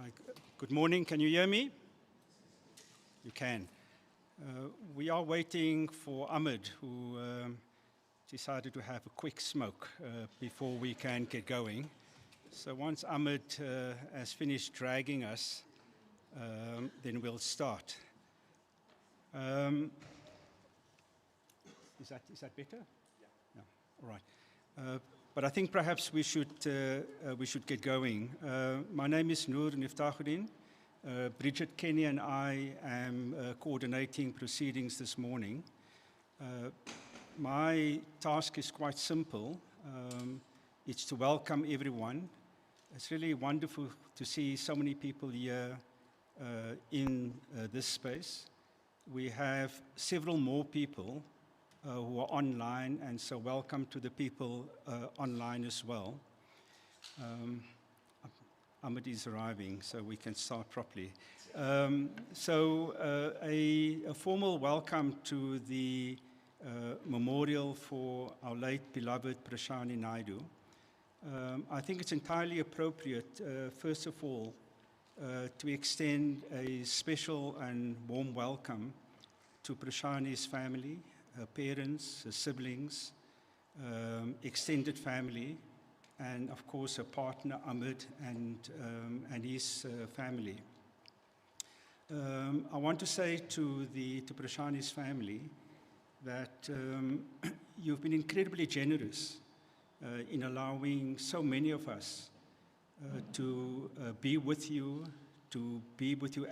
Hi, good morning. Can you hear me? You can. We are waiting for Ahmed, who decided to have a quick smoke before we can get going. So once Ahmed has finished dragging us, then we'll start. Is that better? Yeah. All right. But I think perhaps we should get going. My name is Noor Nieftagodien. Bridget, Kenny, and I am coordinating proceedings this morning. My task is quite simple. It's to welcome everyone. It's really wonderful to see so many people here in this space. We have several more people who are online, and so welcome to the people online as well. Ahmed is arriving, so we can start properly. A formal welcome to the memorial for our late beloved Prishani Naidoo. I think it's entirely appropriate, first of all, to extend a special and warm welcome to Prishani's family, her parents, her siblings, extended family, and of course her partner Ahmed and his family. I want to say to Prishani's family that you've been incredibly generous in allowing so many of us to be with you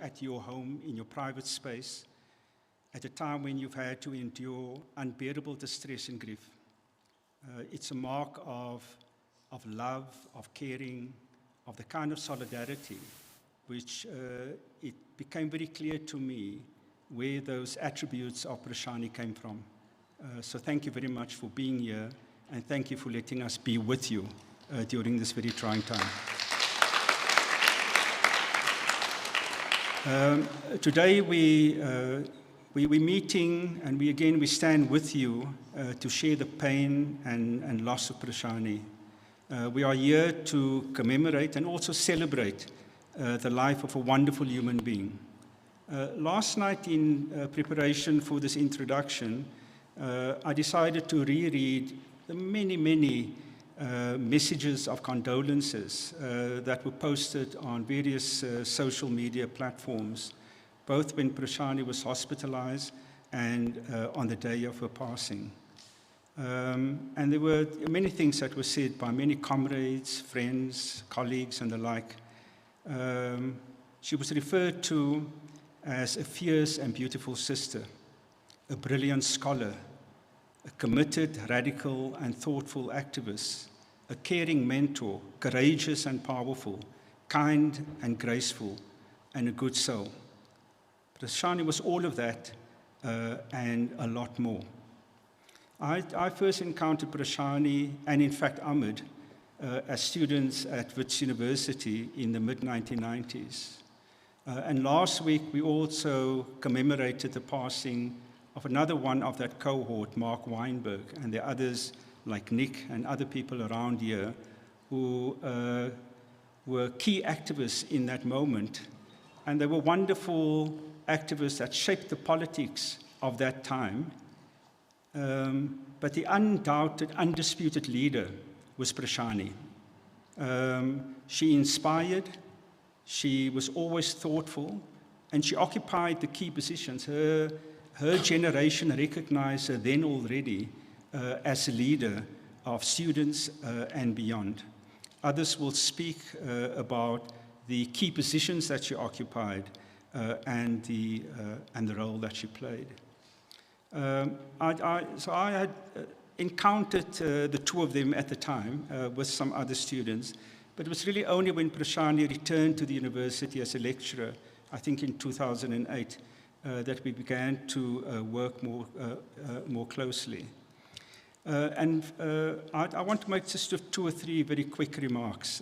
at your home, in your private space, at a time when you've had to endure unbearable distress and grief. It's a mark of love, of caring, of the kind of solidarity which it became very clear to me where those attributes of Prishani came from. So thank you very much for being here, and thank you for letting us be with you during this very trying time. Today we're meeting, and we stand with you to share the pain and loss of Prishani. We are here to commemorate and also celebrate the life of a wonderful human being. Last night, in preparation for this introduction, I decided to reread the many messages of condolences that were posted on various social media platforms, both when Prishani was hospitalized and on the day of her passing. And there were many things that were said by many comrades, friends, colleagues, and the like. She was referred to as a fierce and beautiful sister, a brilliant scholar, a committed, radical, and thoughtful activist, a caring mentor, courageous and powerful, kind and graceful, and a good soul. Prishani was all of that and a lot more. I first encountered Prishani and, in fact, Ahmed as students at Wits University in the mid-1990s. And last week, we also commemorated the passing of another one of that cohort, Mark Weinberg, and there are others like Nick and other people around here who were key activists in that moment. And they were wonderful activists that shaped the politics of that time. But the undoubted, undisputed leader was Prishani. She inspired, she was always thoughtful, and she occupied the key positions. Her generation recognized her then already as a leader of students and beyond. Others will speak about the key positions that she occupied and the role that she played. So I had encountered the two of them at the time with some other students, but it was really only when Prishani returned to the university as a lecturer, I think in 2008, that we began to work more closely. I want to make just two or three very quick remarks.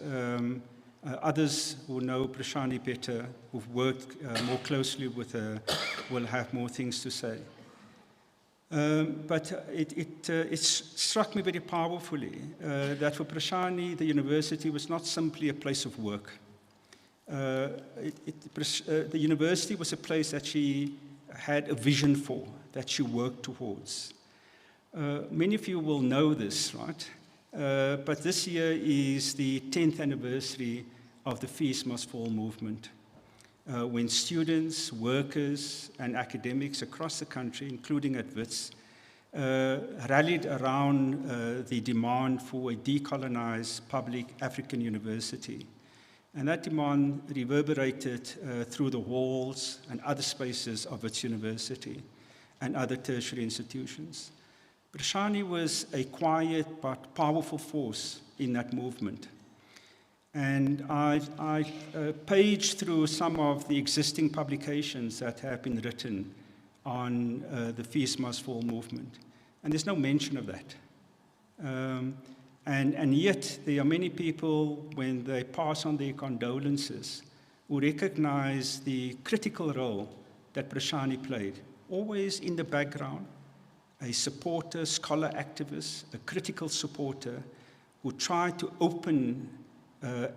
Others who know Prishani better, who've worked more closely with her, will have more things to say. But it struck me very powerfully that for Prishani, the university was not simply a place of work. The university was a place that she had a vision for, that she worked towards. Many of you will know this, right? But this year is the 10th anniversary of the Fees Must Fall movement, when students, workers, and academics across the country, including at Wits, rallied around the demand for a decolonized public African university. And that demand reverberated through the halls and other spaces of Wits University and other tertiary institutions. Prishani was a quiet but powerful force in that movement. And I paged through some of the existing publications that have been written on the Fees Must Fall movement. And there's no mention of that. And yet, there are many people, when they pass on their condolences, who recognize the critical role that Prishani played, always in the background, a supporter, scholar activist, a critical supporter, who tried to open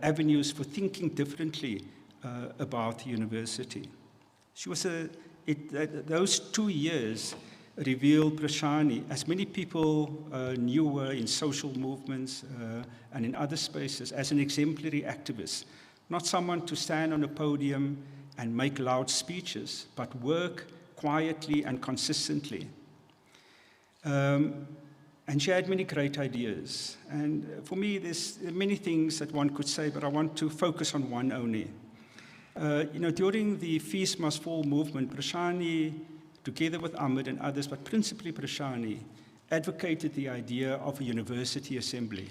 avenues for thinking differently about the university. She was those 2 years revealed Prishani, as many people knew her in social movements and in other spaces, as an exemplary activist, not someone to stand on a podium and make loud speeches, but work quietly and consistently. And she had many great ideas. And for me, there's many things that one could say, but I want to focus on one only. During the Fees Must Fall movement, Prishani, together with Ahmed and others, but principally Prishani, advocated the idea of a university assembly.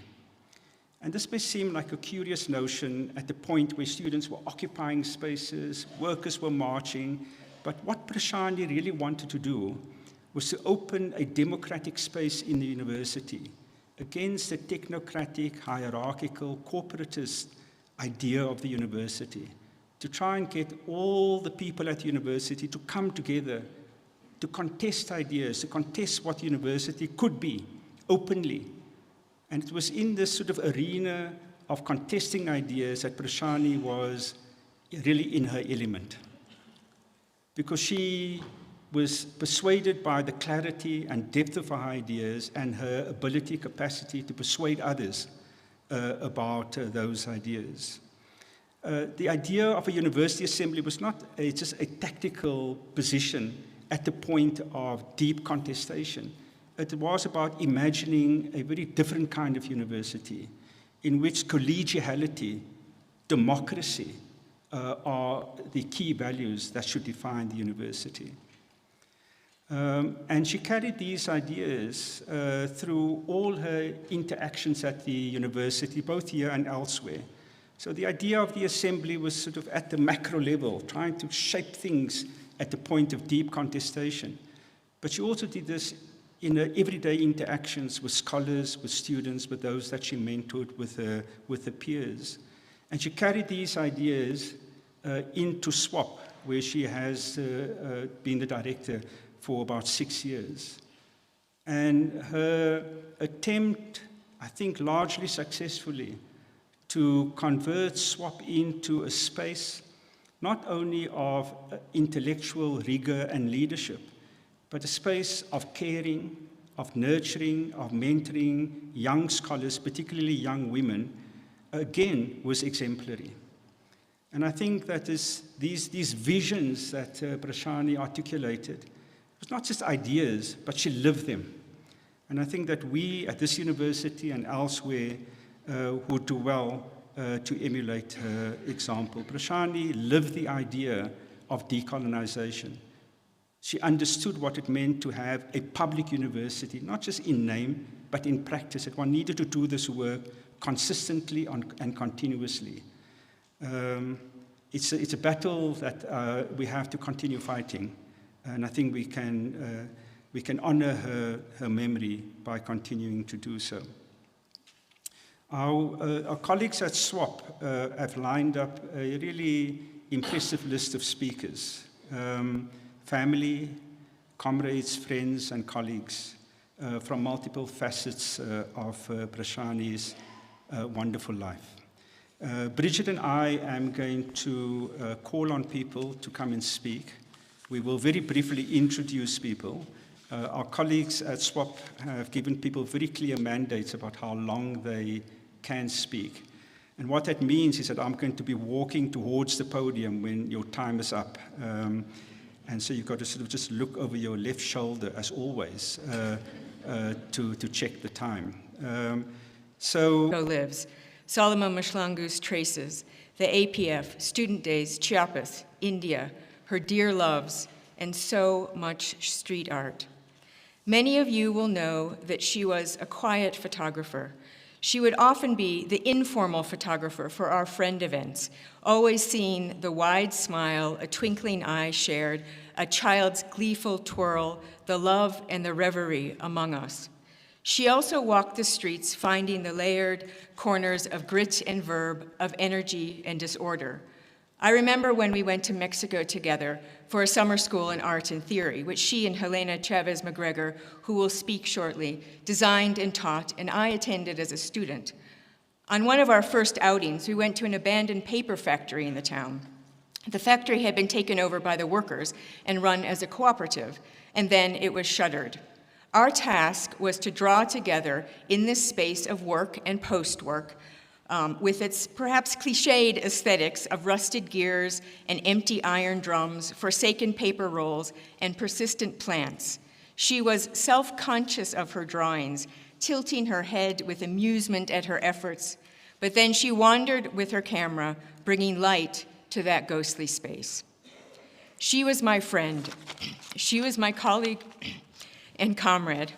And this may seem like a curious notion at the point where students were occupying spaces, workers were marching, but what Prishani really wanted to do was to open a democratic space in the university against the technocratic, hierarchical, corporatist idea of the university, to try and get all the people at the university to come together, to contest ideas, to contest what university could be, openly. And it was in this sort of arena of contesting ideas that Prishani was really in her element. Because she was persuaded by the clarity and depth of her ideas and her ability, capacity to persuade others about those ideas. The idea of a university assembly was not just a tactical position at the point of deep contestation. It was about imagining a very different kind of university in which collegiality, democracy are the key values that should define the university. And she carried these ideas through all her interactions at the university, both here and elsewhere. So the idea of the assembly was sort of at the macro level, trying to shape things at the point of deep contestation. But she also did this in her everyday interactions with scholars, with students, with those that she mentored, with her peers. And she carried these ideas into SWOP, where she has been the director for about 6 years. And her attempt, I think largely successfully, to convert SWOP into a space not only of intellectual rigor and leadership, but a space of caring, of nurturing, of mentoring young scholars, particularly young women, again, was exemplary. And I think that these visions that Prishani articulated was not just ideas, but she lived them. And I think that we at this university and elsewhere would do well to emulate her example. Prishani lived the idea of decolonization. She understood what it meant to have a public university, not just in name, but in practice, that one needed to do this work consistently and continuously. It's a battle that we have to continue fighting, and I think we can honor her memory by continuing to do so. Our colleagues at SWOP have lined up a really impressive list of speakers. Family, comrades, friends, and colleagues from multiple facets of Prishani's wonderful life. Bridget and I am going to call on people to come and speak. We will very briefly introduce people. Our colleagues at SWOP have given people very clear mandates about how long they can speak. And what that means is that I'm going to be walking towards the podium when your time is up. And so you've got to sort of just look over your left shoulder, as always, to check the time. Lives, Solomon Mashlangu's Traces, the APF, Student Days, Chiapas, India, her dear loves, and so much street art. Many of you will know that she was a quiet photographer. She would often be the informal photographer for our friend events, always seeing the wide smile, a twinkling eye shared, a child's gleeful twirl, the love and the reverie among us. She also walked the streets, finding the layered corners of grit and verb, of energy and disorder. I remember when we went to Mexico together for a summer school in art and theory, which she and Helena Chávez McGregor, who will speak shortly, designed and taught, and I attended as a student. On one of our first outings, we went to an abandoned paper factory in the town. The factory had been taken over by the workers and run as a cooperative, and then it was shuttered. Our task was to draw together in this space of work and post-work with its perhaps cliched aesthetics of rusted gears and empty iron drums, forsaken paper rolls, and persistent plants. She was self-conscious of her drawings, tilting her head with amusement at her efforts, but then she wandered with her camera, bringing light to that ghostly space. She was my friend. She was my colleague and comrade.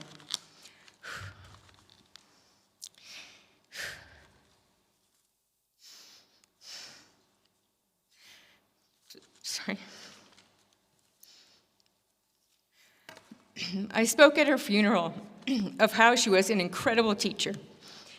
Sorry. I spoke at her funeral of how she was an incredible teacher.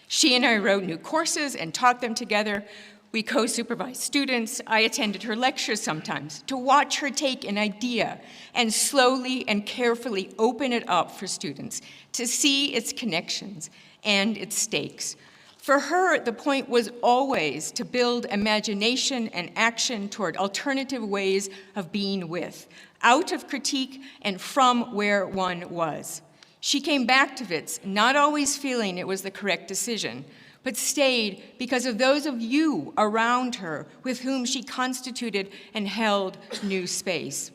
She and I wrote new courses and taught them together. We co-supervised students. I attended her lectures sometimes to watch her take an idea and slowly and carefully open it up for students to see its connections and its stakes. For her, the point was always to build imagination and action toward alternative ways of being with, out of critique and from where one was. She came back to Wits, not always feeling it was the correct decision, but stayed because of those of you around her with whom she constituted and held new space.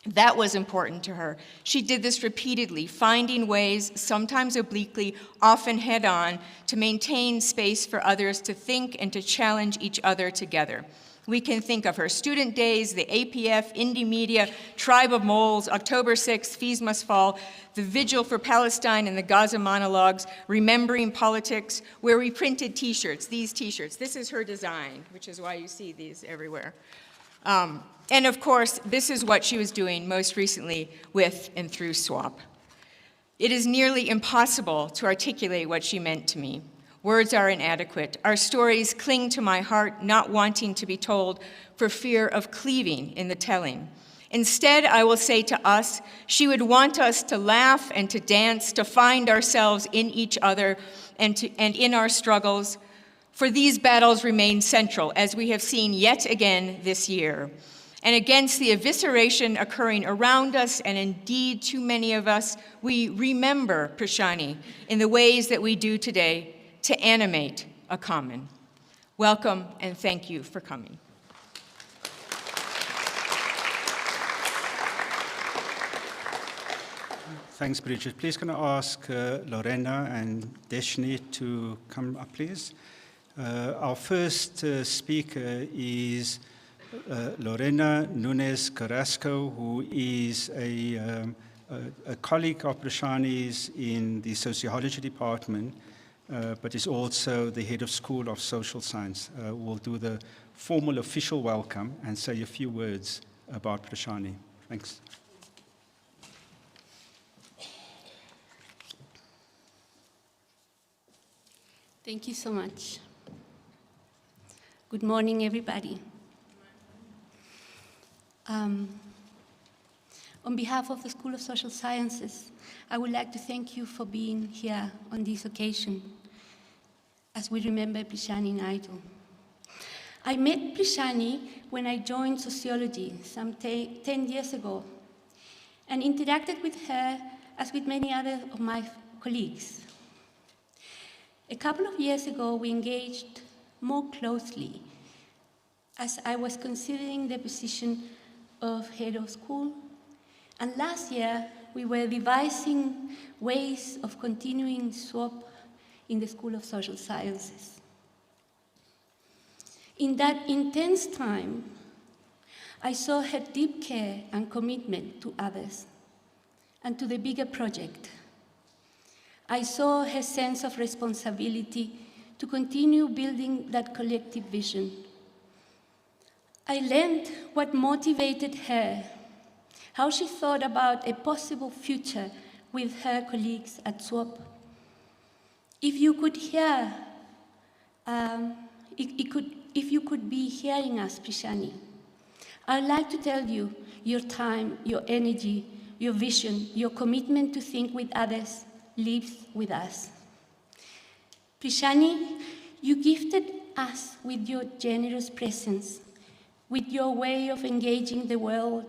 That was important to her. She did this repeatedly, finding ways, sometimes obliquely, often head-on, to maintain space for others to think and to challenge each other together. We can think of her student days, the APF, Indie Media, Tribe of Moles, October 6th, Fees Must Fall, the Vigil for Palestine and the Gaza monologues, Remembering Politics, where we printed t-shirts, these t-shirts. This is her design, which is why you see these everywhere. And of course, this is what she was doing most recently with and through SWOP. It is nearly impossible to articulate what she meant to me. Words are inadequate. Our stories cling to my heart, not wanting to be told for fear of cleaving in the telling. Instead, I will say to us, she would want us to laugh and to dance, to find ourselves in each other and in our struggles. For these battles remain central, as we have seen yet again this year. And against the evisceration occurring around us, and indeed too many of us, we remember Prishani in the ways that we do today to animate a common. Welcome and thank you for coming. Thanks, Bridget. Please can I ask Lorena and Deshini to come up, please? Our first speaker is Lorena Núñez Carrasco, who is a colleague of Prishani's in the sociology department, but is also the head of School of Social Science. We'll do the formal official welcome and say a few words about Prishani. Thanks. Thank you so much. Good morning, everybody. On behalf of the School of Social Sciences, I would like to thank you for being here on this occasion as we remember Prishani Naidoo. I met Prishani when I joined sociology some 10 years ago and interacted with her as with many other of my colleagues. A couple of years ago, we engaged more closely as I was considering the position of head of school. And last year, we were devising ways of continuing SWOP in the School of Social Sciences. In that intense time, I saw her deep care and commitment to others and to the bigger project. I saw her sense of responsibility to continue building that collective vision. I learned what motivated her, how she thought about a possible future with her colleagues at SWOP. If you could hear, if you could be hearing us, Prishani, I'd like to tell you your time, your energy, your vision, your commitment to think with others lives with us. Prishani, you gifted us with your generous presence, with your way of engaging the world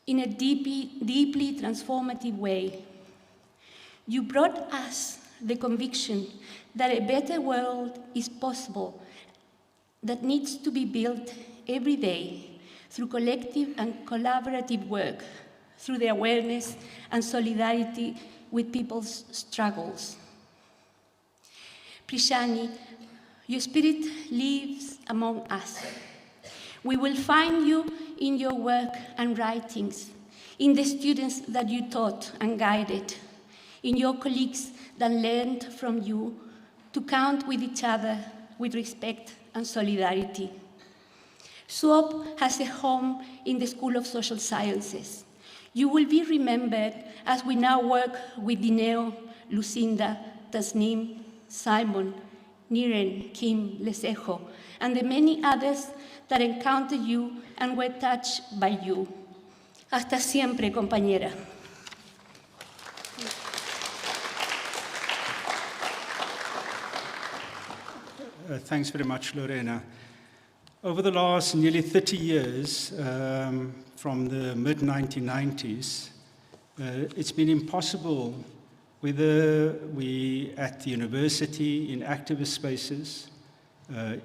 in a deeply transformative way. You brought us the conviction that a better world is possible, that needs to be built every day through collective and collaborative work, through the awareness and solidarity with people's struggles. Prishani, your spirit lives among us. We will find you in your work and writings, in the students that you taught and guided, in your colleagues that learned from you to count with each other with respect and solidarity. SWOP has a home in the School of Social Sciences. You will be remembered as we now work with Dineo, Lucinda, Tasneem, Simon, Niren, Kim, Lesejo, and the many others that encountered you and were touched by you. Hasta siempre, compañera. Thanks very much, Lorena. Over the last nearly 30 years, from the mid-1990s, it's been impossible, whether we at the university, in activist spaces,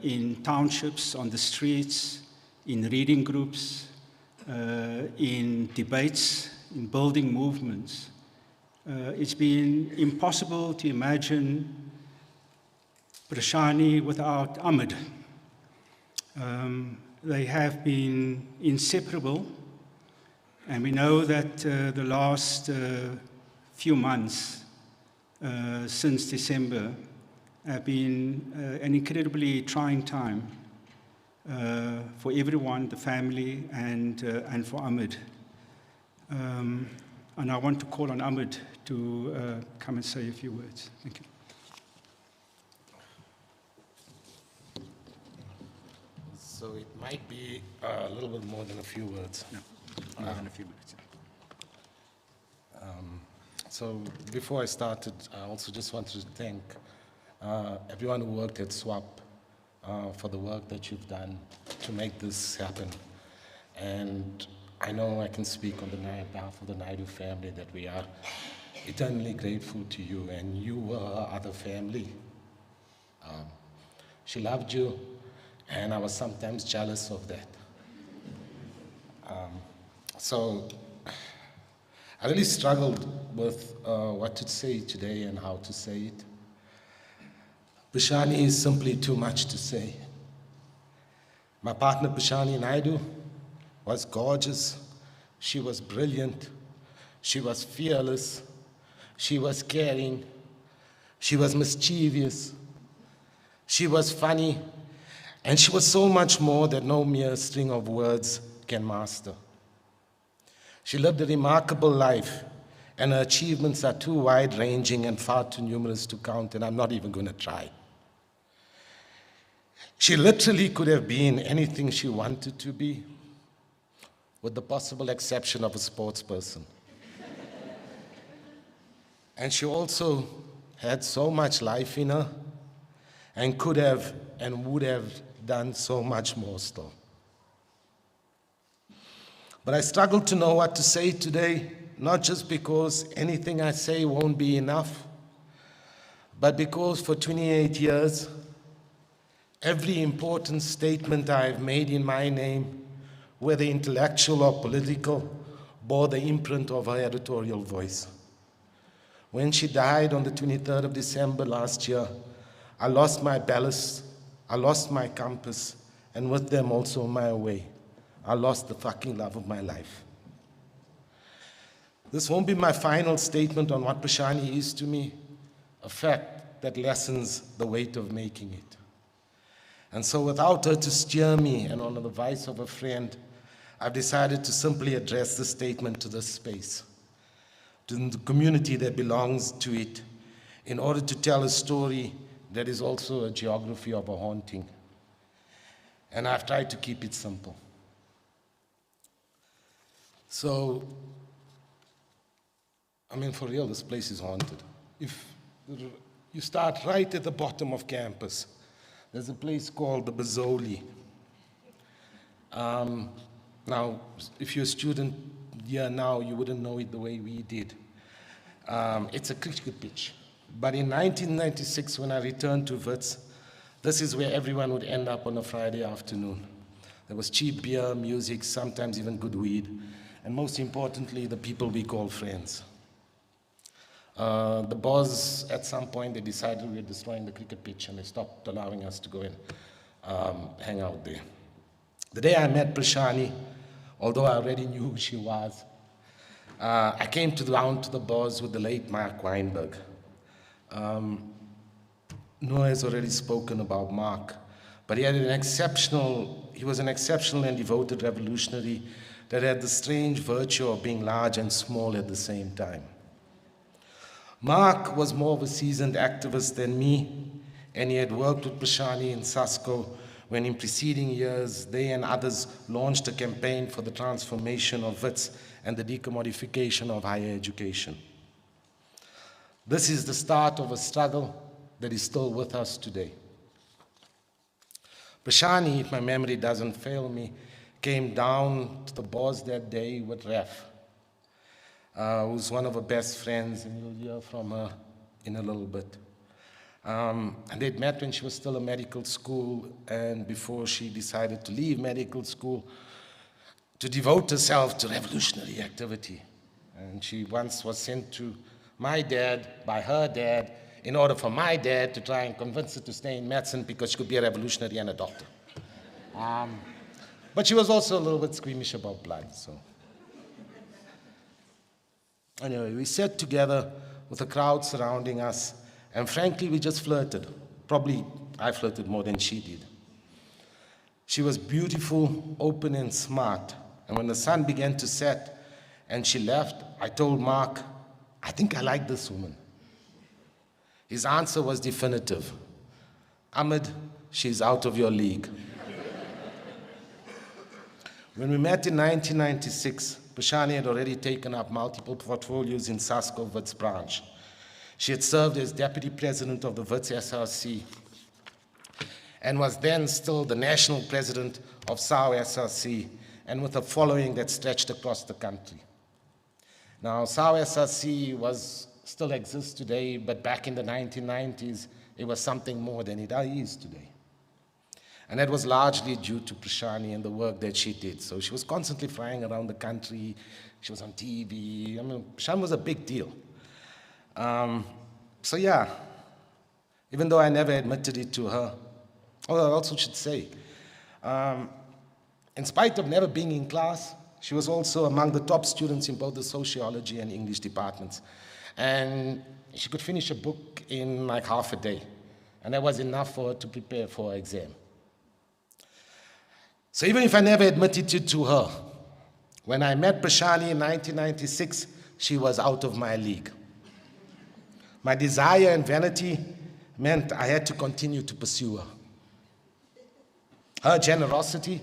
in townships, on the streets, in reading groups, in debates, in building movements. It's been impossible to imagine Prishani without Ahmed. They have been inseparable, and we know that the last few months since December have been an incredibly trying time for everyone, the family, and for Ahmed. And I want to call on Ahmed to come and say a few words. Thank you. So it might be a little bit more than a few words. No, more than a few minutes. So before I started, I also just wanted to thank everyone who worked at SWOP for the work that you've done to make this happen. And I know I can speak on behalf of the Naidoo family that we are eternally grateful to you, and you were her other family. She loved you, and I was sometimes jealous of that. So I really struggled with what to say today and how to say it. Prishani is simply too much to say. My partner, Prishani Naidoo, was gorgeous. She was brilliant. She was fearless. She was caring. She was mischievous. She was funny. And she was so much more that no mere string of words can master. She lived a remarkable life, and her achievements are too wide-ranging and far too numerous to count, and I'm not even going to try. She literally could have been anything she wanted to be, with the possible exception of a sports person. And she also had so much life in her, and could have and would have done so much more still. But I struggle to know what to say today, not just because anything I say won't be enough, but because for 28 years, every important statement I've made in my name, whether intellectual or political, bore the imprint of her editorial voice. When she died on the 23rd of December last year, I lost my ballast, I lost my compass, and with them also my way. I lost the fucking love of my life. This won't be my final statement on what Prishani is to me, a fact that lessens the weight of making it. And so without her to steer me and on the advice of a friend, I've decided to simply address this statement to this space, to the community that belongs to it, in order to tell a story that is also a geography of a haunting. And I've tried to keep it simple. So, I mean, for real, this place is haunted. If you start right at the bottom of campus, there's a place called the Bazoli. Now, if you're a student here now, you wouldn't know it the way we did. It's a cricket pitch. But in 1996, when I returned to Wits, this is where everyone would end up on a Friday afternoon. There was cheap beer, music, sometimes even good weed, and most importantly, the people we call friends. The boss, at some point, they decided we were destroying the cricket pitch, and they stopped allowing us to go and hang out there. The day I met Prishani, although I already knew who she was, I came down to the boss with the late Mark Weinberg. Noor has already spoken about Mark, but he was an exceptional and devoted revolutionary that had the strange virtue of being large and small at the same time. Mark was more of a seasoned activist than me, and he had worked with Prishani in Sasko when in preceding years they and others launched a campaign for the transformation of Wits and the decommodification of higher education. This is the start of a struggle that is still with us today. Prishani, if my memory doesn't fail me, came down to the boss that day with Ref, who's one of her best friends, and you'll hear from her in a little bit. And they'd met when she was still in medical school, and before she decided to leave medical school to devote herself to revolutionary activity. And she once was sent to my dad by her dad in order for my dad to try and convince her to stay in medicine because she could be a revolutionary and a doctor. But she was also a little bit squeamish about blood, so. Anyway, we sat together with a crowd surrounding us, and frankly, we just flirted. Probably I flirted more than she did. She was beautiful, open, and smart. And when the sun began to set and she left, I told Mark, I think I like this woman. His answer was definitive. Ahmed, she's out of your league. When we met in 1996, Prishani had already taken up multiple portfolios in Sasko Wits branch. She had served as deputy president of the Wits SRC and was then still the national president of SAO SRC, and with a following that stretched across the country. Now, SAO SRC still exists today, but back in the 1990s, it was something more than it is today. And that was largely due to Prishani and the work that she did. So she was constantly flying around the country. She was on TV. I mean, Prishani was a big deal. So yeah, even though I never admitted it to her, I also should say, in spite of never being in class, she was also among the top students in both the sociology and English departments. And she could finish a book in like half a day. And that was enough for her to prepare for her exam. So even if I never admitted it to her, when I met Prishani in 1996, she was out of my league. My desire and vanity meant I had to continue to pursue her. Her generosity,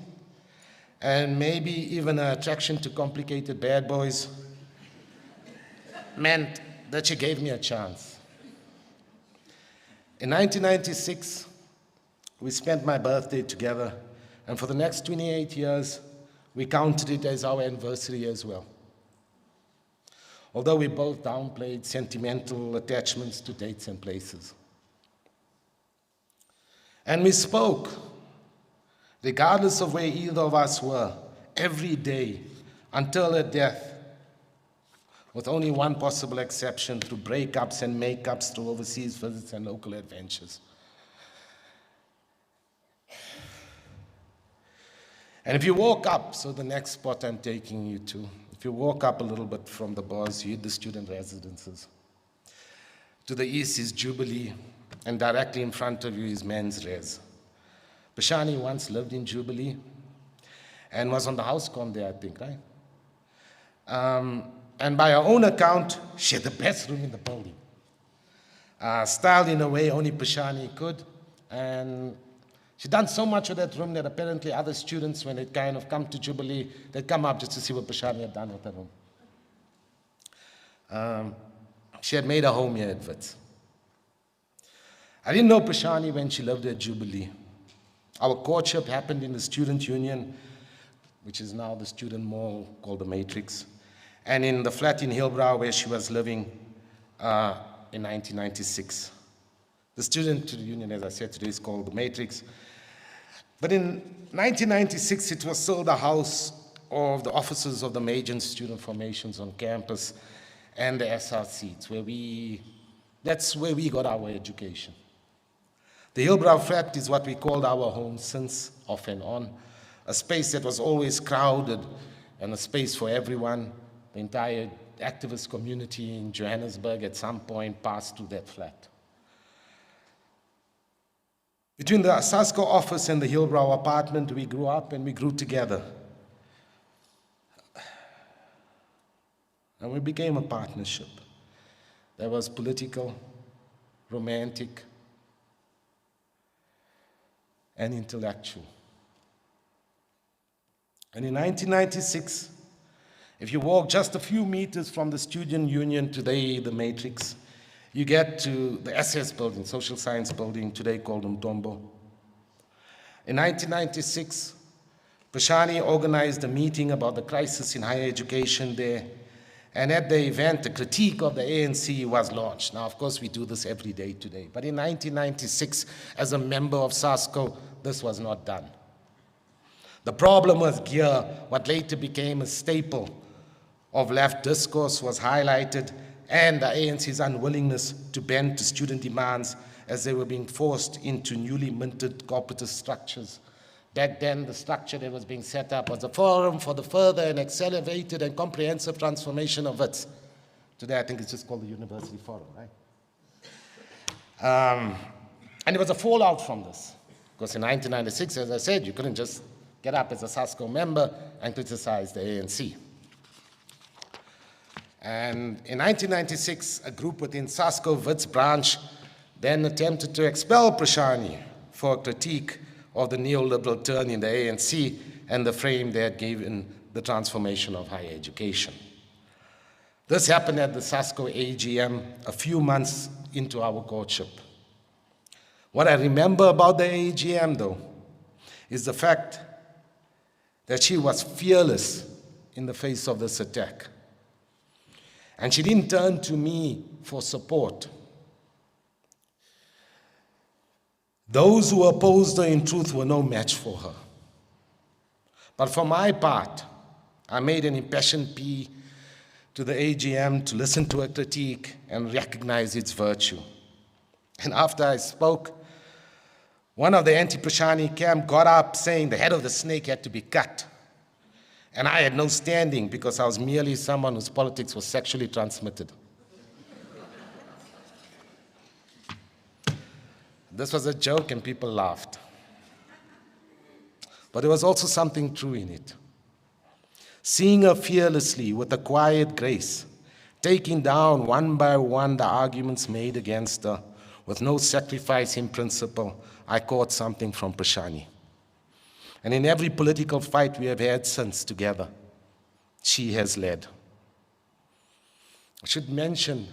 and maybe even her attraction to complicated bad boys, meant that she gave me a chance. In 1996, we spent my birthday together, and for the next 28 years, we counted it as our anniversary as well. Although we both downplayed sentimental attachments to dates and places. And we spoke, regardless of where either of us were, every day until her death, with only one possible exception, through breakups and makeups, through overseas visits and local adventures. And if you walk up, so the next spot I'm taking you to, if you walk up a little bit from the bars, you hit the student residences. To the east is Jubilee, and directly in front of you is Men's Res. Prishani once lived in Jubilee and was on the house com there, I think, right? And by her own account, she had the best room in the building. Styled in a way only Prishani could, and she'd done so much with that room that apparently other students, when they'd kind of come to Jubilee, they'd come up just to see what Prishani had done with the room. She had made a home here at Wits. I didn't know Prishani when she lived at Jubilee. Our courtship happened in the student union, which is now the student mall called the Matrix, and in the flat in Hillbrow where she was living in 1996. The student union, as I said today, is called the Matrix. But in 1996, it was still the house of the officers of the major student formations on campus and the SRC. That's where we got our education. The Hillbrow flat is what we called our home since, off and on, a space that was always crowded and a space for everyone. The entire activist community in Johannesburg at some point passed through that flat. Between the SASCO office and the Hillbrow apartment, we grew up and we grew together. And we became a partnership. That was political, romantic, and intellectual. And in 1996, if you walk just a few meters from the student union, today the Matrix, you get to the SS building, social science building, today called uMbuso. In 1996, Prishani organized a meeting about the crisis in higher education there, and at the event, a critique of the ANC was launched. Now, of course, we do this every day today, but in 1996, as a member of SASCO, this was not done. The problem with gear, what later became a staple of left discourse, was highlighted, and the ANC's unwillingness to bend to student demands as they were being forced into newly minted corporatist structures. Back then, the structure that was being set up was a forum for the further and accelerated and comprehensive transformation of Wits. Today, I think it's just called the University Forum, right? And there was a fallout from this, because in 1996, as I said, you couldn't just get up as a SASCO member and criticize the ANC. And in 1996, a group within SASCO Wits branch then attempted to expel Prishani for a critique of the neoliberal turn in the ANC and the frame they had given the transformation of higher education. This happened at the SASCO AGM a few months into our courtship. What I remember about the AGM, though, is the fact that she was fearless in the face of this attack. And she didn't turn to me for support. Those who opposed her in truth were no match for her. But for my part, I made an impassioned plea to the AGM to listen to her critique and recognize its virtue. And after I spoke, one of the anti-Prishani camp got up saying the head of the snake had to be cut. And I had no standing because I was merely someone whose politics was sexually transmitted. This was a joke and people laughed. But there was also something true in it. Seeing her fearlessly with a quiet grace, taking down one by one the arguments made against her with no sacrifice in principle, I caught something from Prishani. And in every political fight we have had since together, she has led. I should mention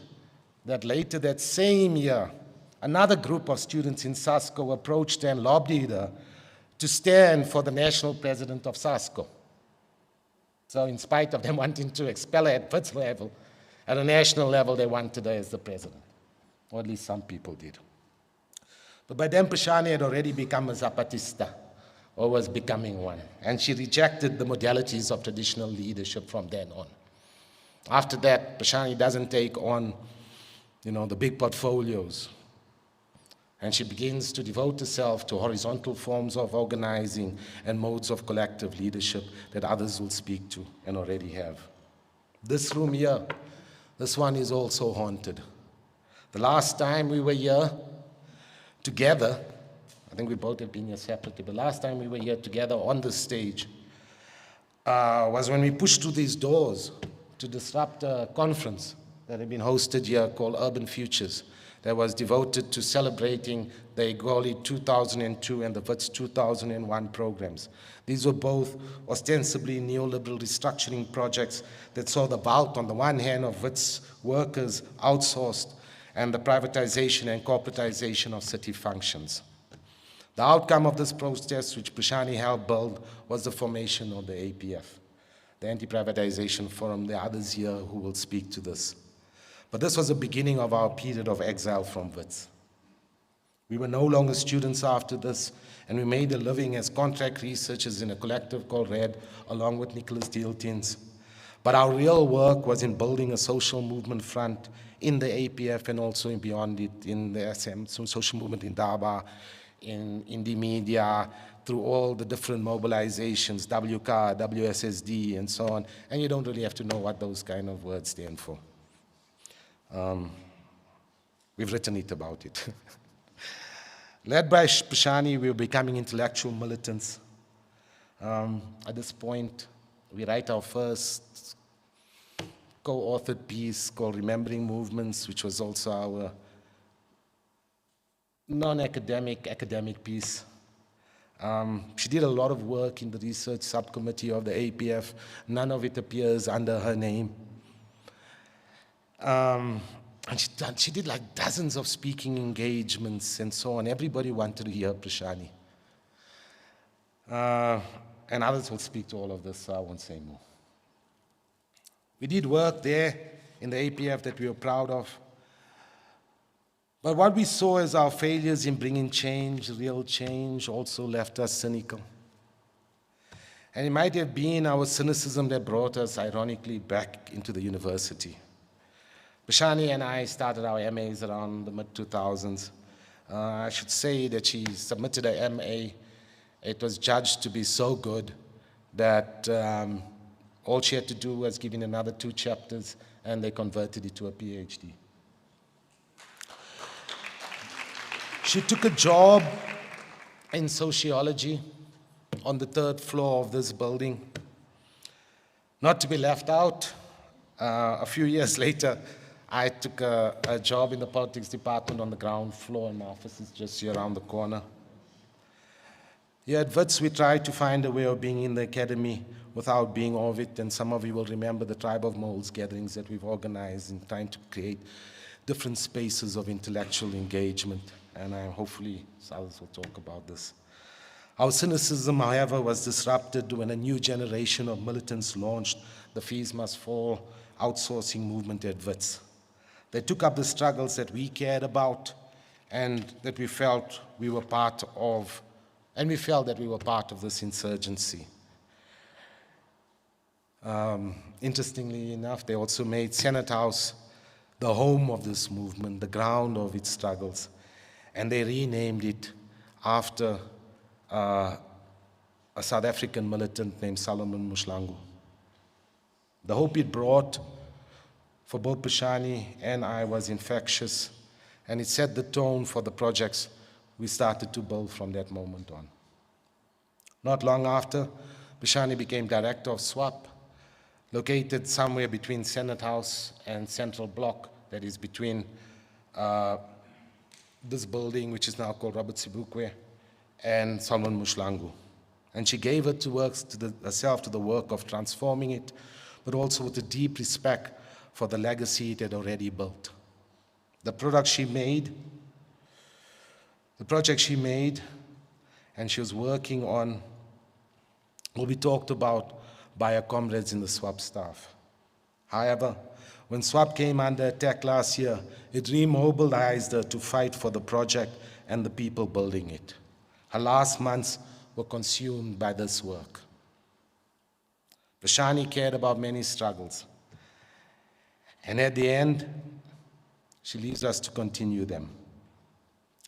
that later that same year, another group of students in SASCO approached and lobbied her to stand for the national president of SASCO. So in spite of them wanting to expel her at Wits level, at a national level, they wanted her as the president, or at least some people did. But by then, Prishani had already become a Zapatista, or was becoming one, and she rejected the modalities of traditional leadership from then on. After that, Prishani doesn't take on, the big portfolios, and she begins to devote herself to horizontal forms of organizing and modes of collective leadership that others will speak to and already have. This room here, this one is also haunted. The last time we were here together, I think we both have been here separately, but last time we were here together on the stage was when we pushed through these doors to disrupt a conference that had been hosted here called Urban Futures, that was devoted to celebrating the Egoli 2002 and the Wits 2001 programs. These were both ostensibly neoliberal restructuring projects that saw the bout, on the one hand, of Wits workers outsourced and the privatization and corporatization of city functions. The outcome of this protest, which Prishani helped build, was the formation of the APF, the Anti-Privatization Forum. There are others here who will speak to this. But this was the beginning of our period of exile from Wits. We were no longer students after this, and we made a living as contract researchers in a collective called RED, along with Nicholas Deeltins. But our real work was in building a social movement front in the APF and also beyond it, in the SM, social movement in Daba, in the media, through all the different mobilizations, WK, WSSD, and so on. And you don't really have to know what those kind of words stand for. We've written it about it. Led by Prishani, we were becoming intellectual militants. At this point, we write our first co-authored piece called Remembering Movements, which was also our non-academic, academic piece. She did a lot of work in the research subcommittee of the APF. None of it appears under her name. And she did like dozens of speaking engagements and so on. Everybody wanted to hear Prishani. And others will speak to all of this, so I won't say more. We did work there in the APF that we were proud of. But what we saw as our failures in bringing change, real change, also left us cynical. And it might have been our cynicism that brought us, ironically, back into the university. Prishani and I started our MAs around the mid-2000s. I should say that she submitted a MA. It was judged to be so good that all she had to do was give in another 2 chapters, and they converted it to a PhD. She took a job in sociology on the 3rd floor of this building. Not to be left out, a few years later, I took a job in the politics department on the ground floor, and my office is just here around the corner. Here at Wits, we tried to find a way of being in the academy without being of it, and some of you will remember the Tribe of Moles gatherings that we've organized in trying to create different spaces of intellectual engagement, and hopefully others will talk about this. Our cynicism, however, was disrupted when a new generation of militants launched the Fees Must Fall outsourcing movement at Wits. They took up the struggles that we cared about and that we felt we were part of, and we felt that we were part of this insurgency. Interestingly enough, they also made Senate House the home of this movement, the ground of its struggles, and they renamed it after a South African militant named Solomon Mushlangu. The hope it brought for both Prishani and I was infectious, and it set the tone for the projects we started to build from that moment on. Not long after, Prishani became director of SWOP, located somewhere between Senate House and Central Block, that is between this building, which is now called Robert Sibukwe, and Solomon Mushlangu. And she gave herself to the work of transforming it, but also with a deep respect for the legacy it had already built. The products she made The project she made and she was working on will be talked about by her comrades in the SWOP staff. However, when SWOP came under attack last year, it remobilized her to fight for the project and the people building it. Her last months were consumed by this work. Prishani cared about many struggles. And at the end, she leaves us to continue them.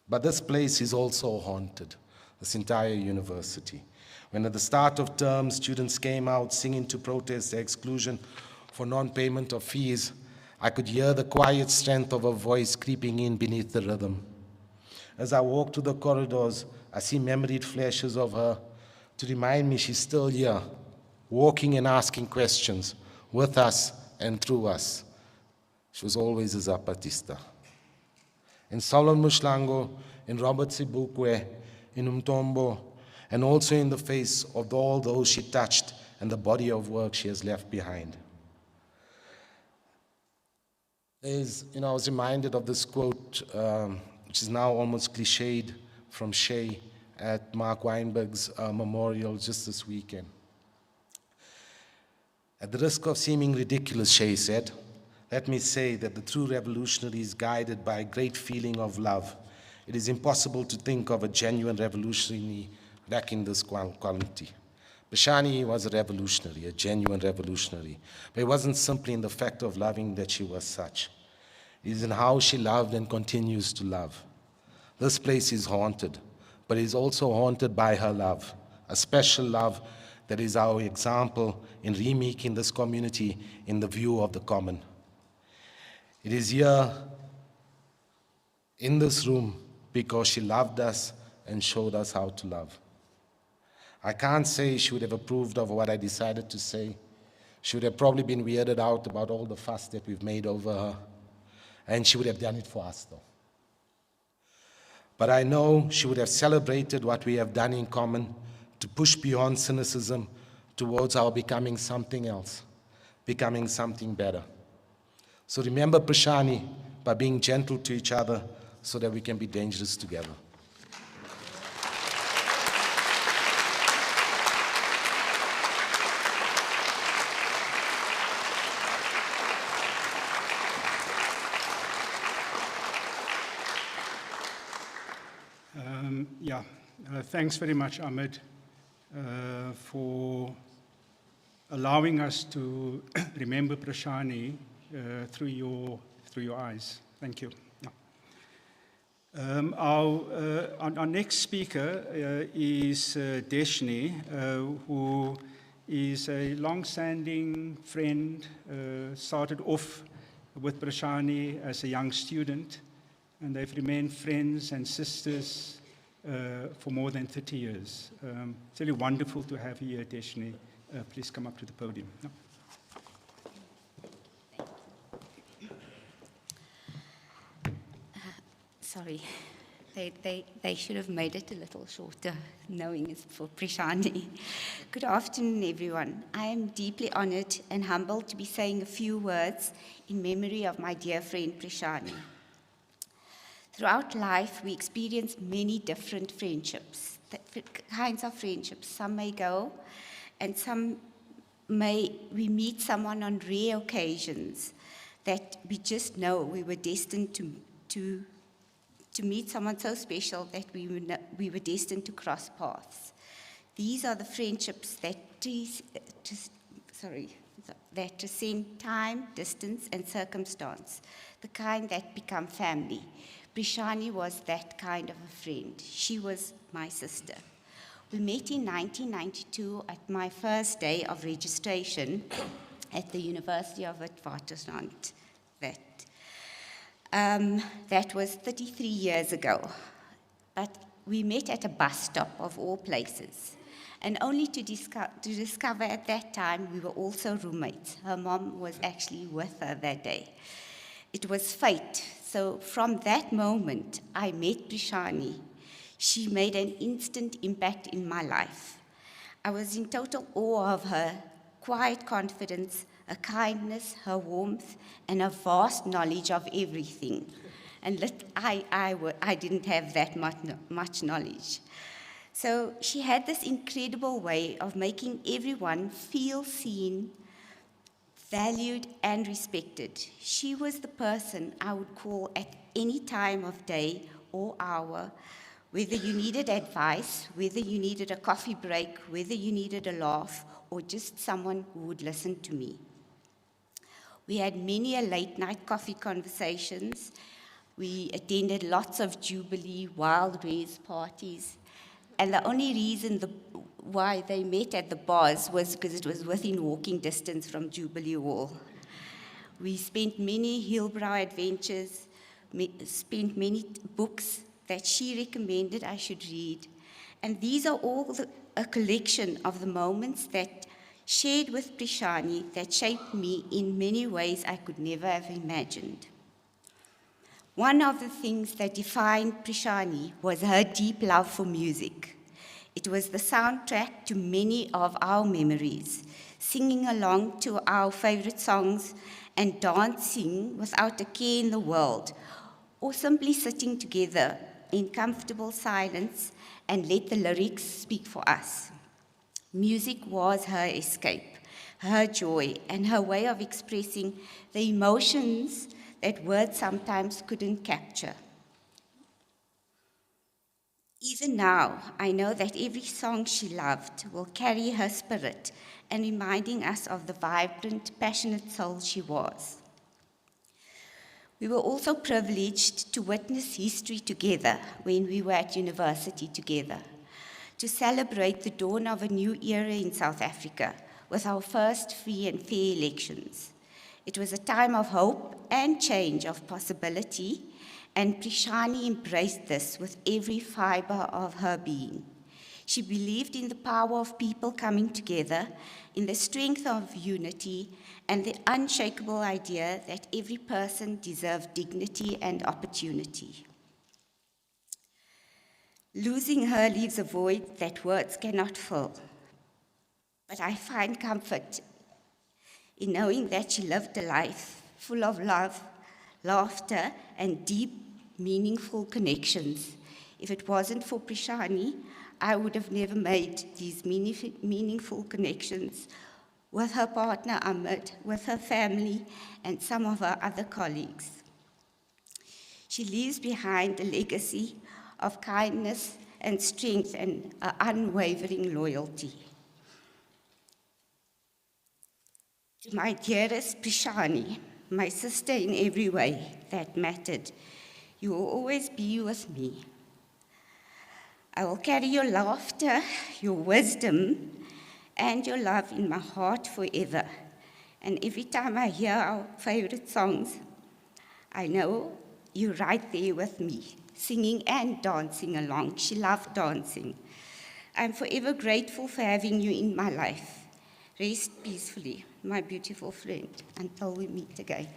But this place is also haunted, this entire university. When at the start of term, students came out singing to protest their exclusion for non-payment of fees, I could hear the quiet strength of her voice creeping in beneath the rhythm. As I walk through the corridors, I see memory flashes of her to remind me she's still here, walking and asking questions with us and through us. She was always a Zapatista. In Solomon Mushlango, in Robert Sibukwe, in uMtombo, and also in the face of all those she touched and the body of work she has left behind. I was reminded of this quote, which is now almost cliched, from Shay at Mark Weinberg's memorial just this weekend. At the risk of seeming ridiculous, Shay said, let me say that the true revolutionary is guided by a great feeling of love. It is impossible to think of a genuine revolutionary lacking this quality. Prishani was a revolutionary, a genuine revolutionary, but it wasn't simply in the fact of loving that she was such. It is in how she loved and continues to love. This place is haunted, but it is also haunted by her love, a special love that is our example in remaking this community in the view of the common. It is here in this room because she loved us and showed us how to love. I can't say she would have approved of what I decided to say. She would have probably been weirded out about all the fuss that we've made over her. And she would have done it for us, though. But I know she would have celebrated what we have done in common to push beyond cynicism towards our becoming something else, becoming something better. So remember Prishani by being gentle to each other so that we can be dangerous together. Thanks very much, Ahmed, for allowing us to remember Prishani through your eyes. Thank you. Our next speaker is Deshini, who is a long-standing friend, started off with Prishani as a young student, and they've remained friends and sisters for more than 30 years. It's really wonderful to have you here, Deshini. Please come up to the podium. No. Sorry, they should have made it a little shorter, knowing it's for Prishani. Good afternoon, everyone. I am deeply honored and humbled to be saying a few words in memory of my dear friend Prishani. Throughout life, we experience many different friendships, kinds of friendships. Some may go, and we meet someone on rare occasions that we just know we were destined to meet someone so special that we were destined to cross paths. These are the friendships that transcend time, distance, and circumstance, the kind that become family. Prishani was that kind of a friend. She was my sister. We met in 1992 at my first day of registration at the University of Witwatersrand. That was 33 years ago. But we met at a bus stop of all places. And only to discover at that time we were also roommates. Her mom was actually with her that day. It was fate. So from that moment, I met Prishani. She made an instant impact in my life. I was in total awe of her quiet confidence, her kindness, her warmth, and her vast knowledge of everything. and I didn't have that much knowledge. So she had this incredible way of making everyone feel seen, valued, and respected. She was the person I would call at any time of day or hour, whether you needed advice, whether you needed a coffee break, whether you needed a laugh, or just someone who would listen to me. We had many a late-night coffee conversations. We attended lots of Jubilee, Wild Rays parties. And the only reason why they met at the bars was because it was within walking distance from Jubilee Hall. We spent many Hillbrow adventures, spent many books that she recommended I should read. And these are all a collection of the moments that shared with Prishani that shaped me in many ways I could never have imagined. One of the things that defined Prishani was her deep love for music. It was the soundtrack to many of our memories, singing along to our favorite songs and dancing without a care in the world, or simply sitting together in comfortable silence and let the lyrics speak for us. Music was her escape, her joy, and her way of expressing the emotions that words sometimes couldn't capture. Even now, I know that every song she loved will carry her spirit and reminding us of the vibrant, passionate soul she was. We were also privileged to witness history together when we were at university together, to celebrate the dawn of a new era in South Africa with our first free and fair elections. It was a time of hope and change, of possibility, and Prishani embraced this with every fiber of her being. She believed in the power of people coming together, in the strength of unity, and the unshakable idea that every person deserved dignity and opportunity. Losing her leaves a void that words cannot fill. But I find comfort in knowing that she lived a life full of love, laughter, and deep, meaningful connections. If it wasn't for Prishani, I would have never made these meaningful connections with her partner Ahmed, with her family, and some of her other colleagues. She leaves behind a legacy of kindness and strength and unwavering loyalty. To my dearest Prishani, my sister in every way that mattered, you will always be with me. I will carry your laughter, your wisdom, and your love in my heart forever. And every time I hear our favorite songs, I know you're right there with me, singing and dancing along. She loved dancing. I'm forever grateful for having you in my life. Rest peacefully, my beautiful friend, until we meet again.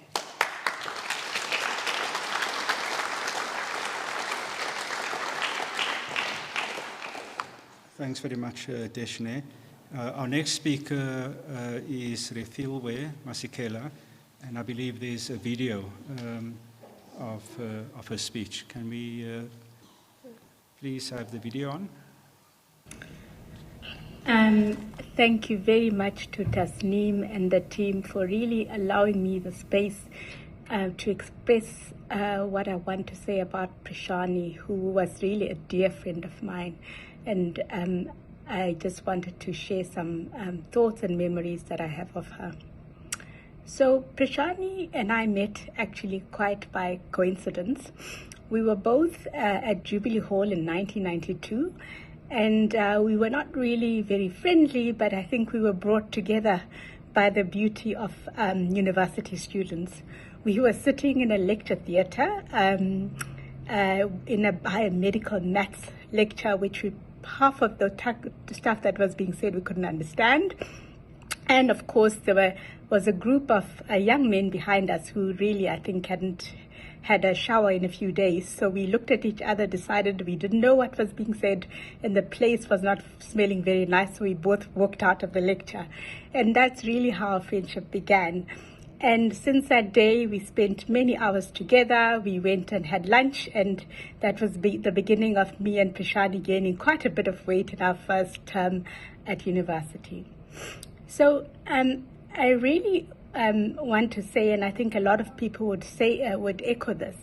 Thanks very much, Deshini. Our next speaker is Refiloe Masekela, and I believe there's a video of her speech. Can we please have the video on? Thank you very much to Tasneem and the team for really allowing me the space to express what I want to say about Prishani, who was really a dear friend of mine. And I just wanted to share some thoughts and memories that I have of her. So Prishani and I met actually quite by coincidence. We were both at Jubilee Hall in 1992, and we were not really very friendly, but I think we were brought together by the beauty of university students. We were sitting in a lecture theatre in a biomedical maths lecture, which half of the stuff that was being said we couldn't understand. And of course, there was a group of young men behind us who really, I think, hadn't had a shower in a few days. So we looked at each other, decided we didn't know what was being said, and the place was not smelling very nice, so we both walked out of the lecture. And that's really how our friendship began. And since that day, we spent many hours together. We went and had lunch, and that was the beginning of me and Prishani gaining quite a bit of weight in our first term at university. So I really want to say, and I think a lot of people would say, would echo this,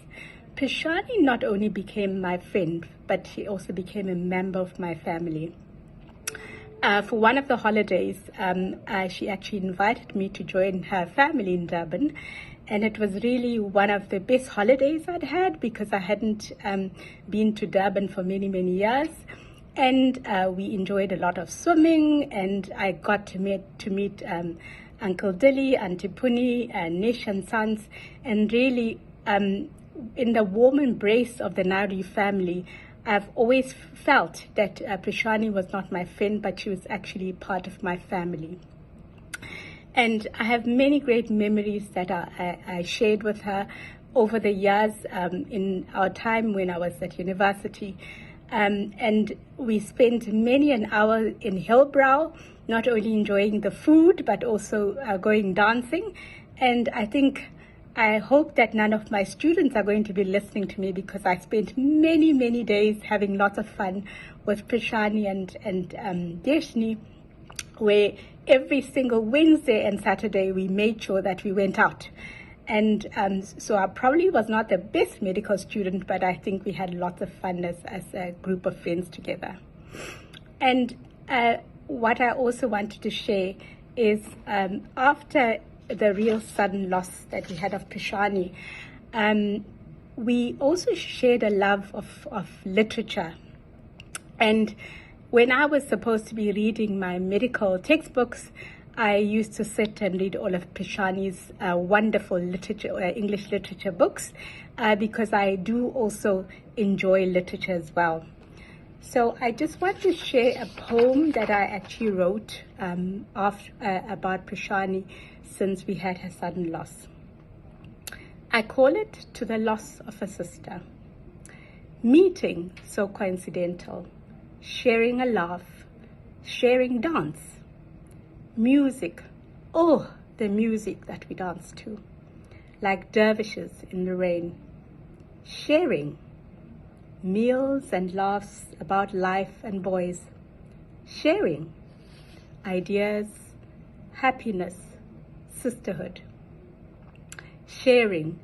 Prishani not only became my friend, but she also became a member of my family. For one of the holidays, she actually invited me to join her family in Durban. And it was really one of the best holidays I'd had, because I hadn't been to Durban for many, many years. And we enjoyed a lot of swimming, and I got to meet Uncle Dilly, Auntie Puni, Nish and Sons, and really in the warm embrace of the Naidoo family, I've always felt that Prishani was not my friend, but she was actually part of my family. And I have many great memories that I shared with her over the years in our time when I was at university. And we spent many an hour in Hillbrow, not only enjoying the food, but also going dancing. And I hope that none of my students are going to be listening to me, because I spent many, many days having lots of fun with Prishani and Deshini, where every single Wednesday and Saturday we made sure that we went out. And so I probably was not the best medical student, but I think we had lots of fun as a group of friends together. And what I also wanted to share is after the real sudden loss that we had of Prishani, we also shared a love of literature. And when I was supposed to be reading my medical textbooks, I used to sit and read all of Prishani's wonderful English literature books, because I do also enjoy literature as well. So I just want to share a poem that I actually wrote about Prishani since we had her sudden loss. I call it To the Loss of a Sister. Meeting so coincidental, sharing a laugh, sharing dance, music, oh, the music that we danced to, like dervishes in the rain, sharing meals and laughs about life and boys, sharing ideas, happiness, sisterhood, sharing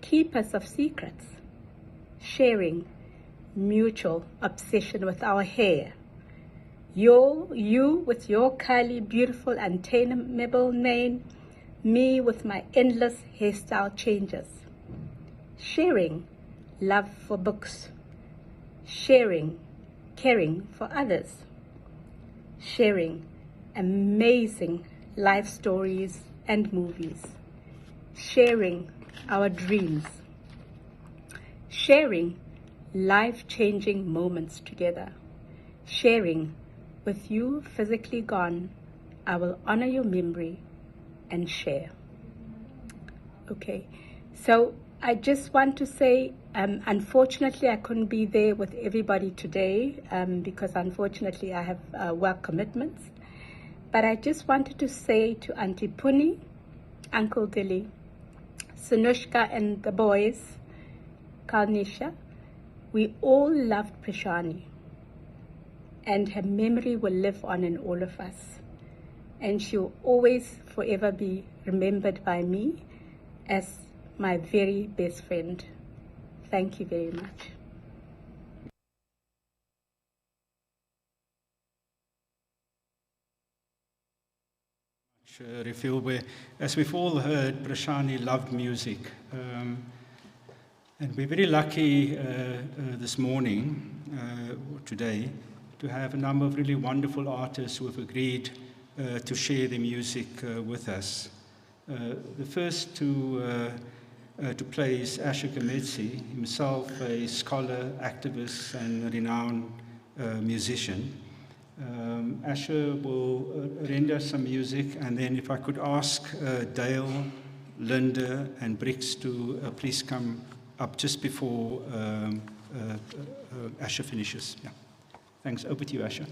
keepers of secrets, sharing mutual obsession with our hair, you with your curly, beautiful, untamable mane, me with my endless hairstyle changes, sharing love for books, sharing caring for others, sharing amazing life stories and movies, sharing our dreams, sharing life-changing moments together, sharing with you physically gone. I will honor your memory and share. Okay, so I just want to say, unfortunately, I couldn't be there with everybody today because unfortunately I have work commitments. But I just wanted to say to Auntie Puni, Uncle Dilly, Sanushka and the boys, Kalnisha, we all loved Prishani, and her memory will live on in all of us. And she will always forever be remembered by me as my very best friend. Thank you very much. Refiloe, as we've all heard, Prishani loved music. And we're very lucky this morning, or today, to have a number of really wonderful artists who have agreed to share their music with us. The first to play is Gamedze, himself a scholar, activist, and a renowned musician. Asher will render some music, and then if I could ask Dale, Linda, and Brix to please come up just before Asher finishes. Yeah. Thanks. Over to you, Asher.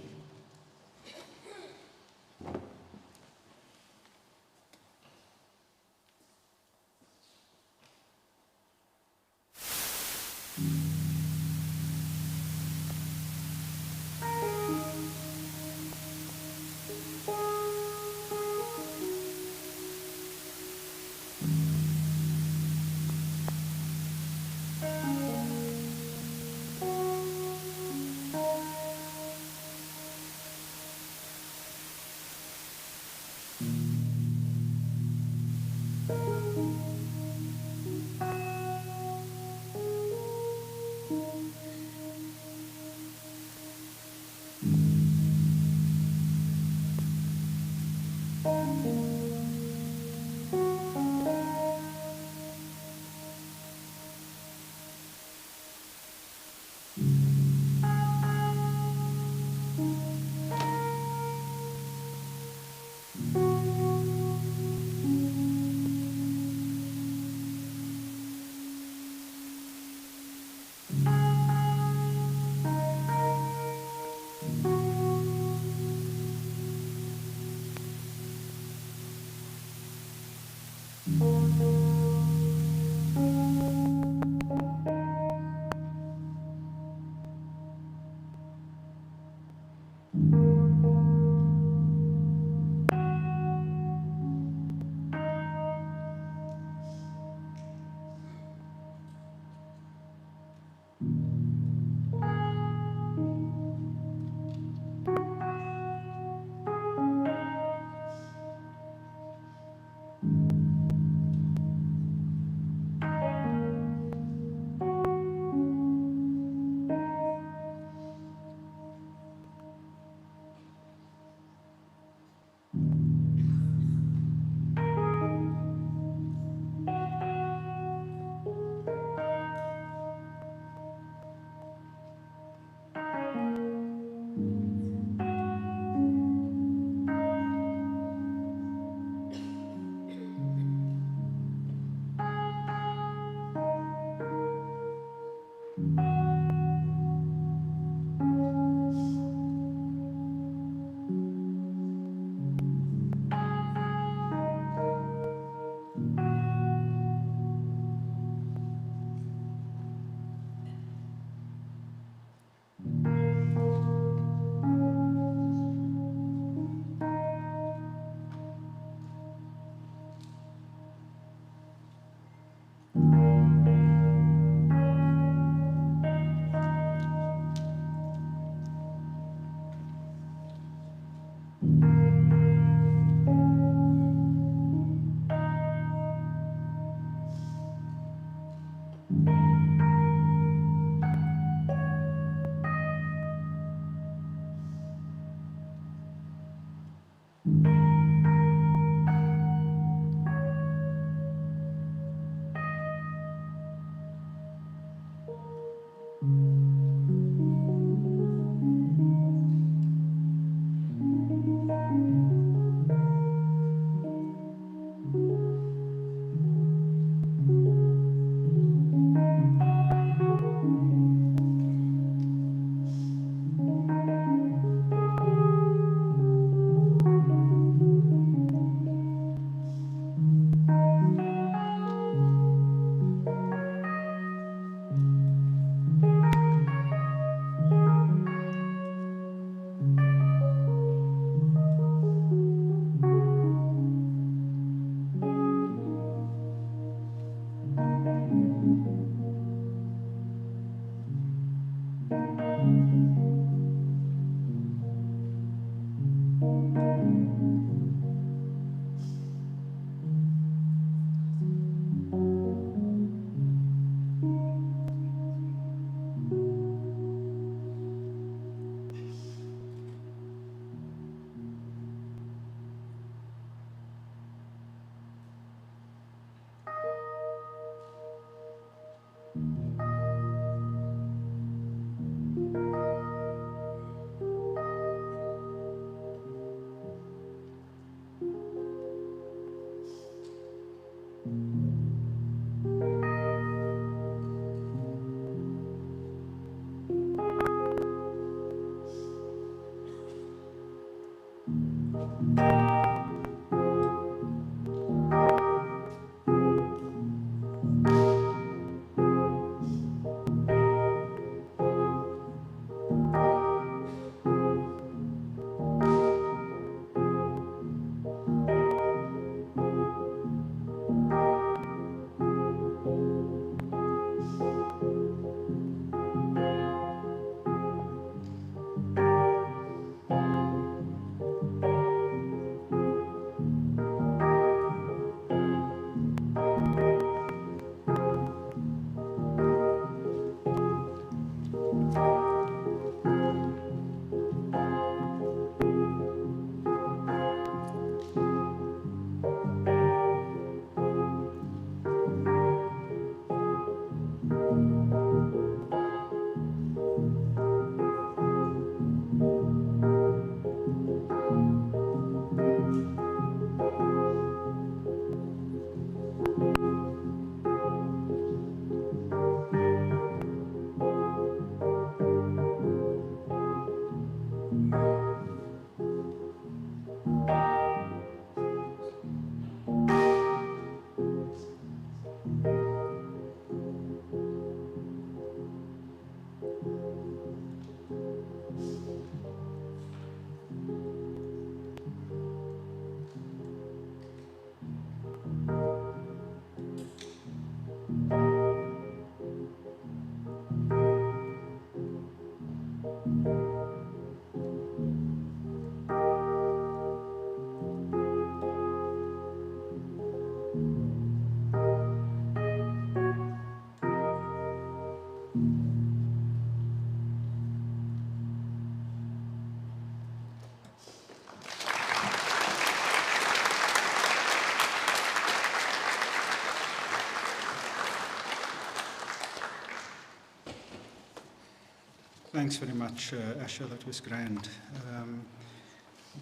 Thanks very much, Asha. That was grand.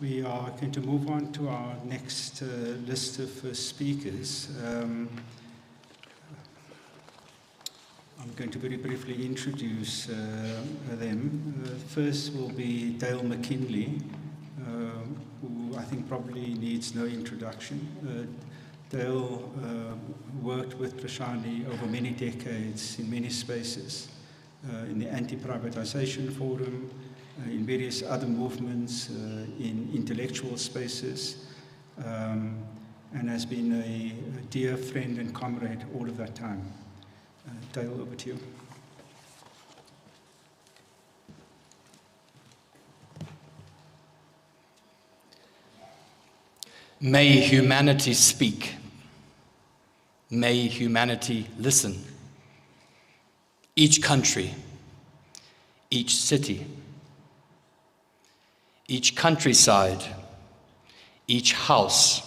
We are going to move on to our next list of speakers. I'm going to very briefly introduce them. First will be Dale McKinley, who I think probably needs no introduction. Dale worked with Prishani over many decades in many spaces, in the anti-privatization forum, in various other movements, in intellectual spaces, and has been a dear friend and comrade all of that time. Dale, over to you. May humanity speak. May humanity listen. Each country, each city, each countryside, each house,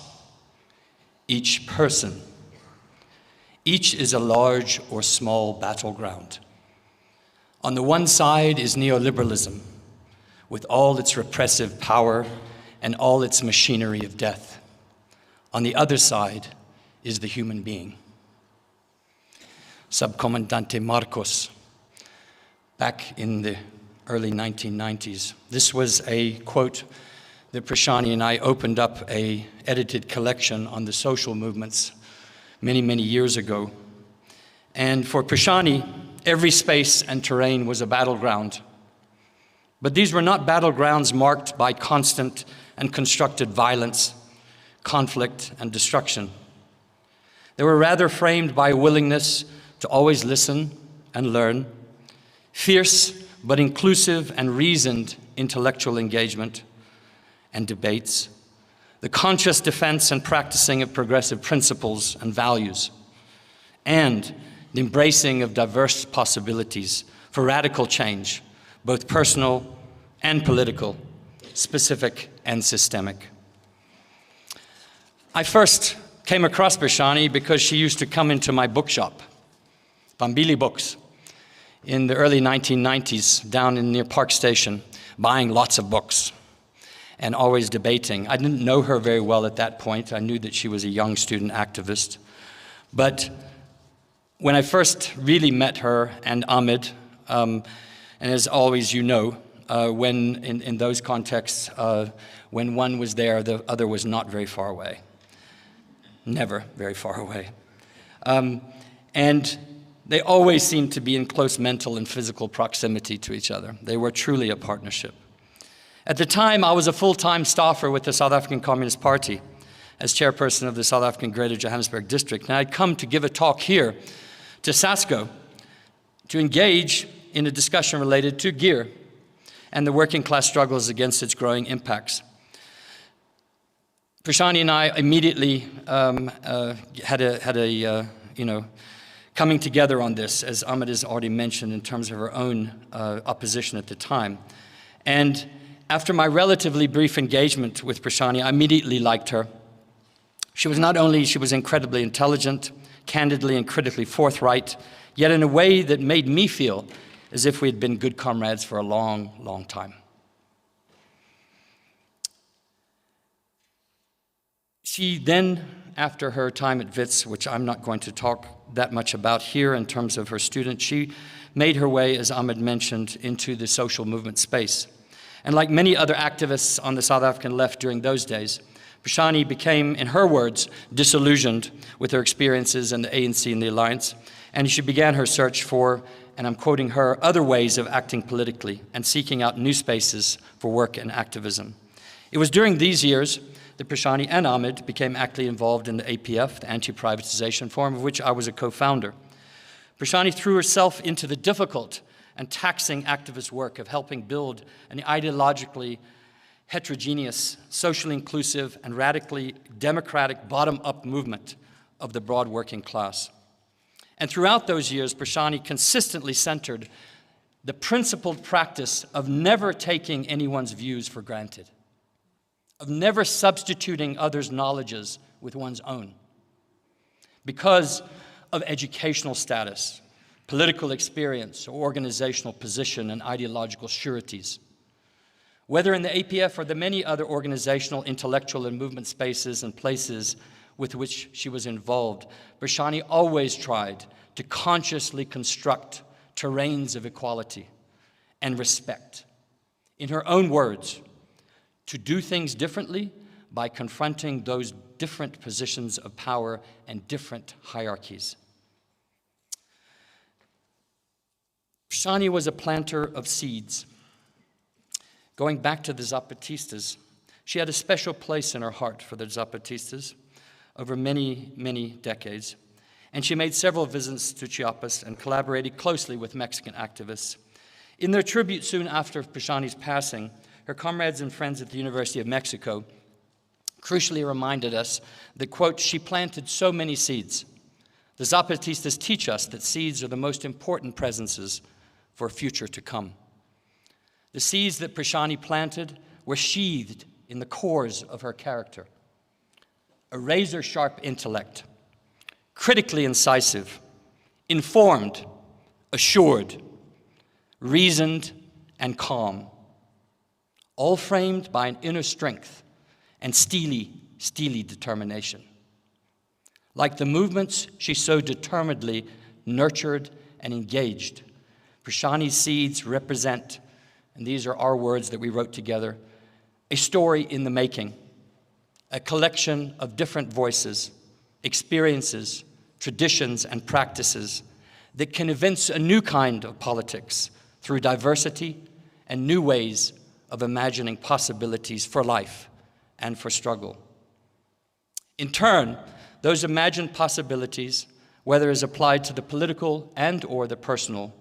each person, each is a large or small battleground. On the one side is neoliberalism, with all its repressive power and all its machinery of death. On the other side is the human being. Subcomandante Marcos, back in the early 1990s. This was a quote that Prishani and I opened up an edited collection on the social movements many, many years ago. And for Prishani, every space and terrain was a battleground. But these were not battlegrounds marked by constant and constructed violence, conflict, and destruction. They were rather framed by a willingness to always listen and learn, fierce but inclusive and reasoned intellectual engagement and debates, the conscious defense and practicing of progressive principles and values, and the embracing of diverse possibilities for radical change, both personal and political, specific and systemic. I first came across Prishani because she used to come into my bookshop, Pambili Books, in the early 1990s down near Park Station, buying lots of books and always debating. I didn't know her very well at that point. I knew that she was a young student activist. But when I first really met her and Ahmed, and as always you know, when in those contexts, when one was there, the other was not very far away. Never very far away. And they always seemed to be in close mental and physical proximity to each other. They were truly a partnership. At the time, I was a full-time staffer with the South African Communist Party as chairperson of the South African Greater Johannesburg District. And I'd come to give a talk here to SASCO to engage in a discussion related to gear and the working class struggles against its growing impacts. Prishani and I immediately had a coming together on this, as Ahmed has already mentioned, in terms of her own opposition at the time. And after my relatively brief engagement with Prishani, I immediately liked her. She was incredibly intelligent, candidly and critically forthright, yet in a way that made me feel as if we had been good comrades for a long, long time. She then, after her time at Wits, which I'm not going to talk that much about here in terms of her students, she made her way, as Ahmed mentioned, into the social movement space. And like many other activists on the South African left during those days, Prishani became, in her words, disillusioned with her experiences in the ANC and the Alliance, and she began her search for, and I'm quoting her, other ways of acting politically and seeking out new spaces for work and activism. It was during these years that Prishani and Ahmed became actively involved in the APF, the Anti-Privatization Forum, of which I was a co-founder. Prishani threw herself into the difficult and taxing activist work of helping build an ideologically heterogeneous, socially inclusive, and radically democratic bottom-up movement of the broad working class. And throughout those years, Prishani consistently centered the principled practice of never taking anyone's views for granted, of never substituting others' knowledges with one's own, because of educational status, political experience, or organizational position and ideological sureties. Whether in the APF or the many other organizational, intellectual, and movement spaces and places with which she was involved, Prishani always tried to consciously construct terrains of equality and respect. In her own words, to do things differently by confronting those different positions of power and different hierarchies. Prishani was a planter of seeds. Going back to the Zapatistas, she had a special place in her heart for the Zapatistas over many, many decades. And she made several visits to Chiapas and collaborated closely with Mexican activists. In their tribute soon after Prishani's passing, her comrades and friends at the University of Mexico crucially reminded us that, quote, she planted so many seeds. The Zapatistas teach us that seeds are the most important presences for a future to come. The seeds that Prishani planted were sheathed in the cores of her character. A razor-sharp intellect, critically incisive, informed, assured, reasoned, and calm, all framed by an inner strength and steely determination. Like the movements she so determinedly nurtured and engaged, Prishani's seeds represent, and these are our words that we wrote together, a story in the making, a collection of different voices, experiences, traditions, and practices that can evince a new kind of politics through diversity and new ways of imagining possibilities for life and for struggle. In turn, those imagined possibilities, whether as applied to the political and or the personal,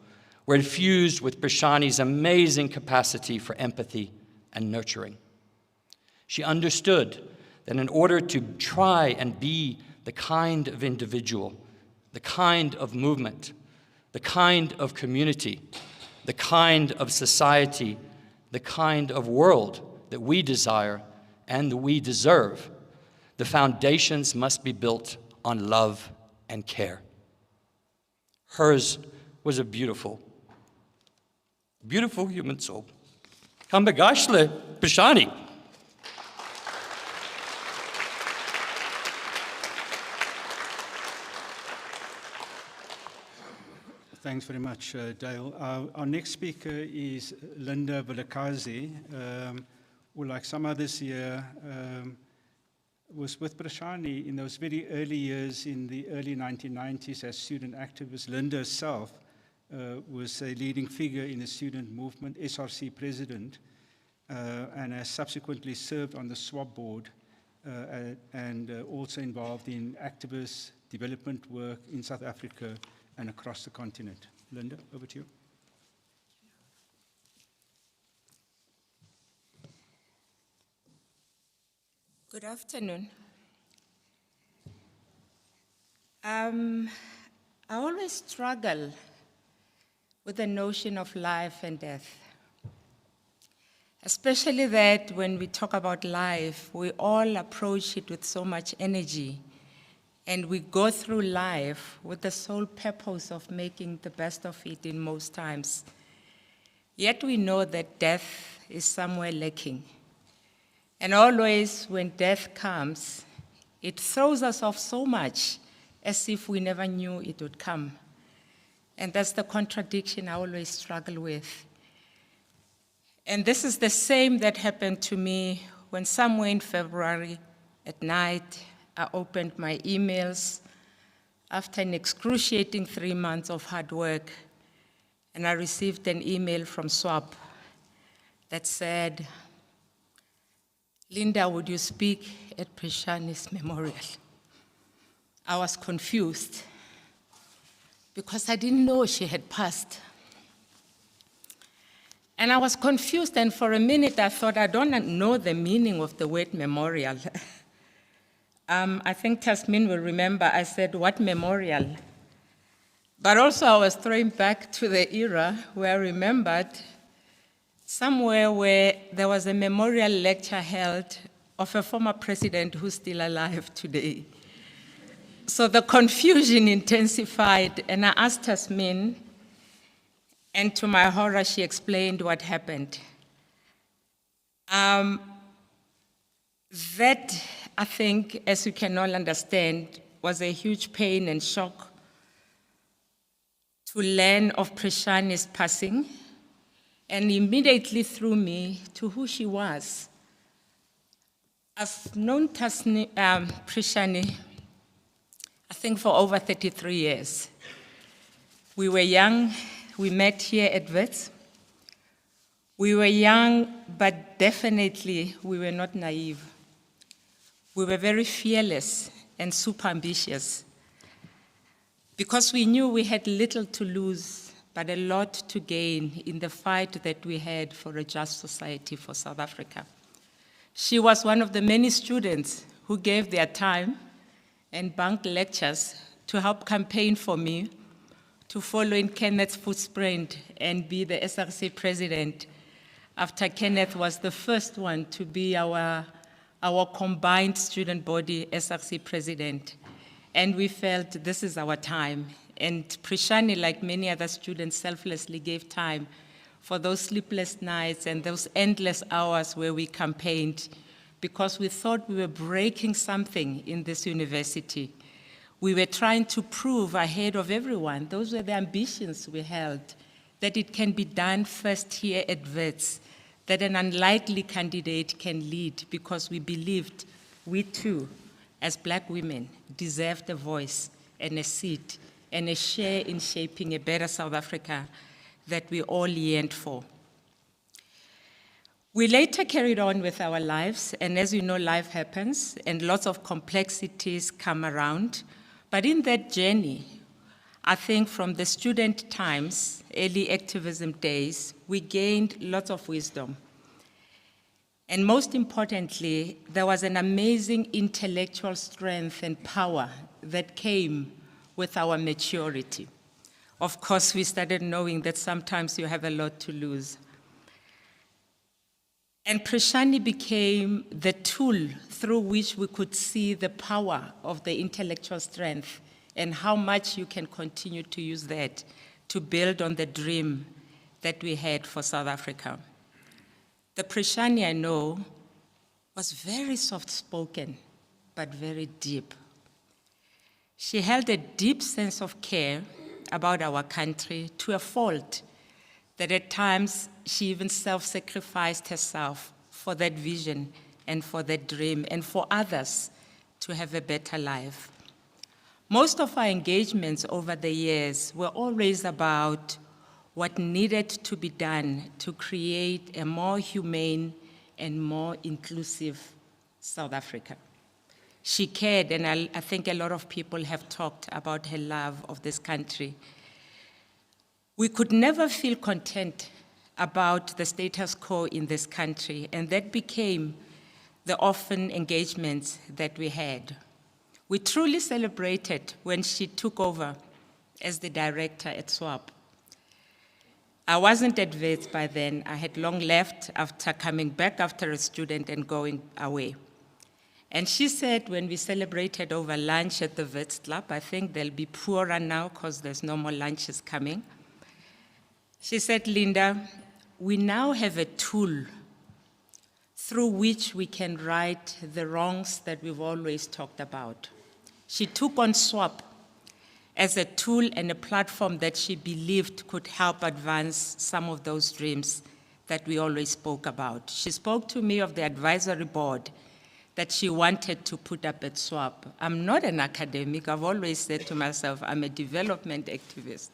were infused with Prishani's amazing capacity for empathy and nurturing. She understood that in order to try and be the kind of individual, the kind of movement, the kind of community, the kind of society, the kind of world that we desire and that we deserve, the foundations must be built on love and care. Hers was a beautiful, beautiful human soul. Kambagashle Prishani. Thanks very much, Dale. Our next speaker is Linda Vilakazi, who, like some others here, was with Prishani in those very early years in the early 1990s as student activist. Linda herself was a leading figure in the student movement, SRC president, and has subsequently served on the SWOP board and also involved in activist development work in South Africa and across the continent. Linda, over to you. Good afternoon. I always struggle with the notion of life and death, especially that when we talk about life, we all approach it with so much energy, and we go through life with the sole purpose of making the best of it in most times. Yet we know that death is somewhere lurking. And always when death comes, it throws us off so much as if we never knew it would come. And that's the contradiction I always struggle with. And this is the same that happened to me when somewhere in February at night, I opened my emails after an excruciating 3 months of hard work, and I received an email from SWOP that said, "Linda, would you speak at Prishani's memorial?" I was confused because I didn't know she had passed. And I was confused, and for a minute I thought, I don't know the meaning of the word memorial. I think Tasneem will remember I said, "What memorial?" But also I was thrown back to the era where I remembered somewhere where there was a memorial lecture held of a former president who's still alive today. So the confusion intensified, and I asked Tasneem, and to my horror, she explained what happened. That, I think, as you can all understand, was a huge pain and shock to learn of Prishani's passing, and immediately threw me to who she was. I've known Prishani, I think, for over 33 years. We were young, we met here at Wits. We were young, but definitely we were not naive. We were very fearless and super ambitious because we knew we had little to lose, but a lot to gain in the fight that we had for a just society for South Africa. She was one of the many students who gave their time and bunked lectures to help campaign for me to follow in Kenneth's footprint and be the SRC president after Kenneth was the first one to be our combined student body SRC president. And we felt this is our time. And Prishani, like many other students, selflessly gave time for those sleepless nights and those endless hours where we campaigned because we thought we were breaking something in this university. We were trying to prove ahead of everyone, those were the ambitions we held, that it can be done first here at Wits, that an unlikely candidate can lead because we believed we too, as Black women, deserved a voice and a seat and a share in shaping a better South Africa that we all yearned for. We later carried on with our lives, and as you know, life happens and lots of complexities come around. But in that journey, I think from the student times, early activism days, we gained lots of wisdom. And most importantly, there was an amazing intellectual strength and power that came with our maturity. Of course, we started knowing that sometimes you have a lot to lose. And Prishani became the tool through which we could see the power of the intellectual strength and how much you can continue to use that to build on the dream that we had for South Africa. The Prishani I know was very soft-spoken, but very deep. She held a deep sense of care about our country to a fault that at times she even self-sacrificed herself for that vision and for that dream and for others to have a better life. Most of our engagements over the years were always about what needed to be done to create a more humane and more inclusive South Africa. She cared, and I think a lot of people have talked about her love of this country. We could never feel content about the status quo in this country, and that became the often engagements that we had. We truly celebrated when she took over as the director at SWOP. I wasn't at Wits by then. I had long left after coming back after a student and going away. And she said when we celebrated over lunch at the Wits Club, I think they'll be poorer now because there's no more lunches coming. She said, Linda, we now have a tool through which we can right the wrongs that we've always talked about. She took on SWOP as a tool and a platform that she believed could help advance some of those dreams that we always spoke about. She spoke to me of the advisory board that she wanted to put up at SWOP. I'm not an academic. I've always said to myself, I'm a development activist.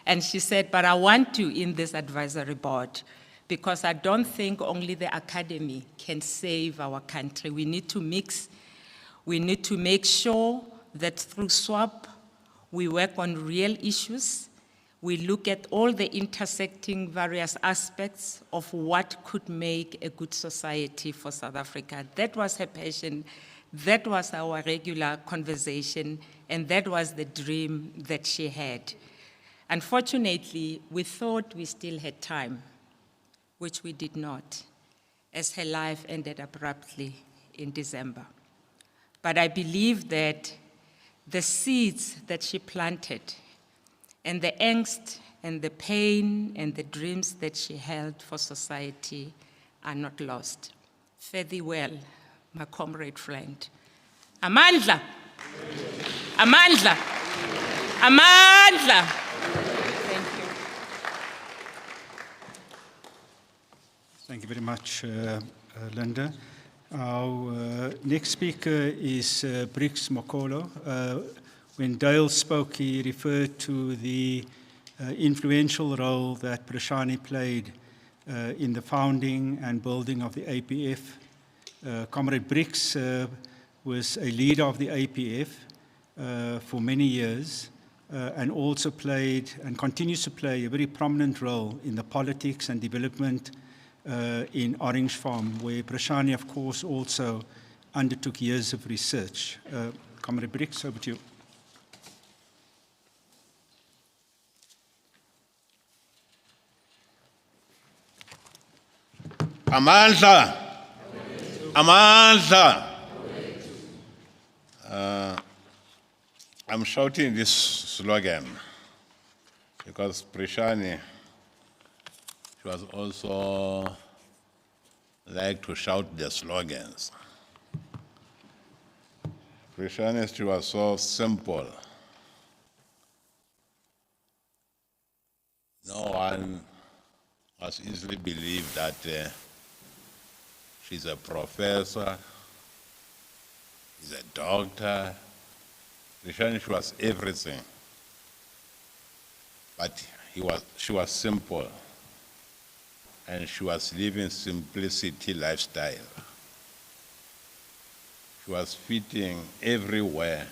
And she said, but I want you in this advisory board because I don't think only the academy can save our country. We need to mix. We need to make sure that through SWOP, we work on real issues. We look at all the intersecting various aspects of what could make a good society for South Africa. That was her passion. That was our regular conversation. And that was the dream that she had. Unfortunately, we thought we still had time, which we did not, as her life ended abruptly in December. But I believe that the seeds that she planted, and the angst and the pain and the dreams that she held for society are not lost. Fare thee well, my comrade friend. Amandla! Amandla! Amandla! Thank you. Thank you very much, Linda. Our next speaker is Briggs Mokolo. When Dale spoke, he referred to the influential role that Prishani played in the founding and building of the APF. Comrade Briggs was a leader of the APF for many years and also played and continues to play a very prominent role in the politics and development in Orange Farm, where Prishani, of course, also undertook years of research. Comrade Briggs, over to you. Amandla! Amandla! I'm shouting this slogan because Prishani, she was also like to shout the slogans. Prishani, she was so simple. No one must easily believe that she's a professor, she's a doctor. Prishani, she was everything. But she was simple. And she was living simplicity lifestyle. She was fitting everywhere.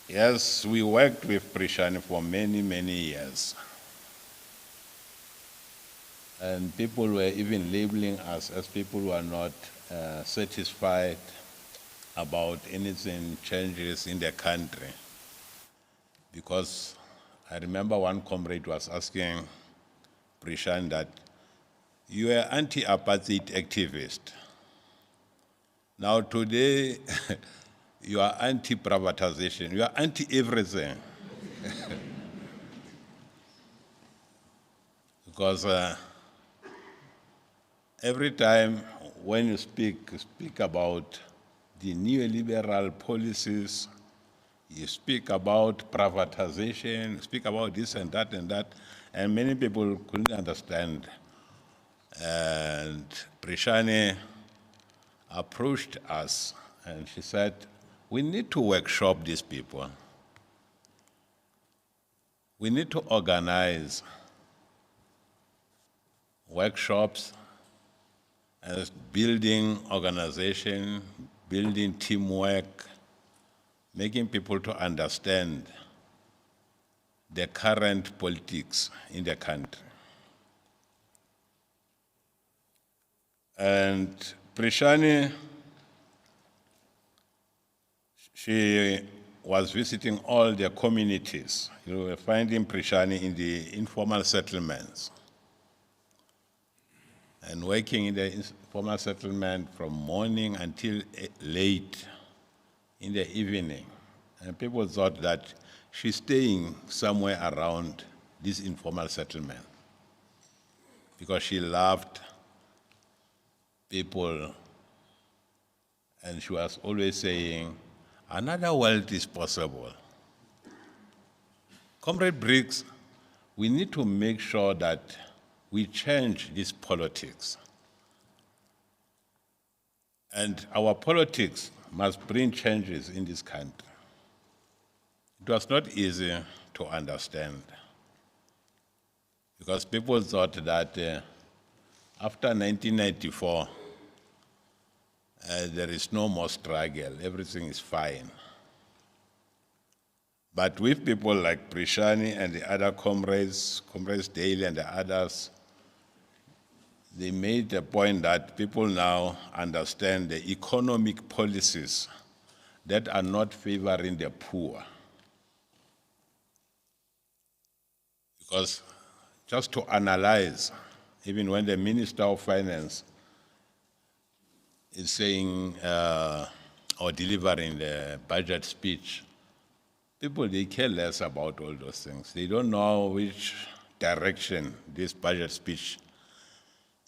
Yes, we worked with Prishani for many, many years. And people were even labeling us as people who are not satisfied about anything changes in the country. Because I remember one comrade was asking Prishani that you are anti-apartheid activist. Now today, you are anti-privatization, you are anti-everything. Because every time when you speak about the neoliberal policies, you speak about privatization, you speak about this and that, and many people couldn't understand. And Prishani approached us and she said, we need to workshop these people. We need to organize workshops and building organization, building teamwork, making people to understand the current politics in the country. And Prishani, she was visiting all the communities. You were finding Prishani in the informal settlements and working in the informal settlement from morning until late in the evening. And people thought that she's staying somewhere around this informal settlement because she loved people and she was always saying, another world is possible. Comrade Briggs, we need to make sure that we change this politics. And our politics must bring changes in this country. It was not easy to understand because people thought that after 1994, there is no more struggle, everything is fine. But with people like Prishani and the other comrades Daly and the others, they made the point that people now understand the economic policies that are not favoring the poor. Because just to analyze, even when the Minister of Finance is saying or delivering the budget speech, people, they care less about all those things. They don't know which direction this budget speech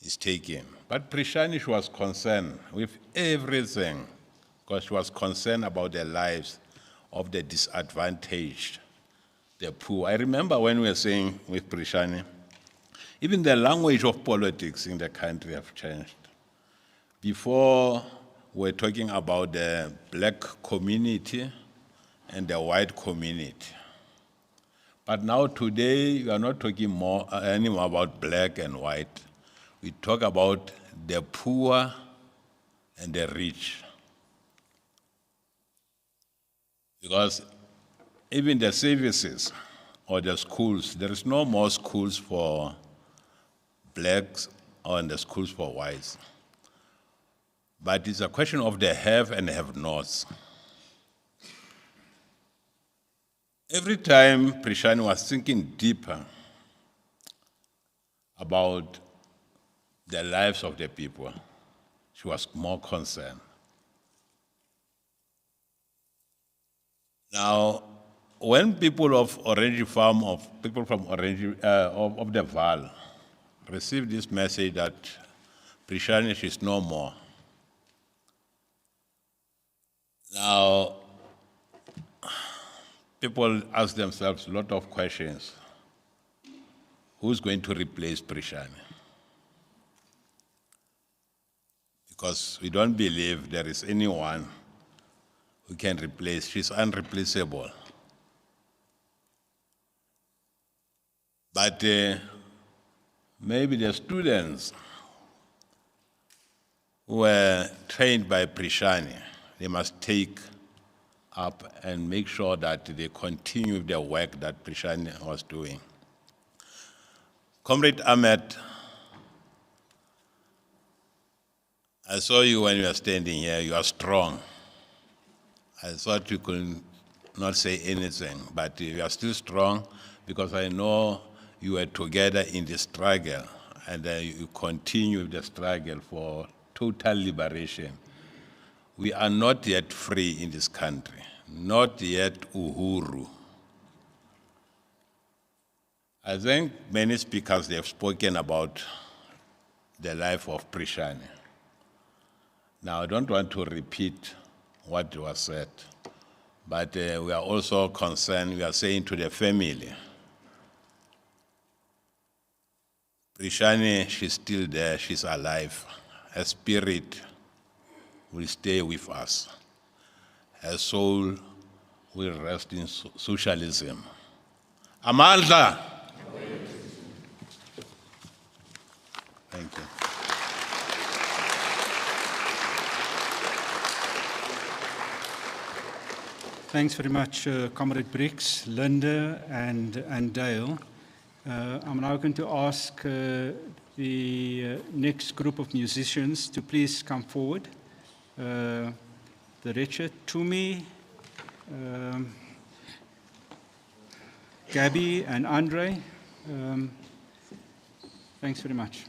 is taking. But Prishani, she was concerned with everything, because she was concerned about the lives of the disadvantaged, the poor. I remember when we were saying with Prishani, even the language of politics in the country have changed. Before, we were talking about the black community and the white community. But now today, we are not talking anymore about black and white. We talk about the poor and the rich. Because even the services or the schools, there is no more schools for blacks or the schools for whites. But it's a question of the have and have-nots. Every time Prishani was thinking deeper about the lives of the people, she was more concerned. Now, when people of Orange Farm, people from Orange, of the Val, received this message that Prishani is no more, now, people ask themselves a lot of questions. Who's going to replace Prishani? Because we don't believe there is anyone who can replace. She's unreplaceable. But maybe the students who were trained by Prishani, they must take up and make sure that they continue the work that Prishani was doing. Comrade Ahmed, I saw you when you were standing here. You are strong. I thought you could not say anything, but you are still strong because I know you were together in the struggle, and you continue the struggle for total liberation. We are not yet free in this country, not yet uhuru. I think many speakers, they have spoken about the life of Prishani. Now, I don't want to repeat what was said, but we are also concerned, we are saying to the family, Prishani, she's still there, she's alive. Her spirit will stay with us. Her soul will rest in socialism. Mandla! Thank you. Thanks very much, Comrade Briggs, Linda, and Dale. I'm now going to ask the next group of musicians to please come forward. The Wretched, Tumi, Gabby, and Andre. Thanks very much.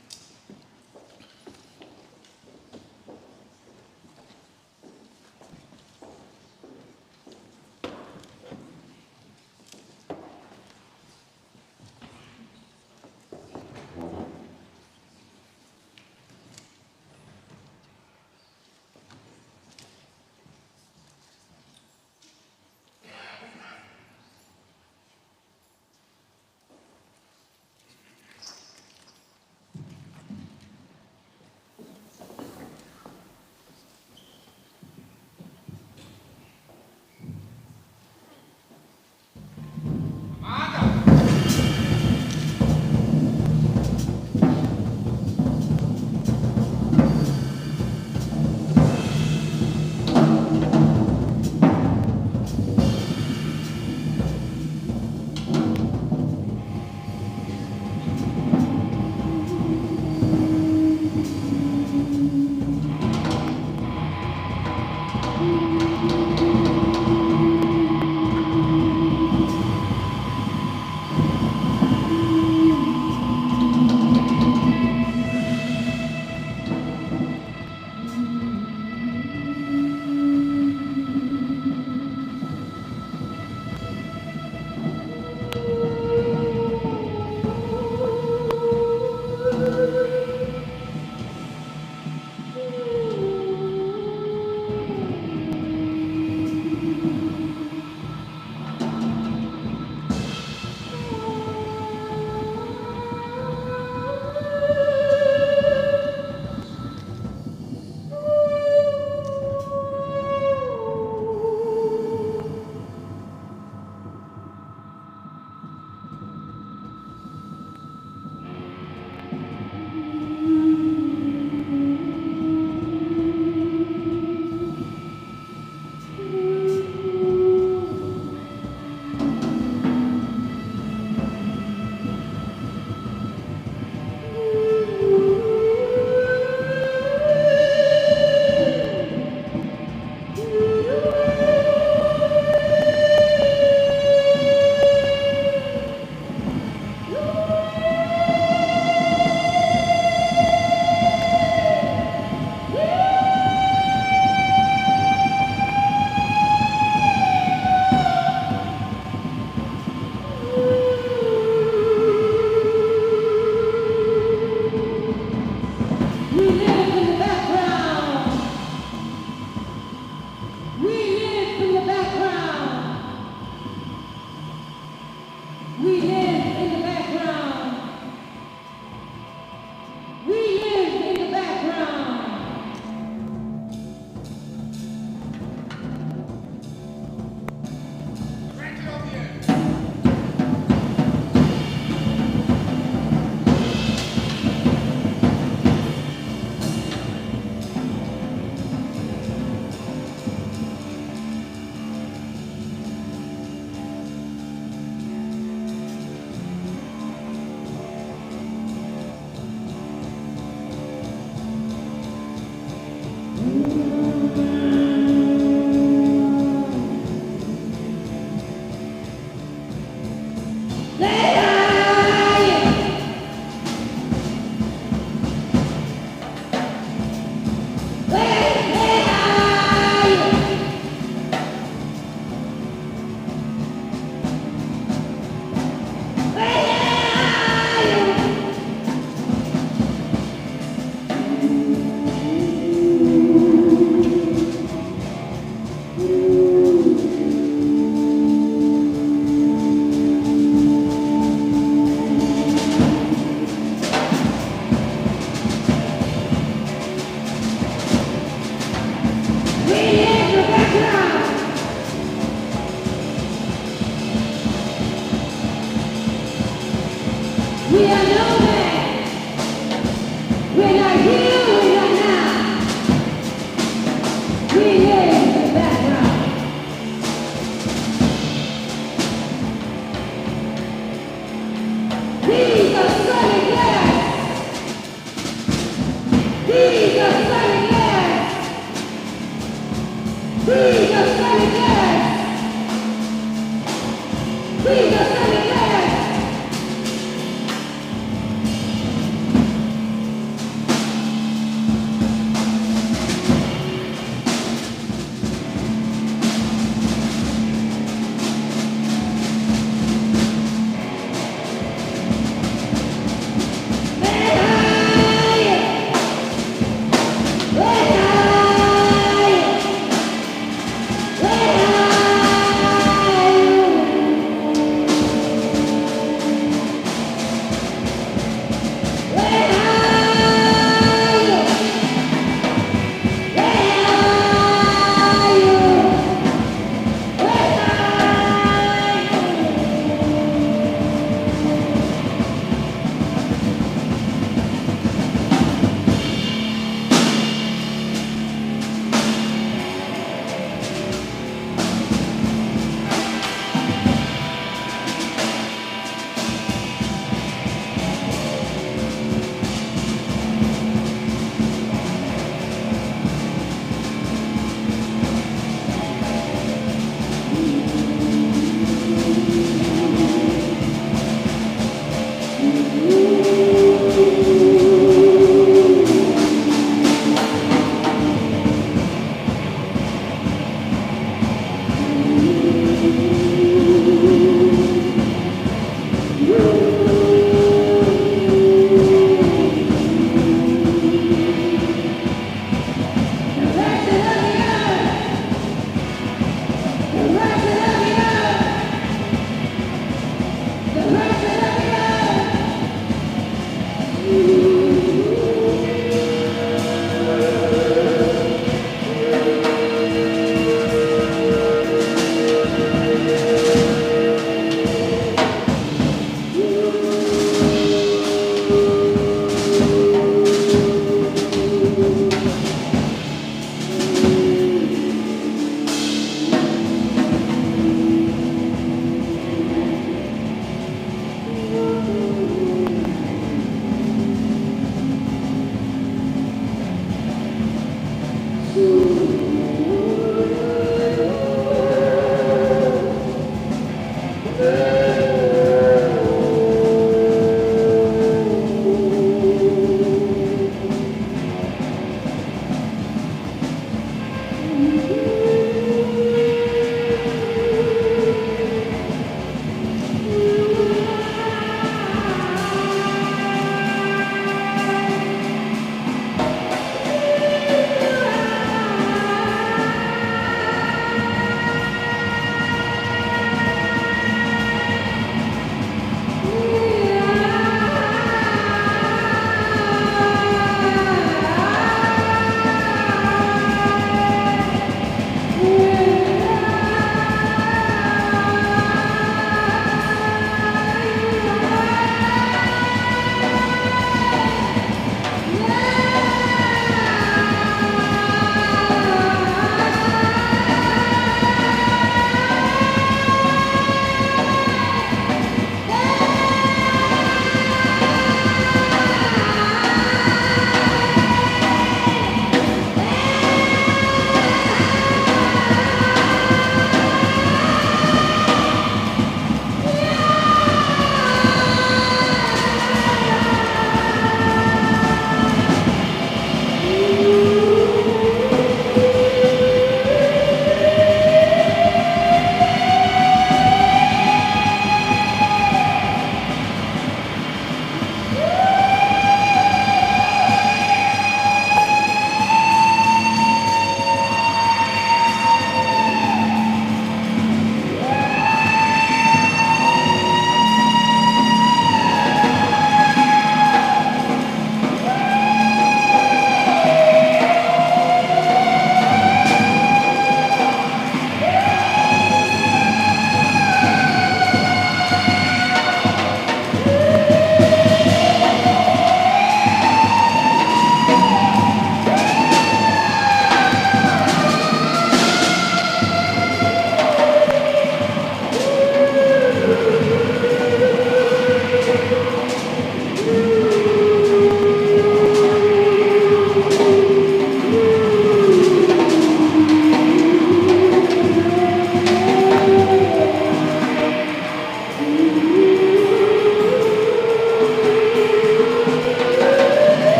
We are nomads. We're not here, we're not now. We live in the background. These are sunny days. These are sunny days. These are sunny days. These are sunny days.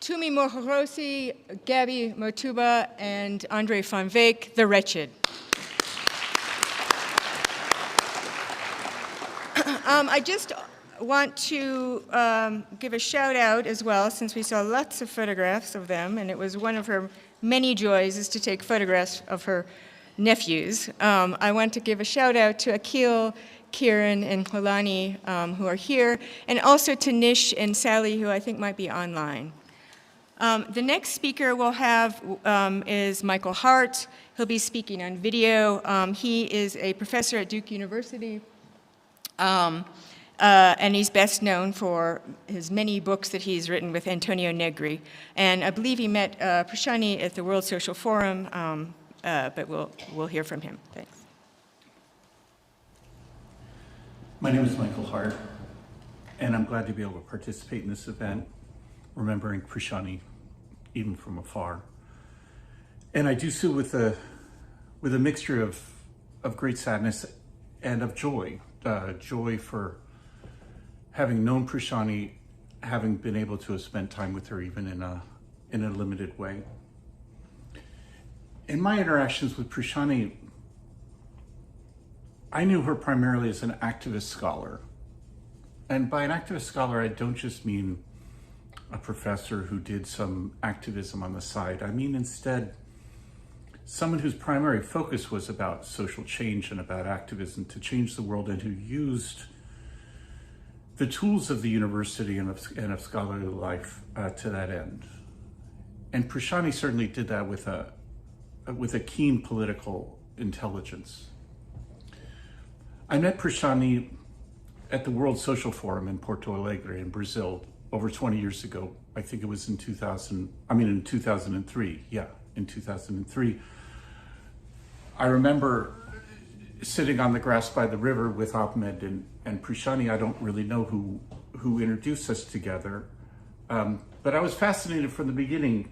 Tumi Mohorosi, Gabby Motuba, and Andre van Veek, the Wretched. I just want to give a shout out as well, since we saw lots of photographs of them, and it was one of her many joys is to take photographs of her nephews. I want to give a shout out to Akil, Kieran, and Kholani, who are here, and also to Nish and Sally, who I think might be online. The next speaker we'll have is Michael Hardt. He'll be speaking on video. He is a professor at Duke University, and he's best known for his many books that he's written with Antonio Negri. And I believe he met Prishani at the World Social Forum, but we'll hear from him. Thanks. My name is Michael Hart, and I'm glad to be able to participate in this event, remembering Prishani even from afar. And I do so with a mixture of great sadness and of joy. Joy for having known Prishani, having been able to have spent time with her even in a limited way. In my interactions with Prishani, I knew her primarily as an activist scholar. And by an activist scholar, I don't just mean a professor who did some activism on the side. I mean instead someone whose primary focus was about social change and about activism to change the world, and who used the tools of the university and of scholarly life to that end. And Prishani certainly did that with a keen political intelligence. I met Prishani at the World Social Forum in Porto Alegre in Brazil over 20 years ago. I think it was in 2003. Yeah, in 2003. I remember sitting on the grass by the river with Ahmed and Prishani. I don't really know who introduced us together, but I was fascinated from the beginning,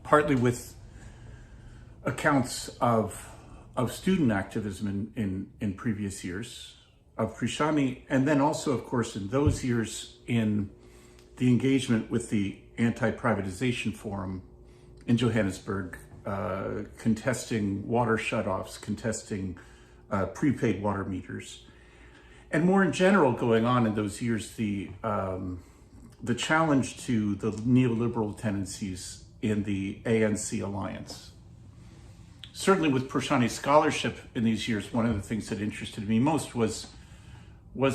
partly with accounts of student activism in previous years, of Prishani, and then also, of course, in those years in the engagement with the Anti-Privatization Forum in Johannesburg, contesting water shutoffs, contesting prepaid water meters, and more in general going on in those years, the challenge to the neoliberal tendencies in the ANC alliance. Certainly with Prishani's scholarship in these years, one of the things that interested me most was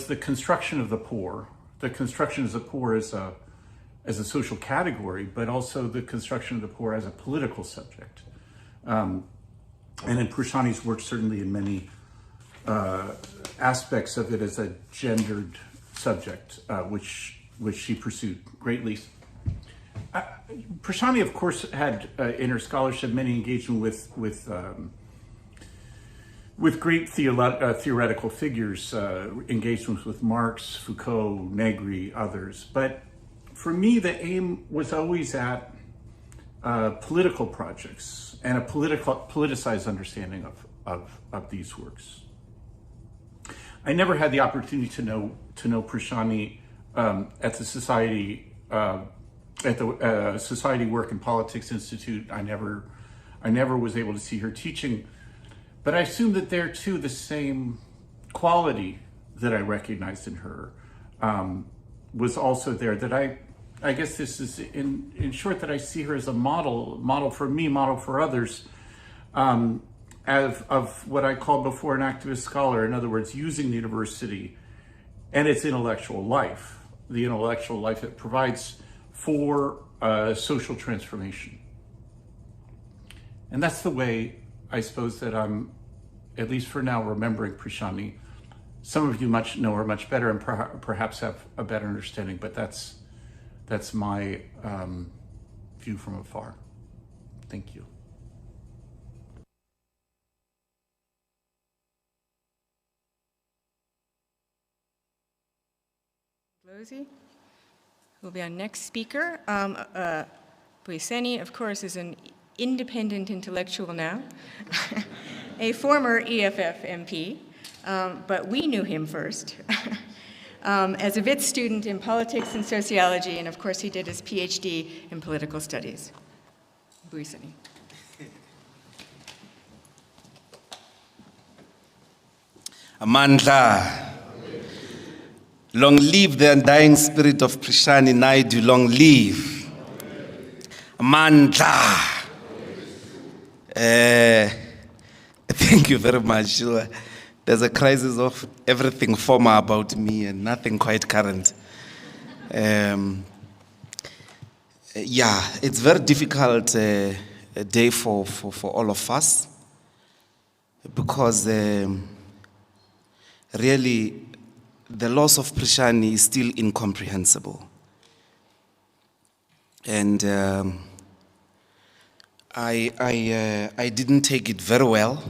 the construction of the poor, the construction of the poor as a social category, but also the construction of the poor as a political subject. And in Prishani's work, certainly in many aspects of it as a gendered subject, which she pursued greatly. Prishani, of course, had in her scholarship many engagement with great theoretical figures, engagements with Marx, Foucault, Negri, others. But for me, the aim was always at political projects and a politicized understanding of these works. I never had the opportunity to know Prishani at the Society Work and Politics Institute. I never was able to see her teaching, but I assume that there too the same quality that I recognized in her was also there. That I guess this is in short that I see her as a model for me, model for others, of what I called before an activist scholar. In other words, using the university and its intellectual life, the intellectual life it provides for social transformation. And that's the way I suppose that I'm, at least for now, remembering Prishani. Some of you know her much better and perhaps have a better understanding, but that's my view from afar. Thank you. Ndlozi, who will be our next speaker. Mbuyiseni, of course, is an independent intellectual now, a former EFF MP, but we knew him first. as a Wits student in politics and sociology, and of course he did his PhD in political studies. Mbuyiseni. Mandla. Long live the undying spirit of Prishani Naidoo. Long live. Mandla. Thank you very much. There's a crisis of everything former about me and nothing quite current. Yeah, it's very difficult day for all of us because really the loss of Prishani is still incomprehensible. And I didn't take it very well.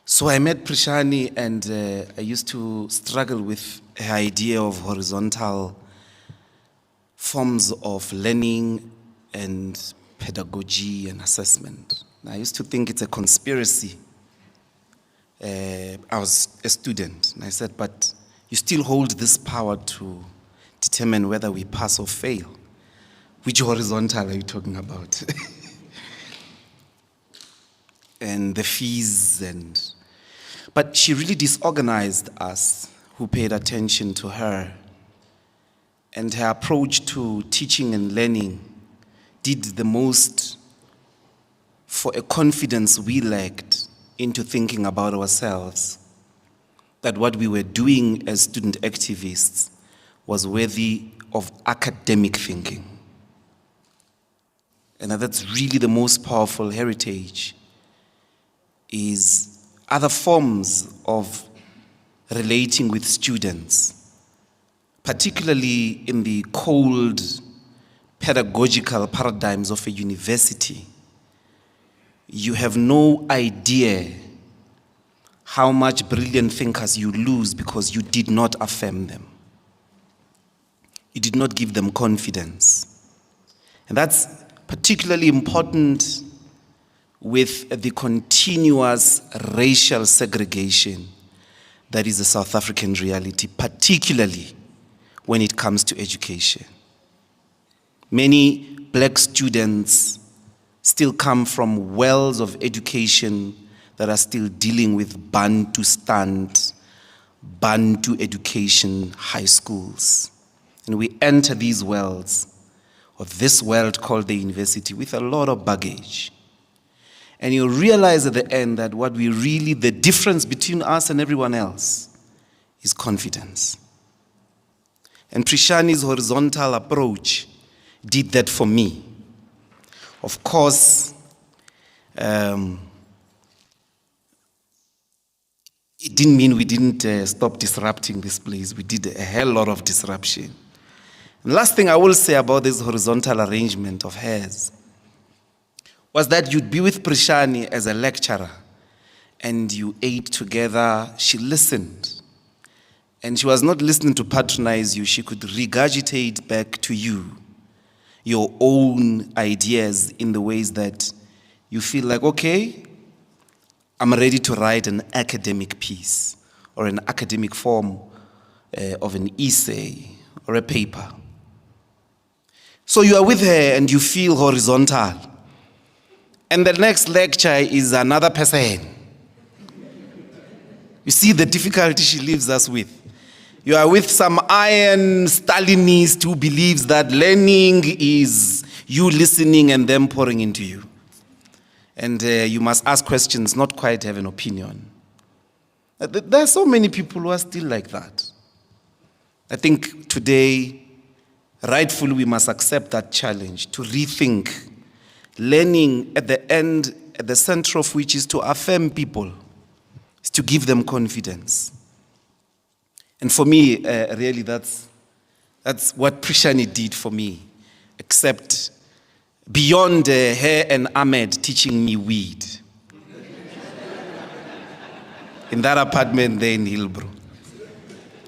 So I met Prishani and I used to struggle with her idea of horizontal forms of learning and pedagogy and assessment. I used to think it's a conspiracy. I was a student and I said, but you still hold this power to determine whether we pass or fail. Which horizontal are you talking about? And the fees but she really disorganized us who paid attention to her. And her approach to teaching and learning did the most for a confidence we lacked into thinking about ourselves, that what we were doing as student activists was worthy of academic thinking. And that's really the most powerful heritage, is other forms of relating with students, particularly in the cold pedagogical paradigms of a university. You have no idea how much brilliant thinkers you lose because you did not affirm them. You did not give them confidence. And that's particularly important with the continuous racial segregation that is a South African reality, particularly when it comes to education. Many black students still come from wells of education that are still dealing with Bantustan, Bantu education high schools. And we enter these wells, or this world called the university, with a lot of baggage. And you realize at the end that what we really, the difference between us and everyone else is confidence. And Prishani's horizontal approach did that for me. Of course, it didn't mean we didn't stop disrupting this place. We did a hell lot of disruption. And last thing I will say about this horizontal arrangement of hers was that you'd be with Prishani as a lecturer and you ate together. She listened. And she was not listening to patronize you. She could regurgitate back to you your own ideas in the ways that you feel like, okay, I'm ready to write an academic piece or an academic form of an essay or a paper. So you are with her and you feel horizontal. And the next lecture is another person. You see the difficulty she leaves us with. You are with some iron Stalinist who believes that learning is you listening and them pouring into you. And you must ask questions, not quite have an opinion. There are so many people who are still like that. I think today, rightfully, we must accept that challenge to rethink learning at the end, at the center of which is to affirm people, is to give them confidence. And for me, really, that's what Prishani did for me, except beyond her and Ahmed teaching me weed. In that apartment there in Hillbrow.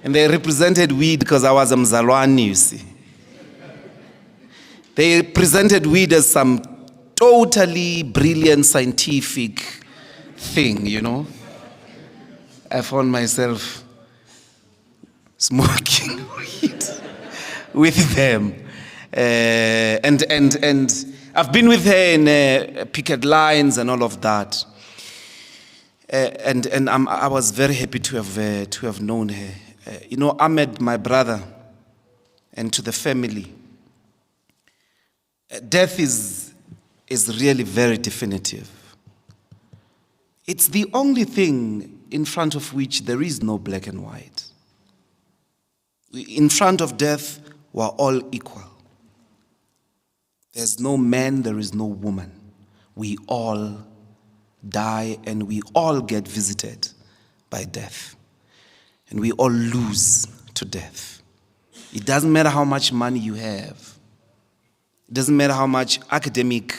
And they represented weed because I was a Mzalwani, you see. They presented weed as some totally brilliant scientific thing, you know. I found myself smoking weed with them. And I've been with her in picket lines and all of that. I was very happy to have known her. You know, Ahmed, my brother, and to the family, death is really very definitive. It's the only thing in front of which there is no black and white. In front of death, we're all equal. There's no man, there is no woman. We all die and we all get visited by death. And we all lose to death. It doesn't matter how much money you have. It doesn't matter how much academic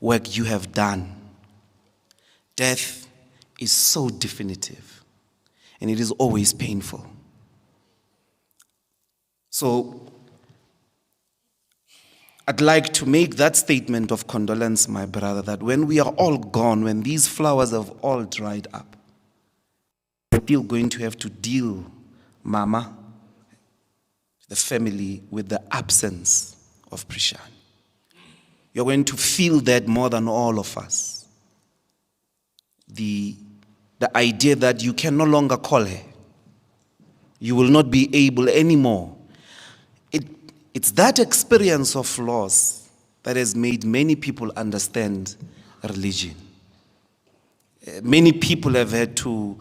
work you have done. Death is so definitive, and it is always painful. So, I'd like to make that statement of condolence, my brother, that when we are all gone, when these flowers have all dried up, we're still going to have to deal, Mama, the family, with the absence of Prishani. You're going to feel that more than all of us. The idea that you can no longer call her. You will not be able anymore. It's that experience of loss that has made many people understand religion. Many people have had to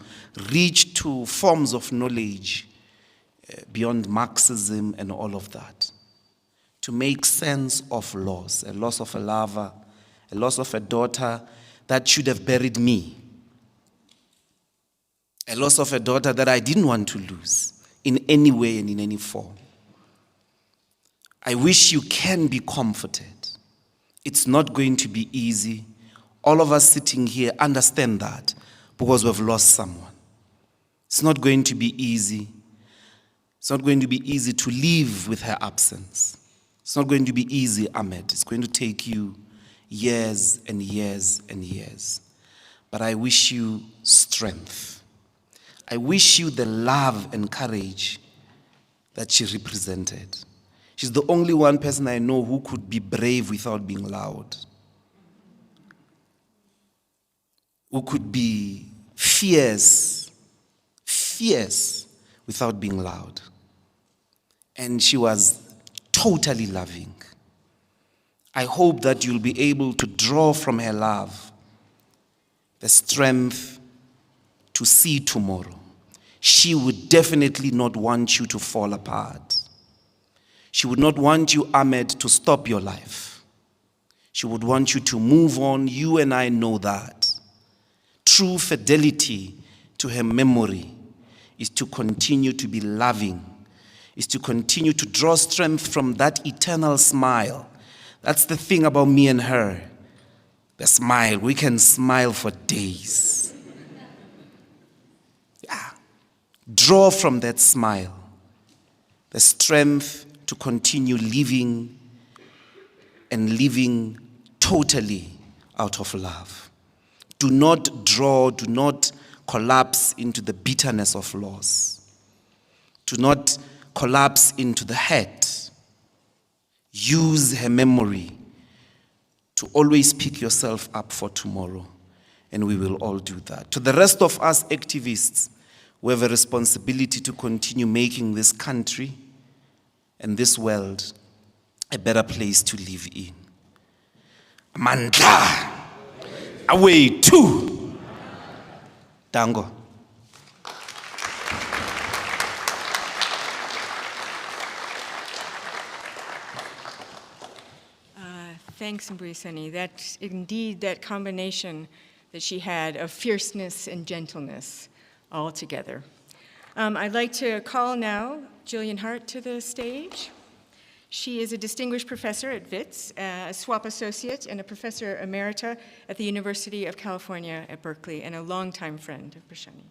reach to forms of knowledge beyond Marxism and all of that to make sense of loss, a loss of a lover, a loss of a daughter that should have buried me, a loss of a daughter that I didn't want to lose in any way and in any form. I wish you can be comforted. It's not going to be easy. All of us sitting here understand that because we've lost someone. It's not going to be easy. It's not going to be easy to live with her absence. It's not going to be easy, Ahmed. It's going to take you years and years and years. But I wish you strength. I wish you the love and courage that she represented. She's the only one person I know who could be brave without being loud. Who could be fierce without being loud. And she was totally loving. I hope that you'll be able to draw from her love the strength to see tomorrow. She would definitely not want you to fall apart. She would not want you, Ahmed, to stop your life. She would want you to move on. You and I know that. True fidelity to her memory is to continue to be loving, is to continue to draw strength from that eternal smile. That's the thing about me and her. The smile. We can smile for days. Yeah. Draw from that smile the strength to continue living and living totally out of love. Do not draw, do not collapse into the bitterness of loss. Do not collapse into the hurt. Use her memory to always pick yourself up for tomorrow, and we will all do that. To the rest of us activists, we have a responsibility to continue making this country and this world a better place to live in. Mandla, away to Tango. Thanks, Mbuyiseni. That's indeed that combination that she had of fierceness and gentleness all together. I'd like to call now Gillian Hart to the stage. She is a distinguished professor at Wits, a SWOP associate, and a professor emerita at the University of California at Berkeley, and a longtime friend of Prishani.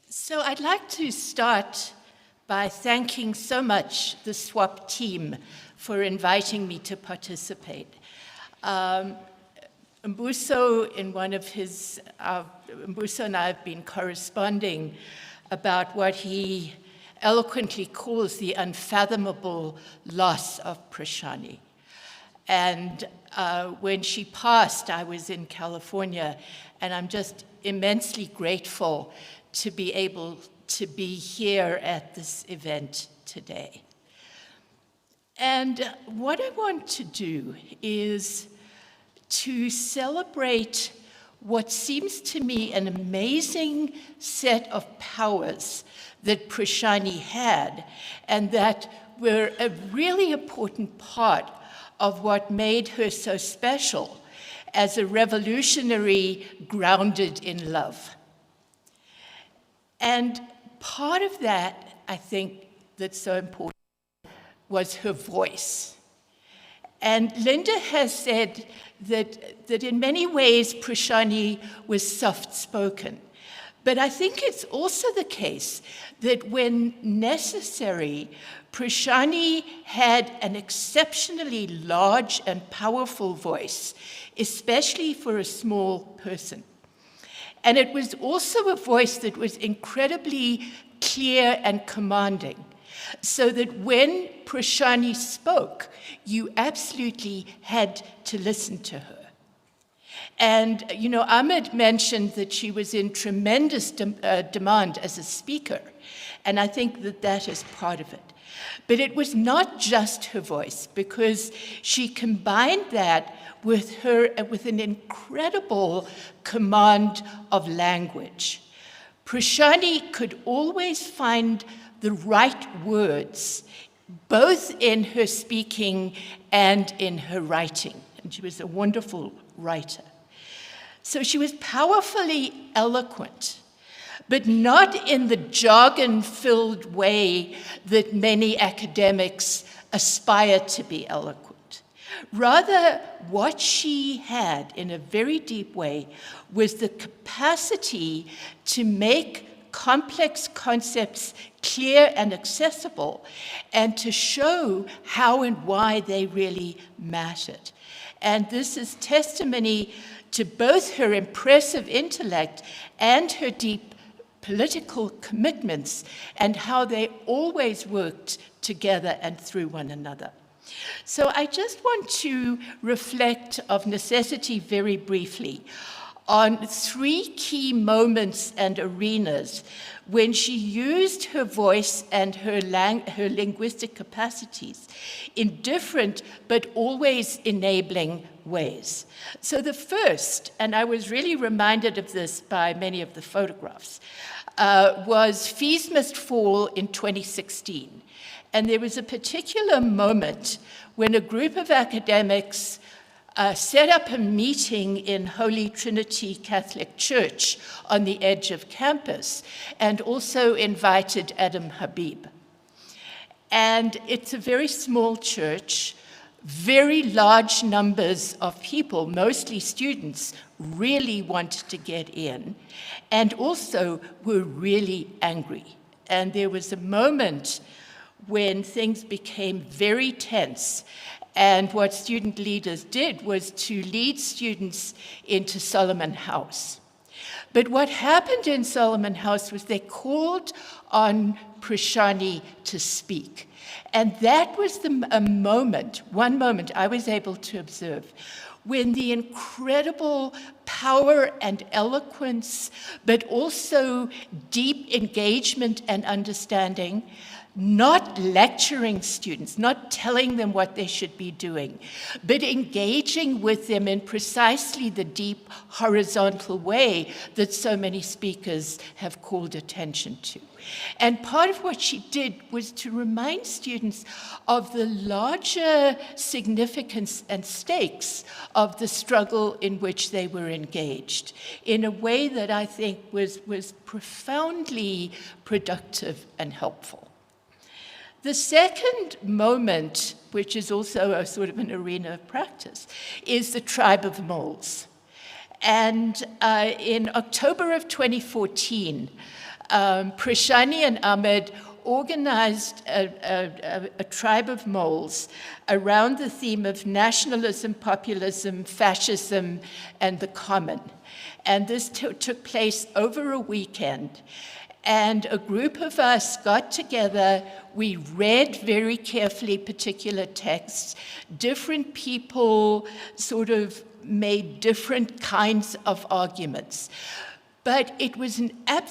So I'd like to start by thanking so much the SWOP team for inviting me to participate. uMbuso, in one of his, uMbuso and I have been corresponding about what he eloquently calls the unfathomable loss of Prishani. And when she passed, I was in California, and I'm just immensely grateful to be able to be here at this event today. And what I want to do is to celebrate what seems to me an amazing set of powers that Prishani had, and that were a really important part of what made her so special as a revolutionary grounded in love. And part of that, I think, that's so important was her voice. And Linda has said that in many ways Prishani was soft-spoken. But I think it's also the case that when necessary, Prishani had an exceptionally large and powerful voice, especially for a small person. And it was also a voice that was incredibly clear and commanding, so that when Prishani spoke, you absolutely had to listen to her. And, you know, Ahmed mentioned that she was in tremendous demand as a speaker, and I think that that is part of it. But it was not just her voice, because she combined that with an incredible command of language. Prishani could always find the right words, both in her speaking and in her writing. And she was a wonderful writer. So she was powerfully eloquent, but not in the jargon-filled way that many academics aspire to be eloquent. Rather, what she had in a very deep way was the capacity to make complex concepts clear and accessible, and to show how and why they really mattered. And this is testimony to both her impressive intellect and her deep political commitments, and how they always worked together and through one another. So I just want to reflect of necessity very briefly on 3 key moments and arenas when she used her voice and her linguistic capacities in different but always enabling ways. So the first, and I was really reminded of this by many of the photographs, was Fees Must Fall in 2016. And there was a particular moment when a group of academics set up a meeting in Holy Trinity Catholic Church on the edge of campus, and also invited Adam Habib. And it's a very small church. Very large numbers of people, mostly students, really wanted to get in, and also were really angry. And there was a moment when things became very tense. And what student leaders did was to lead students into Solomon House. But what happened in Solomon House was they called on Prishani to speak. And that was one moment I was able to observe, when the incredible power and eloquence, but also deep engagement and understanding, not lecturing students, not telling them what they should be doing, but engaging with them in precisely the deep horizontal way that so many speakers have called attention to. And part of what she did was to remind students of the larger significance and stakes of the struggle in which they were engaged, in a way that I think was profoundly productive and helpful. The second moment, which is also a sort of an arena of practice, is the tribe of moles. And in October of 2014, Prishani and Ahmed organized a tribe of moles around the theme of nationalism, populism, fascism, and the common. And this took place over a weekend. And a group of us got together, we read very carefully particular texts. Different people sort of made different kinds of arguments. But it was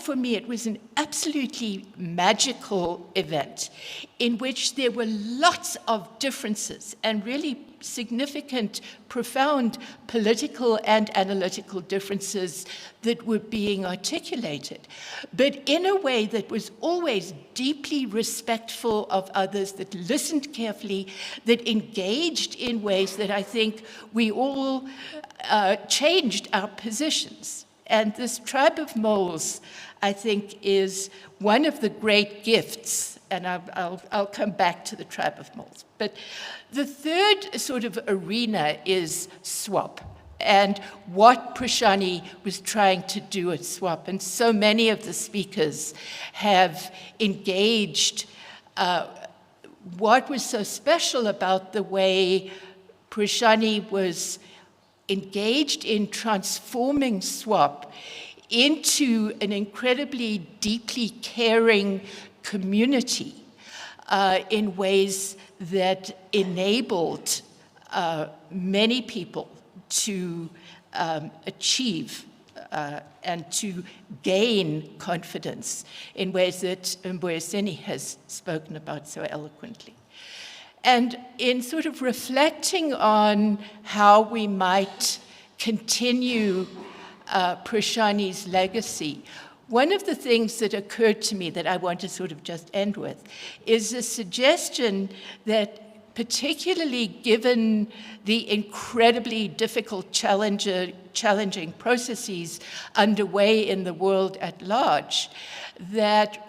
for me, it was an absolutely magical event in which there were lots of differences and really significant, profound political and analytical differences that were being articulated, but in a way that was always deeply respectful of others, that listened carefully, that engaged in ways that I think we all changed our positions. And this tribe of moles, I think, is one of the great gifts, and I'll come back to the tribe of moles. But the third sort of arena is SWOP, and what Prishani was trying to do at SWOP. And so many of the speakers have engaged what was so special about the way Prishani was engaged in transforming SWOP into an incredibly deeply caring community in ways that enabled many people to achieve and to gain confidence in ways that Mbuyiseni has spoken about so eloquently. And in sort of reflecting on how we might continue Prishani's legacy, one of the things that occurred to me that I want to sort of just end with is a suggestion that, particularly given the incredibly difficult, challenging processes underway in the world at large, that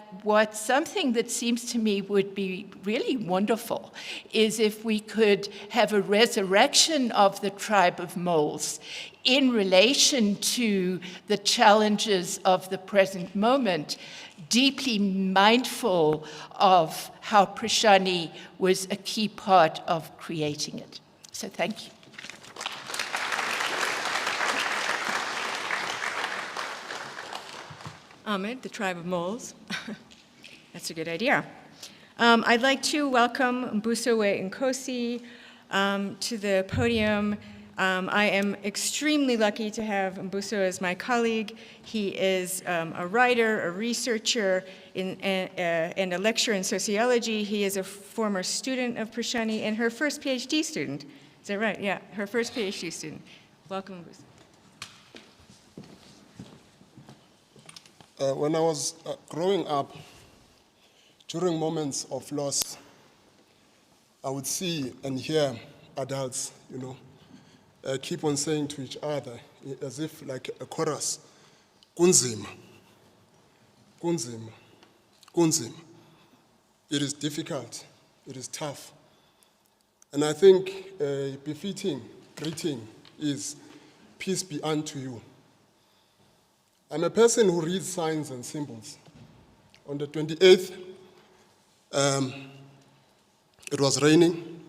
something that seems to me would be really wonderful is if we could have a resurrection of the tribe of moles in relation to the challenges of the present moment, deeply mindful of how Prishani was a key part of creating it. So thank you. Ahmed, the tribe of moles. That's a good idea. I'd like to welcome uMbuso weNkosi to the podium. I am extremely lucky to have uMbuso as my colleague. He is a writer, a researcher, and a lecturer in sociology. He is a former student of Prishani and her first PhD student. Is that right? Yeah, her first PhD student. Welcome, uMbuso. When I was growing up, during moments of loss, I would see and hear adults, keep on saying to each other, as if like a chorus, kunzima, kunzima, kunzima. It is difficult, it is tough. And I think a befitting greeting is, peace be unto you. I'm a person who reads signs and symbols. On the 28th, it was raining.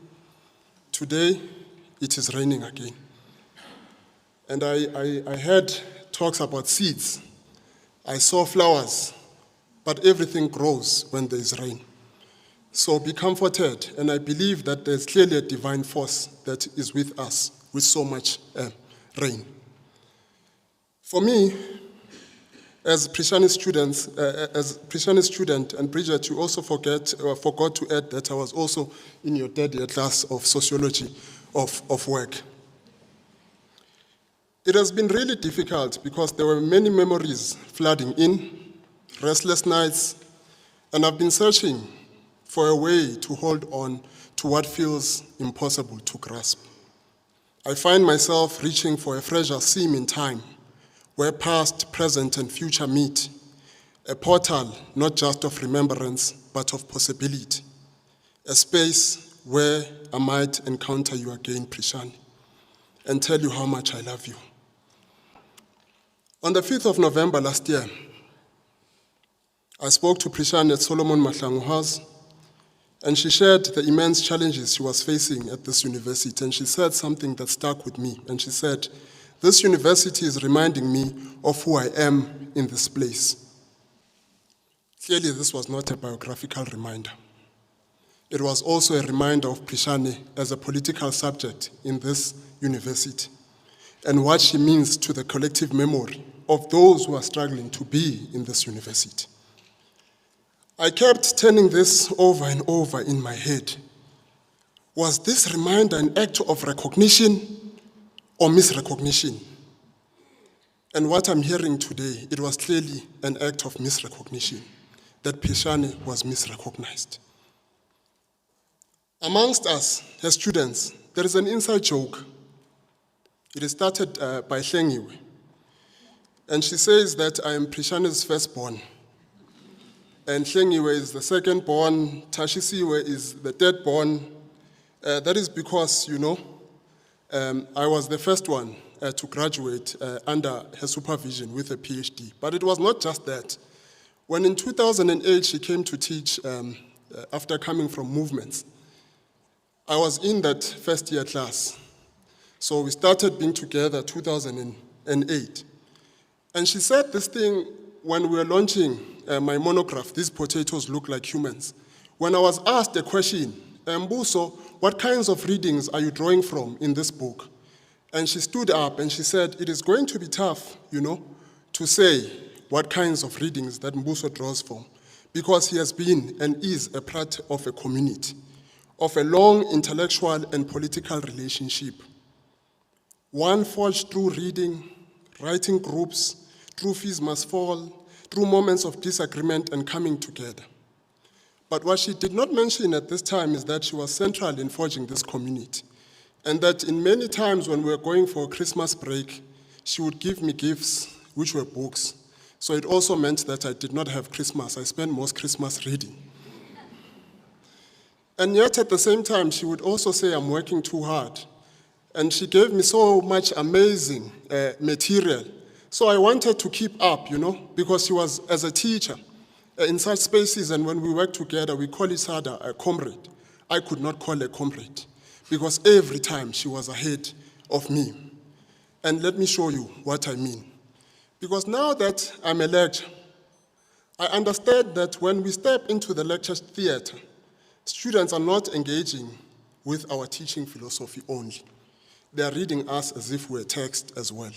Today, it is raining again. And I heard talks about seeds. I saw flowers, but everything grows when there is rain. So be comforted, and I believe that there's clearly a divine force that is with us with so much rain. For me, as Prishani student, and Bridget, you also forgot to add that I was also in your third year class of sociology of work. It has been really difficult because there were many memories flooding in, restless nights, and I've been searching for a way to hold on to what feels impossible to grasp. I find myself reaching for a fresher seam in time, where past, present, and future meet, a portal not just of remembrance, but of possibility, a space where I might encounter you again, Prishani, and tell you how much I love you. On the 5th of November last year, I spoke to Prishani at Solomon Mahlangu House, and she shared the immense challenges she was facing at this university, and she said something that stuck with me, and she said, "This university is reminding me of who I am in this place." Clearly, this was not a biographical reminder. It was also a reminder of Prishani as a political subject in this university and what she means to the collective memory of those who are struggling to be in this university. I kept turning this over and over in my head. Was this reminder an act of recognition or misrecognition? And what I'm hearing today, it was clearly an act of misrecognition, that Prishani was misrecognized. Amongst us, as students, there is an inside joke. It is started by Hlengiwe. And she says that I am Prishani's firstborn. And Hlengiwe is the secondborn, Tashisiwe is the thirdborn. That is because, I was the first one to graduate under her supervision with a PhD. But it was not just that. When in 2008 she came to teach after coming from movements, I was in that first year class. So we started being together 2008. And she said this thing when we were launching my monograph, These Potatoes Look Like Humans. When I was asked a question, uMbuso, what kinds of readings are you drawing from in this book? And she stood up and she said, it is going to be tough, to say what kinds of readings that uMbuso draws from, because he has been and is a part of a community, of a long intellectual and political relationship. One forged through reading, writing groups, through Fees Must Fall, through moments of disagreement and coming together. But what she did not mention at this time is that she was central in forging this community, and that in many times when we were going for a Christmas break, she would give me gifts, which were books. So it also meant that I did not have Christmas. I spent most Christmas reading. And yet at the same time, she would also say, I'm working too hard. And she gave me so much amazing material. So I wanted to keep up, because she was, as a teacher, in such spaces, and when we work together, we call each other a comrade. I could not call her comrade, because every time she was ahead of me. And let me show you what I mean. Because now that I'm a lecturer, I understand that when we step into the lecture theater, students are not engaging with our teaching philosophy only. They are reading us as if we're text as well.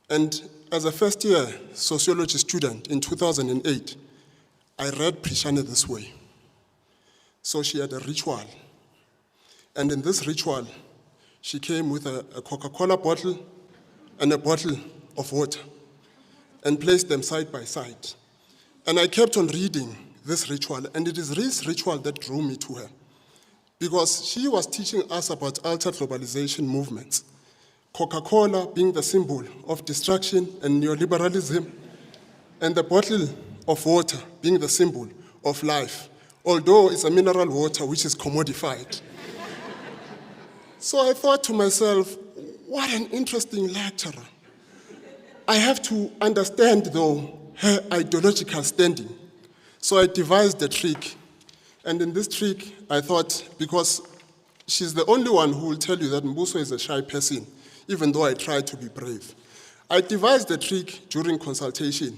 And as a first-year sociology student in 2008, I read Prishani this way. So she had a ritual. And in this ritual, she came with a Coca-Cola bottle and a bottle of water and placed them side by side. And I kept on reading this ritual, and it is this ritual that drew me to her, because she was teaching us about altered globalization movements, Coca-Cola being the symbol of destruction and neoliberalism, and the bottle of water being the symbol of life, although it's a mineral water which is commodified. So I thought to myself, what an interesting lecturer. I have to understand, though, her ideological standing. So I devised a trick. And in this trick, I thought, because she's the only one who will tell you that uMbuso is a shy person, even though I tried to be brave. I devised a trick during consultation,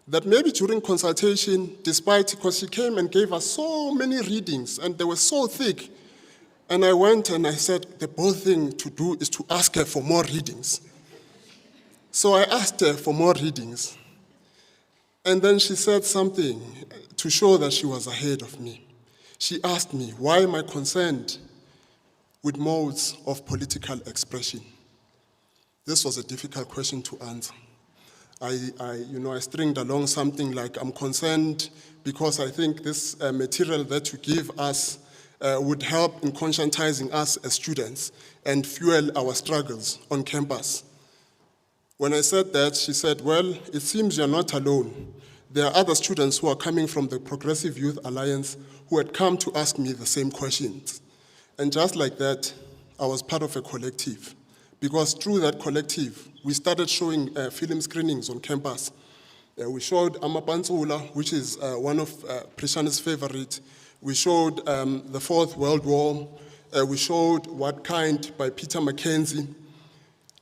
that maybe during consultation, because she came and gave us so many readings, and they were so thick, and I went and I said, the bold thing to do is to ask her for more readings. So I asked her for more readings. And then she said something to show that she was ahead of me. She asked me, why am I concerned with modes of political expression? This was a difficult question to answer. I stringed along something like, I'm concerned because I think this material that you give us would help in conscientizing us as students and fuel our struggles on campus. When I said that, she said, well, it seems you're not alone. There are other students who are coming from the Progressive Youth Alliance who had come to ask me the same questions. And just like that, I was part of a collective. Because through that collective, we started showing film screenings on campus. We showed Amapantsula, which is one of Prishani's favorite. We showed the Fourth World War. We showed What Kind by Peter Mackenzie.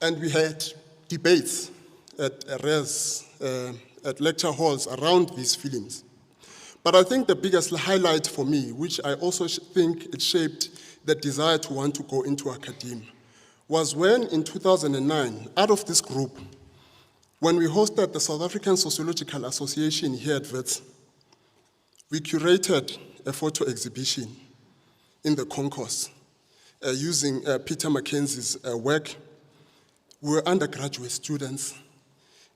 And we had debates at at lecture halls around these films. But I think the biggest highlight for me, which I also think it shaped the desire to want to go into academia, was when in 2009, out of this group, when we hosted the South African Sociological Association here at Wits, we curated a photo exhibition in the concourse using Peter Mackenzie's work. We were undergraduate students,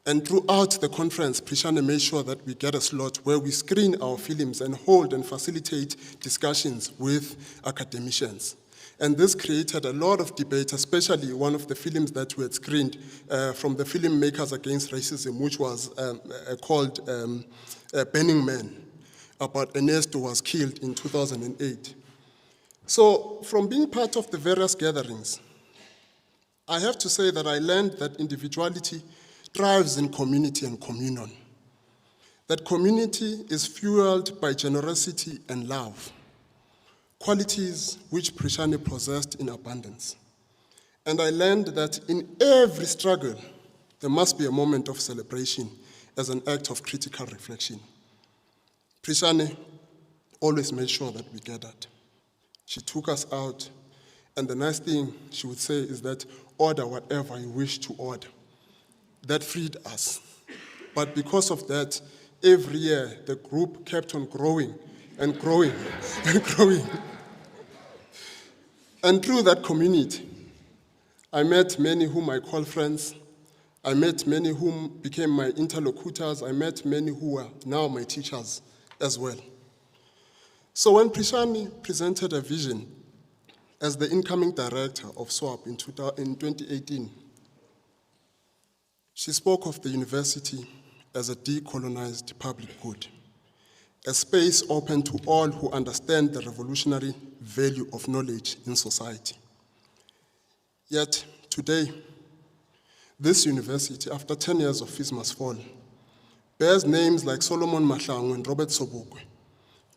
and throughout the conference, Prishani made sure that we get a slot where we screen our films and hold and facilitate discussions with academicians. And this created a lot of debate, especially one of the films that we had screened from the Filmmakers Against Racism, which was called Burning Man, about Ernesto was killed in 2008. So from being part of the various gatherings, I have to say that I learned that individuality thrives in community and communion, that community is fueled by generosity and love, qualities which Prishani possessed in abundance. And I learned that in every struggle, there must be a moment of celebration as an act of critical reflection. Prishani always made sure that we gathered. She took us out, and the nice thing she would say is that order whatever you wish to order. That freed us. But because of that, every year the group kept on growing and growing and growing. And through that community, I met many whom I call friends. I met many whom became my interlocutors. I met many who are now my teachers as well. So when Prishani presented a vision as the incoming director of SWOP in 2018, she spoke of the university as a decolonized public good, a space open to all who understand the revolutionary value of knowledge in society. Yet today, this university, after 10 years of Fees Must Fall, bears names like Solomon Mahlangu and Robert Sobukwe,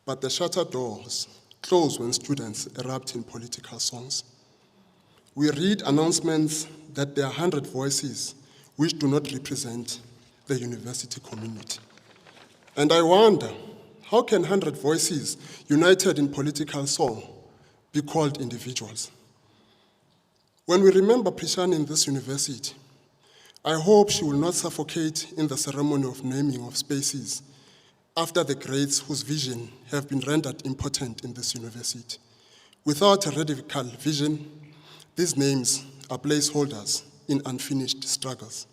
but the shuttered doors close when students erupt in political songs. We read announcements that there are 100 voices which do not represent the university community. And I wonder, how can 100 voices united in political song be called individuals? When we remember Prishani in this university, I hope she will not suffocate in the ceremony of naming of spaces after the greats whose vision have been rendered important in this university. Without a radical vision, these names are placeholders in unfinished struggles.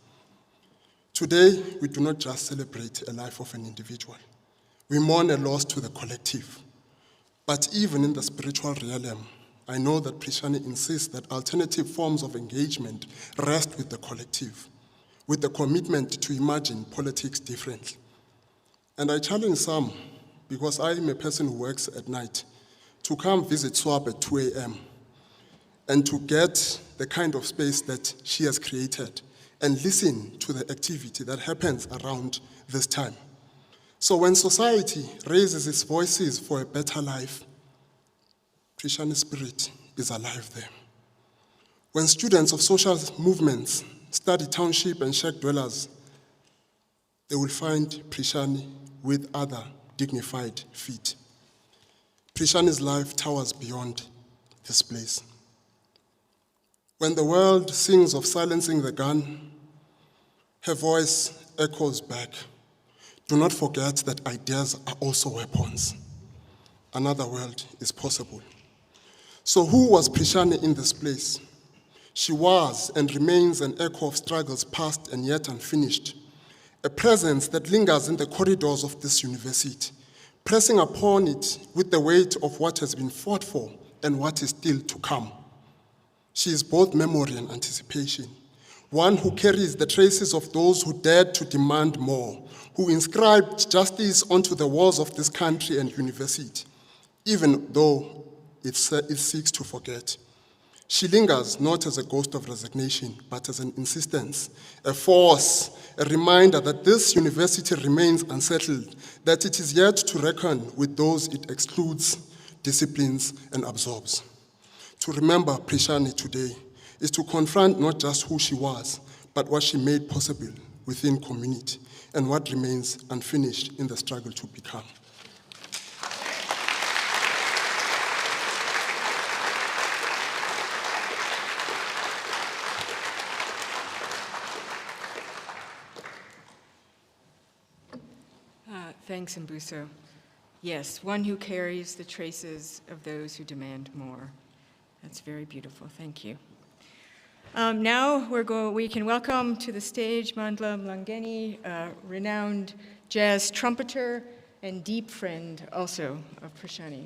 Today, we do not just celebrate a life of an individual. We mourn a loss to the collective. But even in the spiritual realm, I know that Prishani insists that alternative forms of engagement rest with the collective, with the commitment to imagine politics differently. And I challenge some, because I am a person who works at night, to come visit SWOP at 2 a.m. and to get the kind of space that she has created and listen to the activity that happens around this time. So when society raises its voices for a better life, Prishani's spirit is alive there. When students of social movements study township and shack dwellers, they will find Prishani with other dignified feet. Prishani's life towers beyond this place. When the world sings of silencing the gun, her voice echoes back. Do not forget that ideas are also weapons. Another world is possible. So who was Prishani in this place? She was and remains an echo of struggles past and yet unfinished, a presence that lingers in the corridors of this university, pressing upon it with the weight of what has been fought for and what is still to come. She is both memory and anticipation, one who carries the traces of those who dared to demand more, who inscribed justice onto the walls of this country and university, even though it seeks to forget. She lingers not as a ghost of resignation, but as an insistence, a force, a reminder that this university remains unsettled, that it is yet to reckon with those it excludes, disciplines, and absorbs. To remember Prishani today is to confront not just who she was, but what she made possible within community and what remains unfinished in the struggle to become. Thanks, uMbuso. Yes, one who carries the traces of those who demand more. That's very beautiful. Thank you. Now we can welcome to the stage Mandla Mlangeni, a renowned jazz trumpeter and deep friend also of Prishani.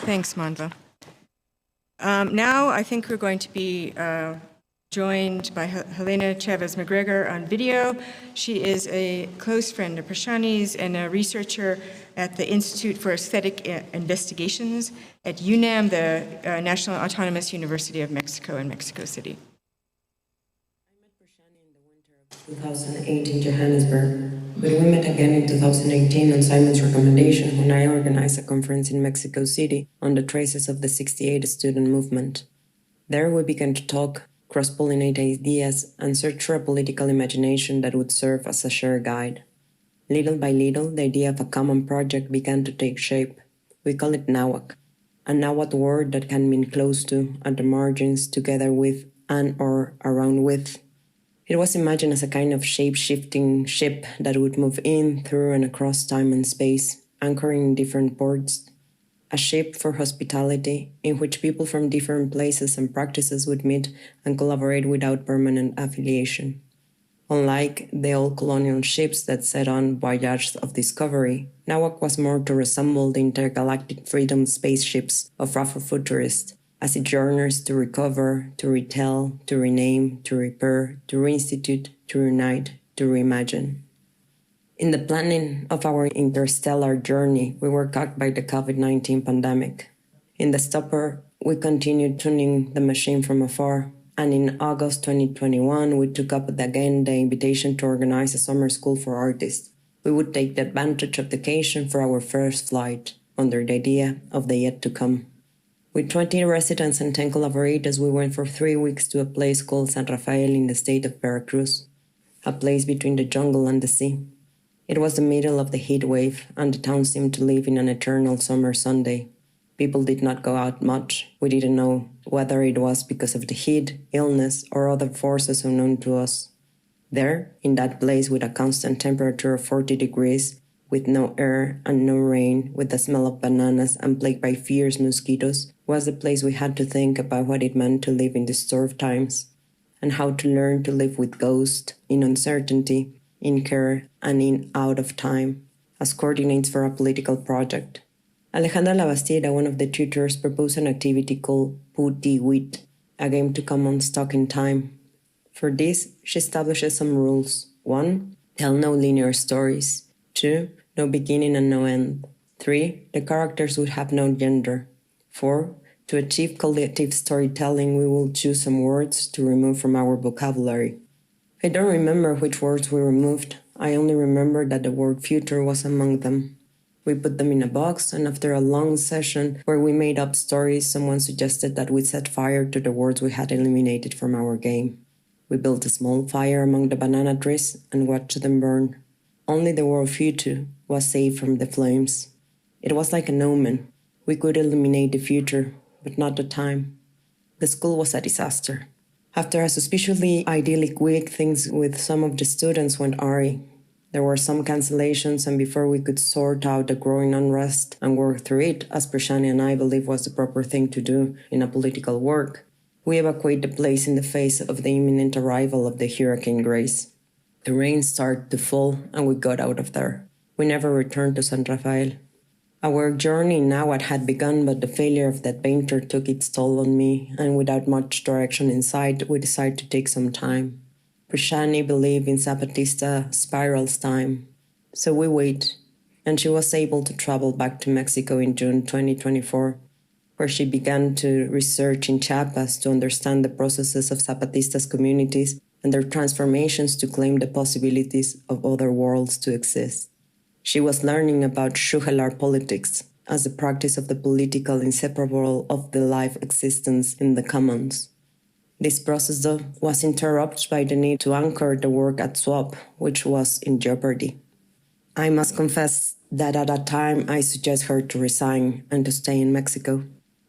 Thanks, Mandla. Now I think we're going to be joined by Helena Chávez McGregor on video. She is a close friend of Prishani's and a researcher at the Institute for Aesthetic Investigations at UNAM, the National Autonomous University of Mexico in Mexico City. I met Prishani in the winter of 2008 in Johannesburg, but we met again in 2018 on Simon's recommendation when I organized a conference in Mexico City on the traces of the 68 student movement. There we began to talk, cross-pollinate ideas, and search for a political imagination that would serve as a shared guide. Little by little, the idea of a common project began to take shape. We call it Nahuatl, a Nahuatl word that can mean close to, at the margins, together with, and or around with. It was imagined as a kind of shape-shifting ship that would move in, through, and across time and space, anchoring in different ports. A ship for hospitality, in which people from different places and practices would meet and collaborate without permanent affiliation. Unlike the old colonial ships that set on voyages of discovery, Nahuatl was more to resemble the intergalactic freedom spaceships of Afrofuturists, as it journeys to recover, to retell, to rename, to repair, to reinstitute, to reunite, to reimagine. In the planning of our interstellar journey, we were caught by the COVID-19 pandemic. In the stopper, we continued tuning the machine from afar, and in August 2021, we took up again the invitation to organize a summer school for artists. We would take the advantage of vacation for our first flight, under the idea of the yet to come. With 20 residents and 10 collaborators, we went for 3 weeks to a place called San Rafael in the state of Veracruz, a place between the jungle and the sea. It was the middle of the heat wave, and the town seemed to live in an eternal summer Sunday. People did not go out much. We didn't know whether it was because of the heat, illness, or other forces unknown to us. There, in that place with a constant temperature of 40 degrees, with no air and no rain, with the smell of bananas and plagued by fierce mosquitoes, was the place we had to think about what it meant to live in disturbed times, and how to learn to live with ghosts, in uncertainty, in care, and in out of time, as coordinates for a political project. Alejandra Labastida, one of the tutors, proposed an activity called Puti Wit, a game to come unstuck in time. For this, she establishes some rules. 1. Tell no linear stories. 2. No beginning and no end. 3. The characters would have no gender. 4. To achieve collective storytelling, we will choose some words to remove from our vocabulary. I don't remember which words we removed. I only remember that the word future was among them. We put them in a box, and after a long session where we made up stories, someone suggested that we set fire to the words we had eliminated from our game. We built a small fire among the banana trees and watched them burn. Only the word future was saved from the flames. It was like an omen. We could eliminate the future, but not the time. The school was a disaster. After a suspiciously idyllic week, things with some of the students went awry. There were some cancellations, and before we could sort out the growing unrest and work through it, as Prishani and I believe was the proper thing to do in a political work, we evacuated the place in the face of the imminent arrival of the Hurricane Grace. The rain started to fall, and we got out of there. We never returned to San Rafael. Our journey now had begun, but the failure of the adventure took its toll on me, and without much direction in sight, we decided to take some time. Prishani believed in Zapatista Spiral's time, so we wait, and she was able to travel back to Mexico in June 2024, where she began to research in Chiapas to understand the processes of Zapatistas communities and their transformations to claim the possibilities of other worlds to exist. She was learning about Shuhelar politics as the practice of the political inseparable of the life existence in the commons. This process, though, was interrupted by the need to anchor the work at SWOP, which was in jeopardy. I must confess that at that time I suggested her to resign and to stay in Mexico.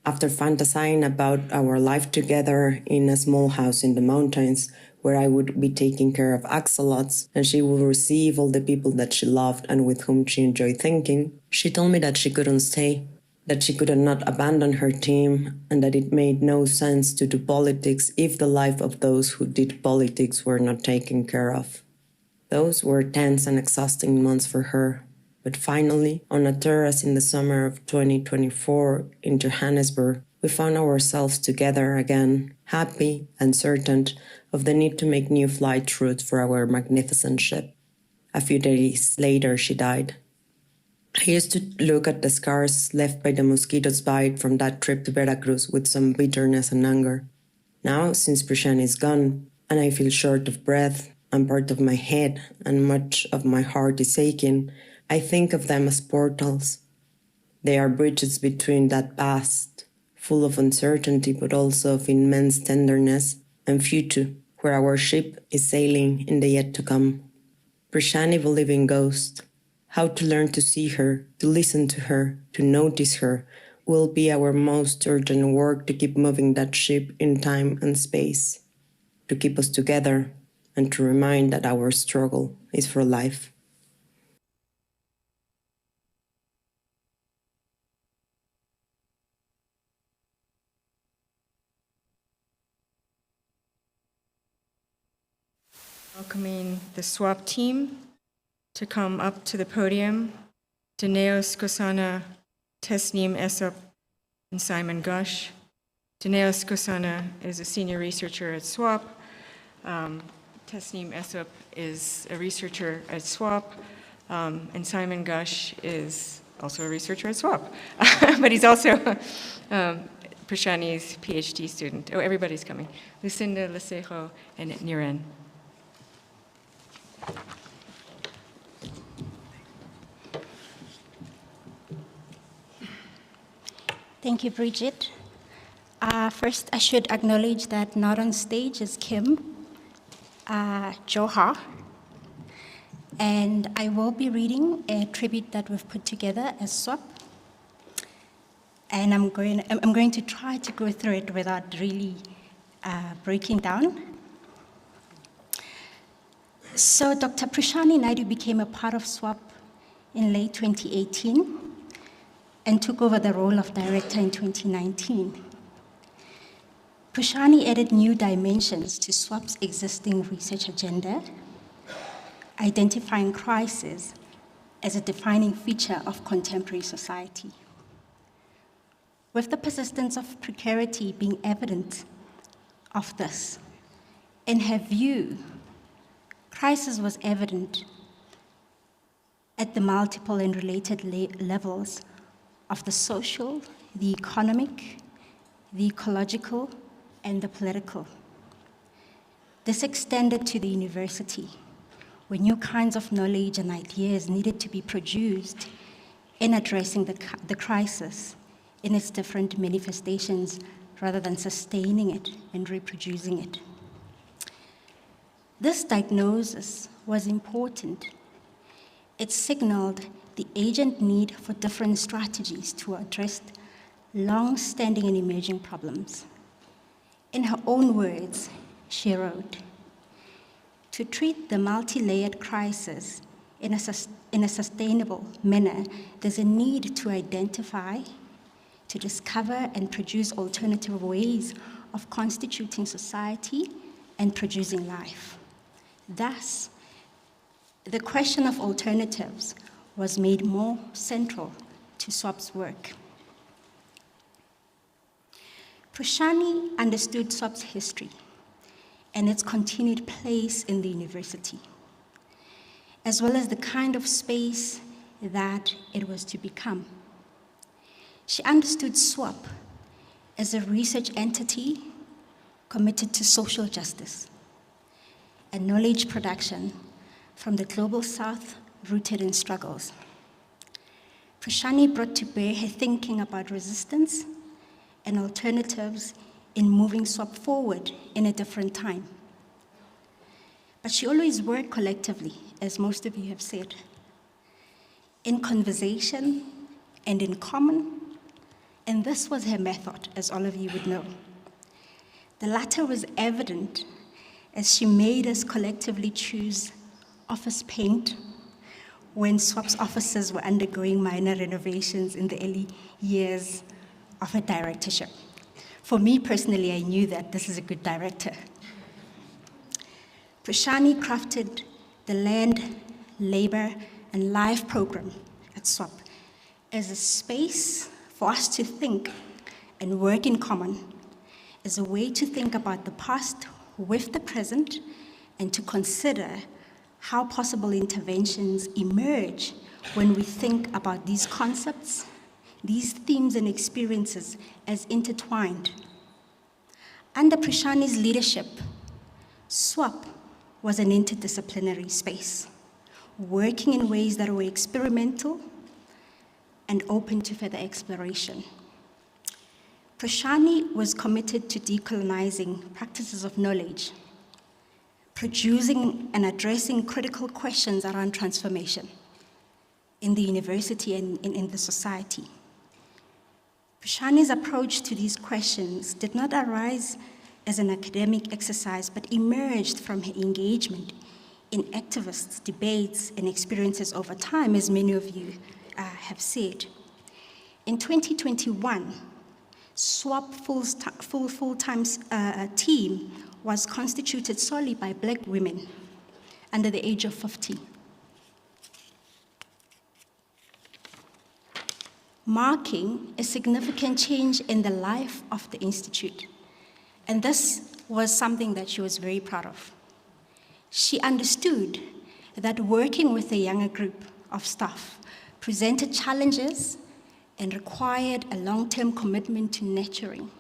After fantasizing about our life together in a small house in the mountains, where I would be taking care of axolots, and she would receive all the people that she loved and with whom she enjoyed thinking, she told me that she couldn't stay, that she could not abandon her team, and that it made no sense to do politics if the life of those who did politics were not taken care of. Those were tense and exhausting months for her, But finally, on a terrace in the summer of 2024 in Johannesburg, we found ourselves together again, happy and certain of the need to make new flight routes for our magnificent ship. A few days later, she died. I used to look at the scars left by the mosquito's bite from that trip to Veracruz with some bitterness and anger. Now, since Prishani is gone, and I feel short of breath, and part of my head and much of my heart is aching, I think of them as portals. They are bridges between that past, full of uncertainty but also of immense tenderness, and future, where our ship is sailing in the yet to come. Prishani, the living ghost. How to learn to see her, to listen to her, to notice her, will be our most urgent work to keep moving that ship in time and space, to keep us together, and to remind that our struggle is for life. Welcoming the SWOP team to come up to the podium. Dineo, Skosana, Tasneem, SWOP, and Simon Gush. Dineo Skosana is a senior researcher at SWOP. Tasneem SWOP is a researcher at SWOP. And Simon Gush is also a researcher at SWOP. But he's also Prishani's PhD student. Oh, everybody's coming. Lucinda Becorny and Noor. Thank you, Bridget. First, I should acknowledge that not on stage is Kim Johar, and I will be reading a tribute that we've put together as SWOP, and I'm going to try to go through it without really breaking down. So Dr. Prishani Naidoo became a part of SWOP in late 2018 and took over the role of director in 2019. Prishani added new dimensions to SWOP's existing research agenda, identifying crisis as a defining feature of contemporary society. With the persistence of precarity being evident of this, in her view, crisis was evident at the multiple and related levels of the social, the economic, the ecological, and the political. This extended to the university, where new kinds of knowledge and ideas needed to be produced in addressing the crisis in its different manifestations rather than sustaining it and reproducing it. This diagnosis was important. It signaled the urgent need for different strategies to address long-standing and emerging problems. In her own words, she wrote, "To treat the multi-layered crisis in a sustainable manner, there's a need to identify, to discover and produce alternative ways of constituting society and producing life." Thus, the question of alternatives was made more central to SWOP's work. Prishani understood SWOP's history and its continued place in the university, as well as the kind of space that it was to become. She understood SWOP as a research entity committed to social justice and knowledge production from the global South rooted in struggles. Prishani brought to bear her thinking about resistance and alternatives in moving SWOP forward in a different time. But she always worked collectively, as most of you have said, in conversation and in common, and this was her method, as all of you would know. The latter was evident as she made us collectively choose office paint when SWOP's offices were undergoing minor renovations in the early years of her directorship. For me personally, I knew that this is a good director. Prishani crafted the Land, Labor, and Life program at SWOP as a space for us to think and work in common, as a way to think about the past with the present and to consider how possible interventions emerge when we think about these concepts, these themes and experiences as intertwined. Under Prishani's leadership, SWOP was an interdisciplinary space, working in ways that were experimental and open to further exploration. Prishani was committed to decolonizing practices of knowledge, producing and addressing critical questions around transformation in the university and in the society. Prishani's approach to these questions did not arise as an academic exercise, but emerged from her engagement in activists, debates, and experiences over time, as many of you have said. In 2021, SWOP full-time team was constituted solely by Black women under the age of 50. Marking a significant change in the life of the Institute. And this was something that she was very proud of. She understood that working with a younger group of staff presented challenges and required a long-term commitment to nurturing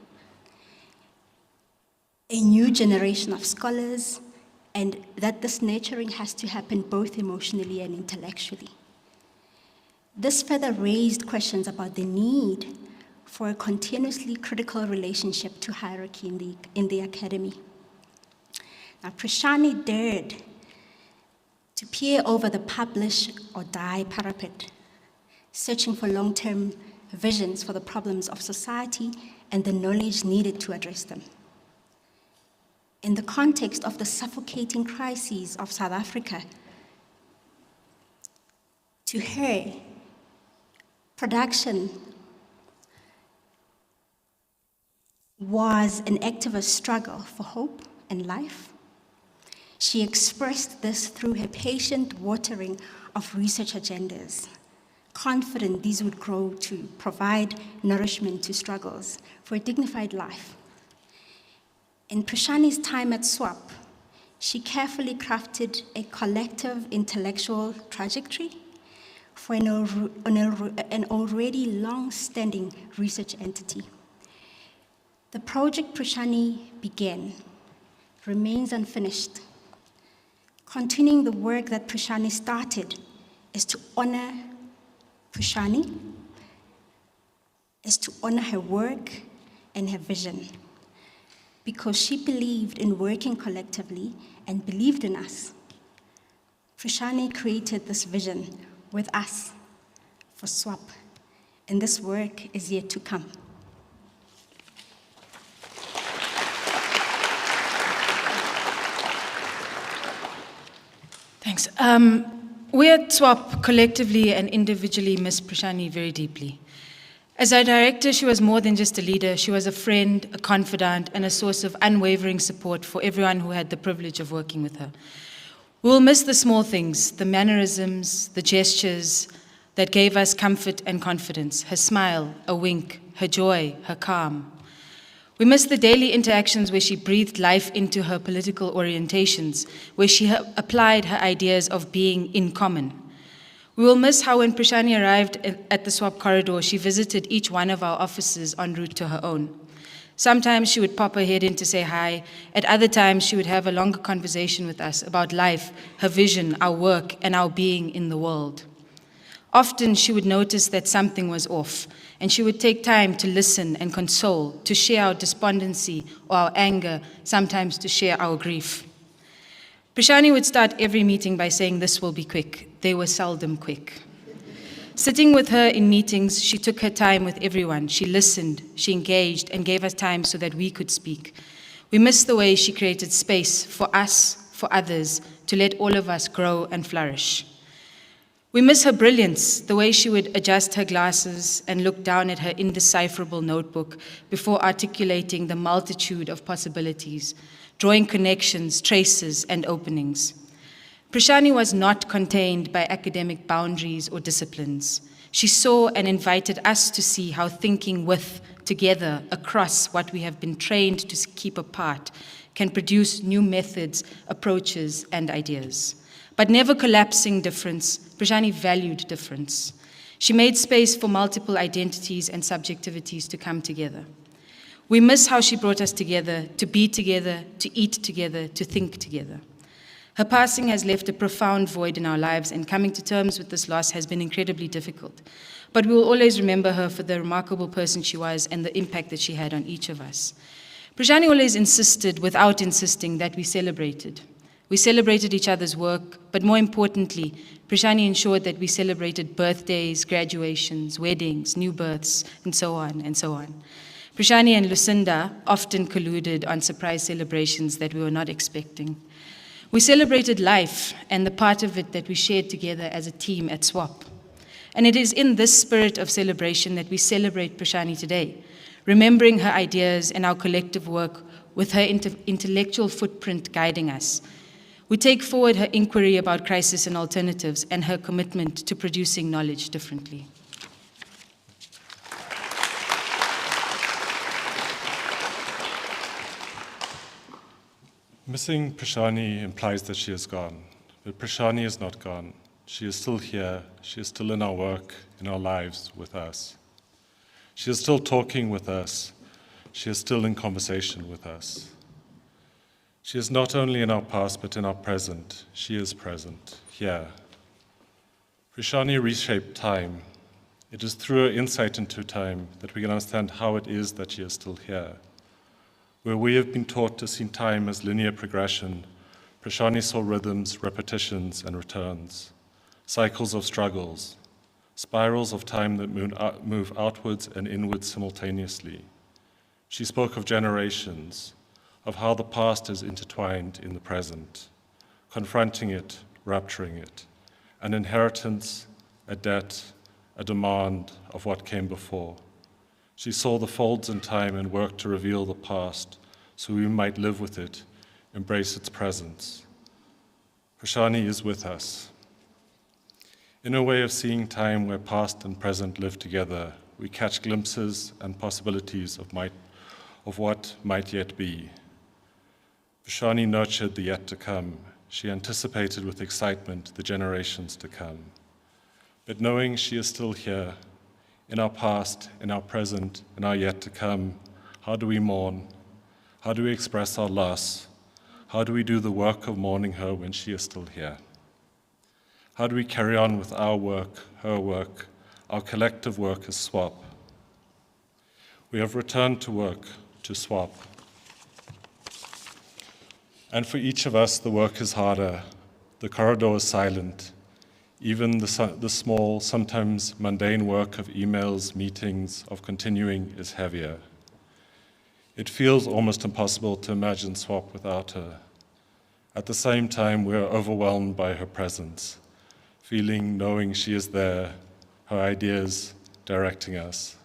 a new generation of scholars, and that this nurturing has to happen both emotionally and intellectually. This further raised questions about the need for a continuously critical relationship to hierarchy in the academy. Now, Prishani dared to peer over the publish or die parapet, searching for long-term visions for the problems of society and the knowledge needed to address them. In the context of the suffocating crises of South Africa, to her, production was an activist struggle for hope and life. She expressed this through her patient watering of research agendas, confident these would grow to provide nourishment to struggles for a dignified life. In Prishani's time at SWOP, she carefully crafted a collective intellectual trajectory for an already long-standing research entity. The project Prishani began remains unfinished. Continuing the work that Prishani started is to honor Prishani, is to honor her work and her vision, because she believed in working collectively and believed in us. Prishani created this vision with us for SWOP, and this work is yet to come. Thanks. We at SWOP collectively and individually miss Prishani very deeply. As our director, she was more than just a leader. She was a friend, a confidant, and a source of unwavering support for everyone who had the privilege of working with her. We will miss the small things, the mannerisms, the gestures that gave us comfort and confidence, her smile, a wink, her joy, her calm. We miss the daily interactions where she breathed life into her political orientations, where she applied her ideas of being in common. We will miss how when Prishani arrived at the SWOP corridor, she visited each one of our offices en route to her own. Sometimes she would pop her head in to say hi. At other times, she would have a longer conversation with us about life, her vision, our work, and our being in the world. Often, she would notice that something was off, and she would take time to listen and console, to share our despondency or our anger, sometimes to share our grief. Prishani would start every meeting by saying, "This will be quick." They were seldom quick. Sitting with her in meetings, she took her time with everyone. She listened, she engaged, and gave us time so that we could speak. We miss the way she created space for us, for others, to let all of us grow and flourish. We miss her brilliance, the way she would adjust her glasses and look down at her indecipherable notebook before articulating the multitude of possibilities, drawing connections, traces, and openings. Prishani was not contained by academic boundaries or disciplines. She saw and invited us to see how thinking with, together, across what we have been trained to keep apart can produce new methods, approaches, and ideas. But never collapsing difference, Prishani valued difference. She made space for multiple identities and subjectivities to come together. We miss how she brought us together, to be together, to eat together, to think together. Her passing has left a profound void in our lives, and coming to terms with this loss has been incredibly difficult. But we will always remember her for the remarkable person she was and the impact that she had on each of us. Prishani always insisted, without insisting, that we celebrated. We celebrated each other's work, but more importantly, Prishani ensured that we celebrated birthdays, graduations, weddings, new births, and so on and so on. Prishani and Lucinda often colluded on surprise celebrations that we were not expecting. We celebrated life and the part of it that we shared together as a team at SWOP. And it is in this spirit of celebration that we celebrate Prishani today, remembering her ideas and our collective work with her intellectual footprint guiding us. We take forward her inquiry about crisis and alternatives and her commitment to producing knowledge differently. Missing Prishani implies that she is gone, but Prishani is not gone. She is still here. She is still in our work, in our lives, with us. She is still talking with us. She is still in conversation with us. She is not only in our past, but in our present. She is present, here. Prishani reshaped time. It is through her insight into time that we can understand how it is that she is still here. Where we have been taught to see time as linear progression, Prishani saw rhythms, repetitions, and returns, cycles of struggles, spirals of time that move outwards and inwards simultaneously. She spoke of generations, of how the past is intertwined in the present, confronting it, rupturing it, an inheritance, a debt, a demand of what came before. She saw the folds in time and worked to reveal the past so we might live with it, embrace its presence. Prishani is with us. In a way of seeing time where past and present live together, we catch glimpses and possibilities of what might yet be. Prishani nurtured the yet to come. She anticipated with excitement the generations to come. But knowing she is still here, in our past, in our present, in our yet to come, how do we mourn? How do we express our loss? How do we do the work of mourning her when she is still here? How do we carry on with our work, her work, our collective work as SWOP? We have returned to work, to SWOP. And for each of us, the work is harder. The corridor is silent. Even the small, sometimes mundane work of emails, meetings, of continuing is heavier. It feels almost impossible to imagine SWOP without her. At the same time, we are overwhelmed by her presence, knowing she is there, her ideas directing us.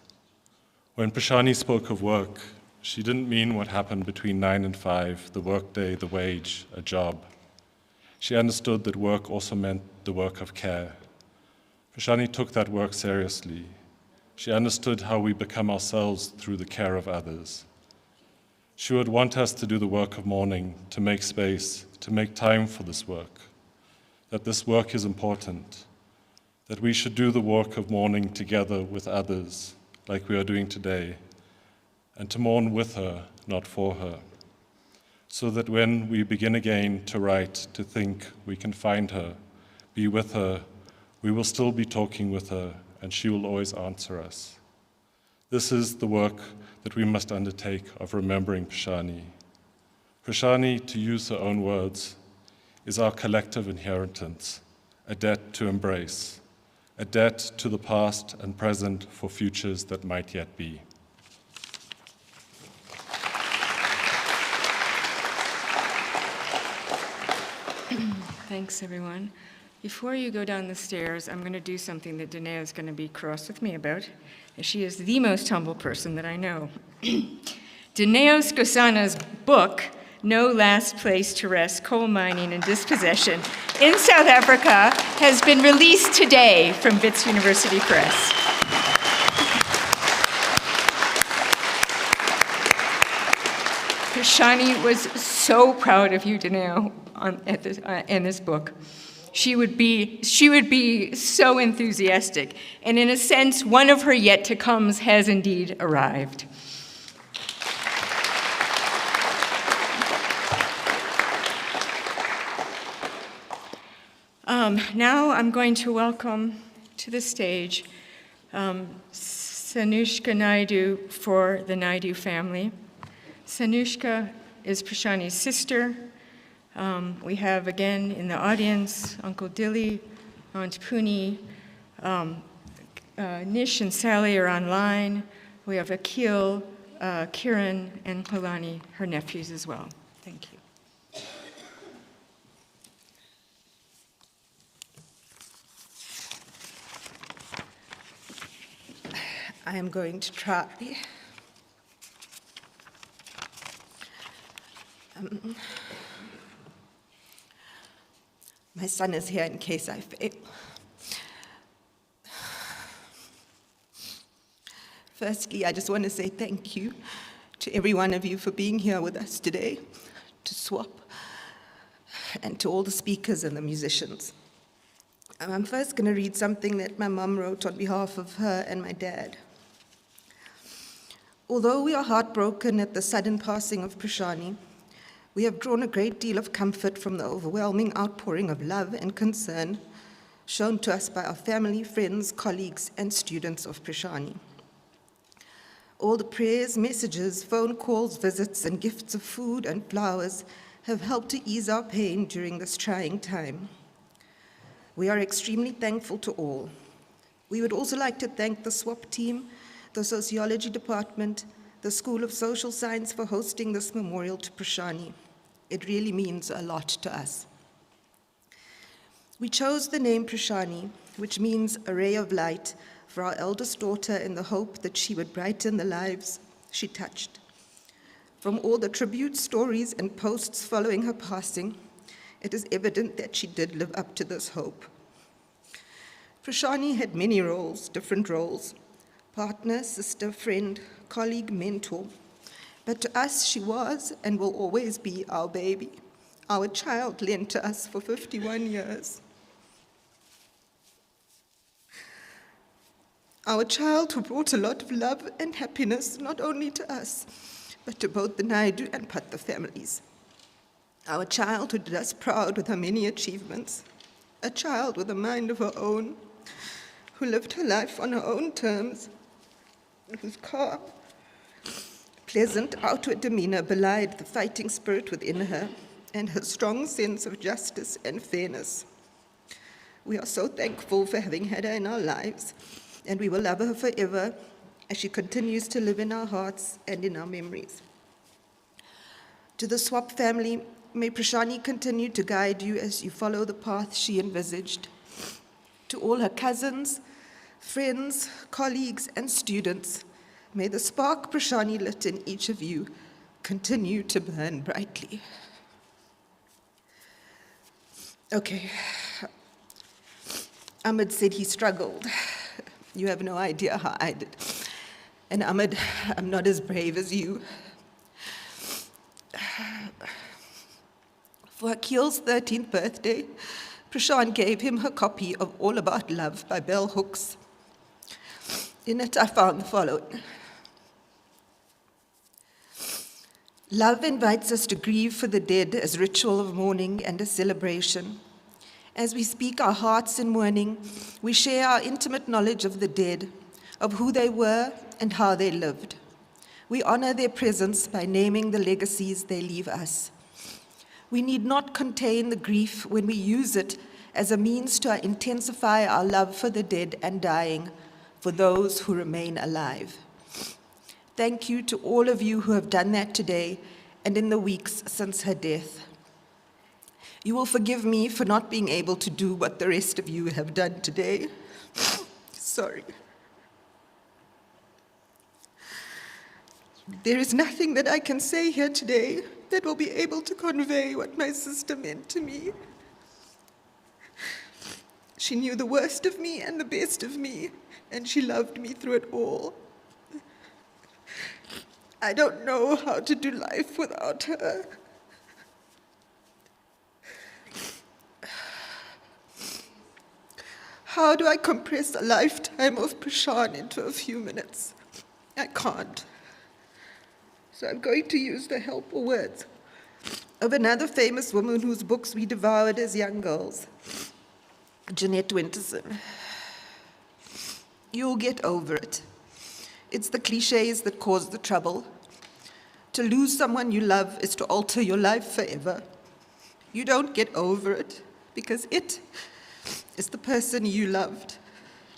When Prishani spoke of work, she didn't mean what happened between 9 and 5, the workday, the wage, a job. She understood that work also meant the work of care. Prishani took that work seriously. She understood how we become ourselves through the care of others. She would want us to do the work of mourning, to make space, to make time for this work, that this work is important, that we should do the work of mourning together with others, like we are doing today, and to mourn with her, not for her, so that when we begin again to write, to think, we can find her, be with her, we will still be talking with her, and she will always answer us. This is the work that we must undertake of remembering Prishani. Prishani, to use her own words, is our collective inheritance, a debt to embrace, a debt to the past and present for futures that might yet be. Thanks, everyone. Before you go down the stairs, I'm going to do something that Dineo is going to be cross with me about. She is the most humble person that I know. Dineo Skosana's book, No Last Place to Rest, Coal Mining and Dispossession in South Africa, has been released today from Wits University Press. Prishani was so proud of you, Dineo, in this book. She would be so enthusiastic, and in a sense, one of her yet-to-comes has indeed arrived. Now I'm going to welcome to the stage Sanushka Naidoo for the Naidoo family. Sanushka is Prishani's sister. We have again in the audience Uncle Dilly, Aunt Puni, Nish and Sally are online. We have Akil, Kiran, and Kalani, her nephews as well. Thank you. I am going to try. My son is here in case I fail. Firstly, I just want to say thank you to every one of you for being here with us today, to SWOP, and to all the speakers and the musicians. I'm first going to read something that my mom wrote on behalf of her and my dad. Although we are heartbroken at the sudden passing of Prishani, we have drawn a great deal of comfort from the overwhelming outpouring of love and concern shown to us by our family, friends, colleagues, and students of Prishani. All the prayers, messages, phone calls, visits, and gifts of food and flowers have helped to ease our pain during this trying time. We are extremely thankful to all. We would also like to thank the SWOP team, the Sociology Department, the School of Social Science for hosting this memorial to Prishani. It really means a lot to us. We chose the name Prishani, which means a ray of light, for our eldest daughter in the hope that she would brighten the lives she touched. From all the tributes, stories, and posts following her passing, it is evident that she did live up to this hope. Prishani had many roles, different roles: partner, sister, friend, colleague, mentor. But to us, she was and will always be our baby, our child lent to us for 51 years. Our child who brought a lot of love and happiness, not only to us, but to both the Naidoo and Patha families. Our child who did us proud with her many achievements. A child with a mind of her own, who lived her life on her own terms, whose calm, pleasant outward demeanor belied the fighting spirit within her and her strong sense of justice and fairness. We are so thankful for having had her in our lives, and we will love her forever as she continues to live in our hearts and in our memories. To the SWOP family, may Prishani continue to guide you as you follow the path she envisaged. To all her cousins, friends, colleagues, and students, may the spark Prishani lit in each of you continue to burn brightly. Okay. Ahmed said he struggled. You have no idea how I did. And Ahmed, I'm not as brave as you. For Akil's 13th birthday, Prashant gave him her copy of All About Love by Bell Hooks. In it, I found the following. Love invites us to grieve for the dead as ritual of mourning and a celebration. As we speak our hearts in mourning, we share our intimate knowledge of the dead, of who they were and how they lived. We honor their presence by naming the legacies they leave us. We need not contain the grief when we use it as a means to intensify our love for the dead and dying, for those who remain alive. Thank you to all of you who have done that today and in the weeks since her death. You will forgive me for not being able to do what the rest of you have done today. Sorry. There is nothing that I can say here today that will be able to convey what my sister meant to me. She knew the worst of me and the best of me, and she loved me through it all. I don't know how to do life without her. How do I compress a lifetime of Prishani into a few minutes? I can't. So I'm going to use the helpful words of another famous woman whose books we devoured as young girls, Jeanette Winterson. You'll get over it. It's the cliches that cause the trouble. To lose someone you love is to alter your life forever. You don't get over it because it is the person you loved.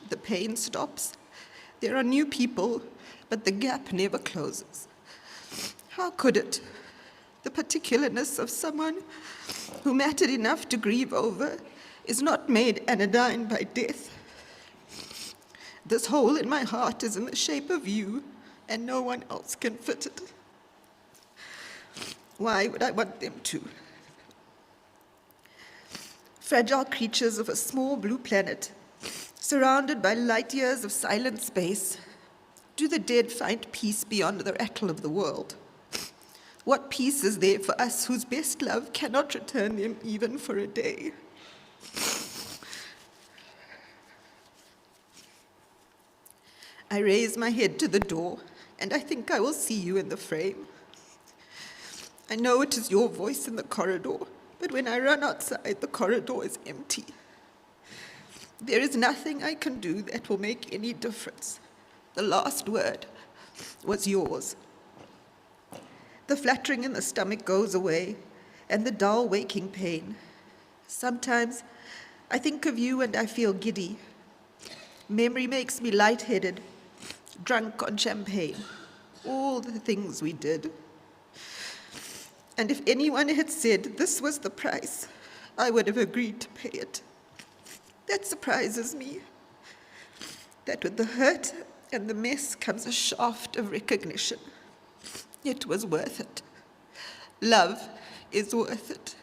The pain stops. There are new people, but the gap never closes. How could it? The particularness of someone who mattered enough to grieve over is not made anodyne by death. This hole in my heart is in the shape of you, and no one else can fit it. Why would I want them to? Fragile creatures of a small blue planet, surrounded by light years of silent space, do the dead find peace beyond the rattle of the world? What peace is there for us whose best love cannot return them even for a day? I raise my head to the door, and I think I will see you in the frame. I know it is your voice in the corridor, but when I run outside, the corridor is empty. There is nothing I can do that will make any difference. The last word was yours. The fluttering in the stomach goes away, and the dull waking pain. Sometimes I think of you and I feel giddy. Memory makes me lightheaded, drunk on champagne, all the things we did. And if anyone had said this was the price, I would have agreed to pay it. That surprises me, that with the hurt and the mess comes a shaft of recognition. It was worth it. Love is worth it.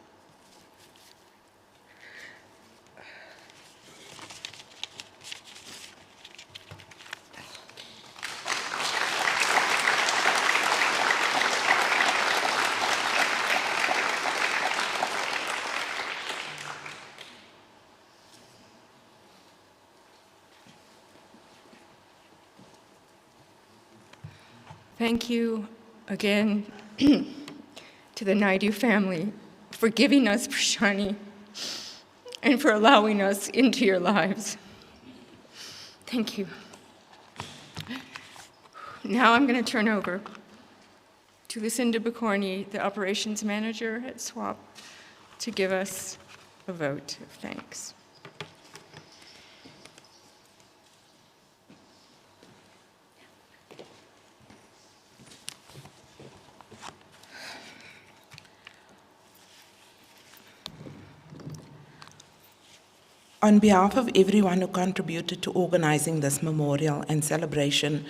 Thank you again to the Naidoo family for giving us Prishani and for allowing us into your lives. Thank you. Now I'm going to turn over to Lucinda Becorny, the operations manager at SWOP, to give us a vote of thanks. On behalf of everyone who contributed to organizing this memorial and celebration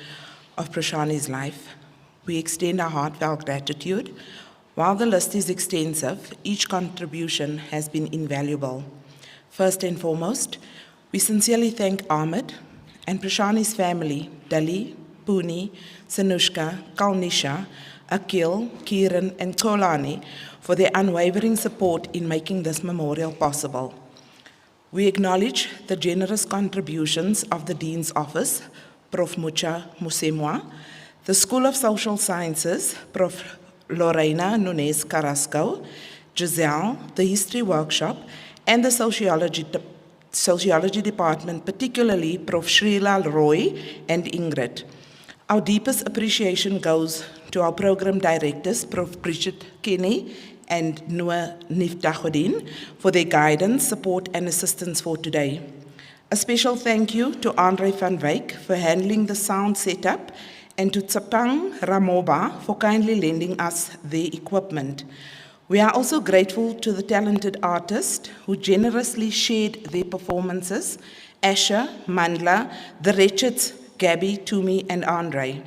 of Prishani's life, we extend our heartfelt gratitude. While the list is extensive, each contribution has been invaluable. First and foremost, we sincerely thank Ahmed and Prishani's family, Dali, Puni, Sanushka, Kalnisha, Akil, Kiran, and Tolani, for their unwavering support in making this memorial possible. We acknowledge the generous contributions of the Dean's Office, Prof. Mucha Musemwa, the School of Social Sciences, Prof. Lorena Núñez Carrasco, Giselle, the History Workshop, and the Sociology Department, particularly Prof. Shrila Roy and Ingrid. Our deepest appreciation goes to our program directors, Prof. Bridget and Noor Nieftagodien, for their guidance, support, and assistance for today. A special thank you to Andre van Wyk for handling the sound setup, and to Tsapang Ramoba for kindly lending us their equipment. We are also grateful to the talented artists who generously shared their performances, Asher, Mandla, the Wretched, Gabby, Tumi, and Andre.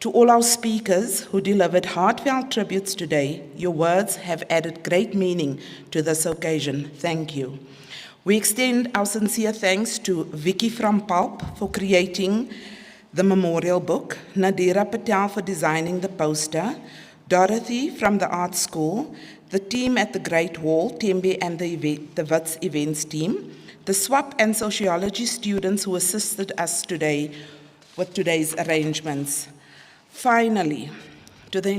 To all our speakers who delivered heartfelt tributes today, your words have added great meaning to this occasion. Thank you. We extend our sincere thanks to Vicky from Pulp for creating the memorial book, Nadira Patel for designing the poster, Dorothy from the art school, the team at the Great Wall, Tembe and the Wits events team, the SWOP and sociology students who assisted us today with today's arrangements. Finally, to the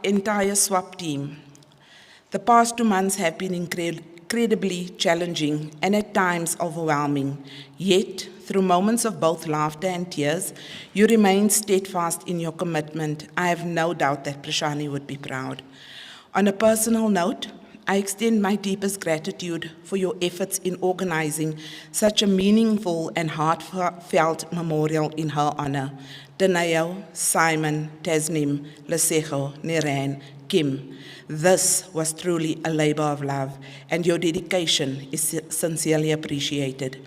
entire SWOP team, the past 2 months have been incredibly challenging and at times overwhelming. Yet, through moments of both laughter and tears, you remain steadfast in your commitment. I have no doubt that Prishani would be proud. On a personal note, I extend my deepest gratitude for your efforts in organizing such a meaningful and heartfelt memorial in her honor. Dineo, Simon, Tasneem, Lesego, Niran, Kim. This was truly a labor of love, and your dedication is sincerely appreciated.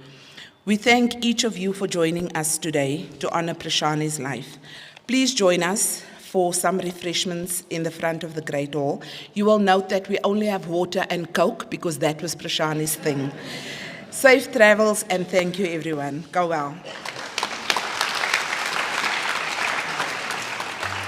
We thank each of you for joining us today to honor Prishani's life. Please join us for some refreshments in the front of the Great Hall. You will note that we only have water and Coke because that was Prishani's thing. Safe travels and thank you everyone. Go well.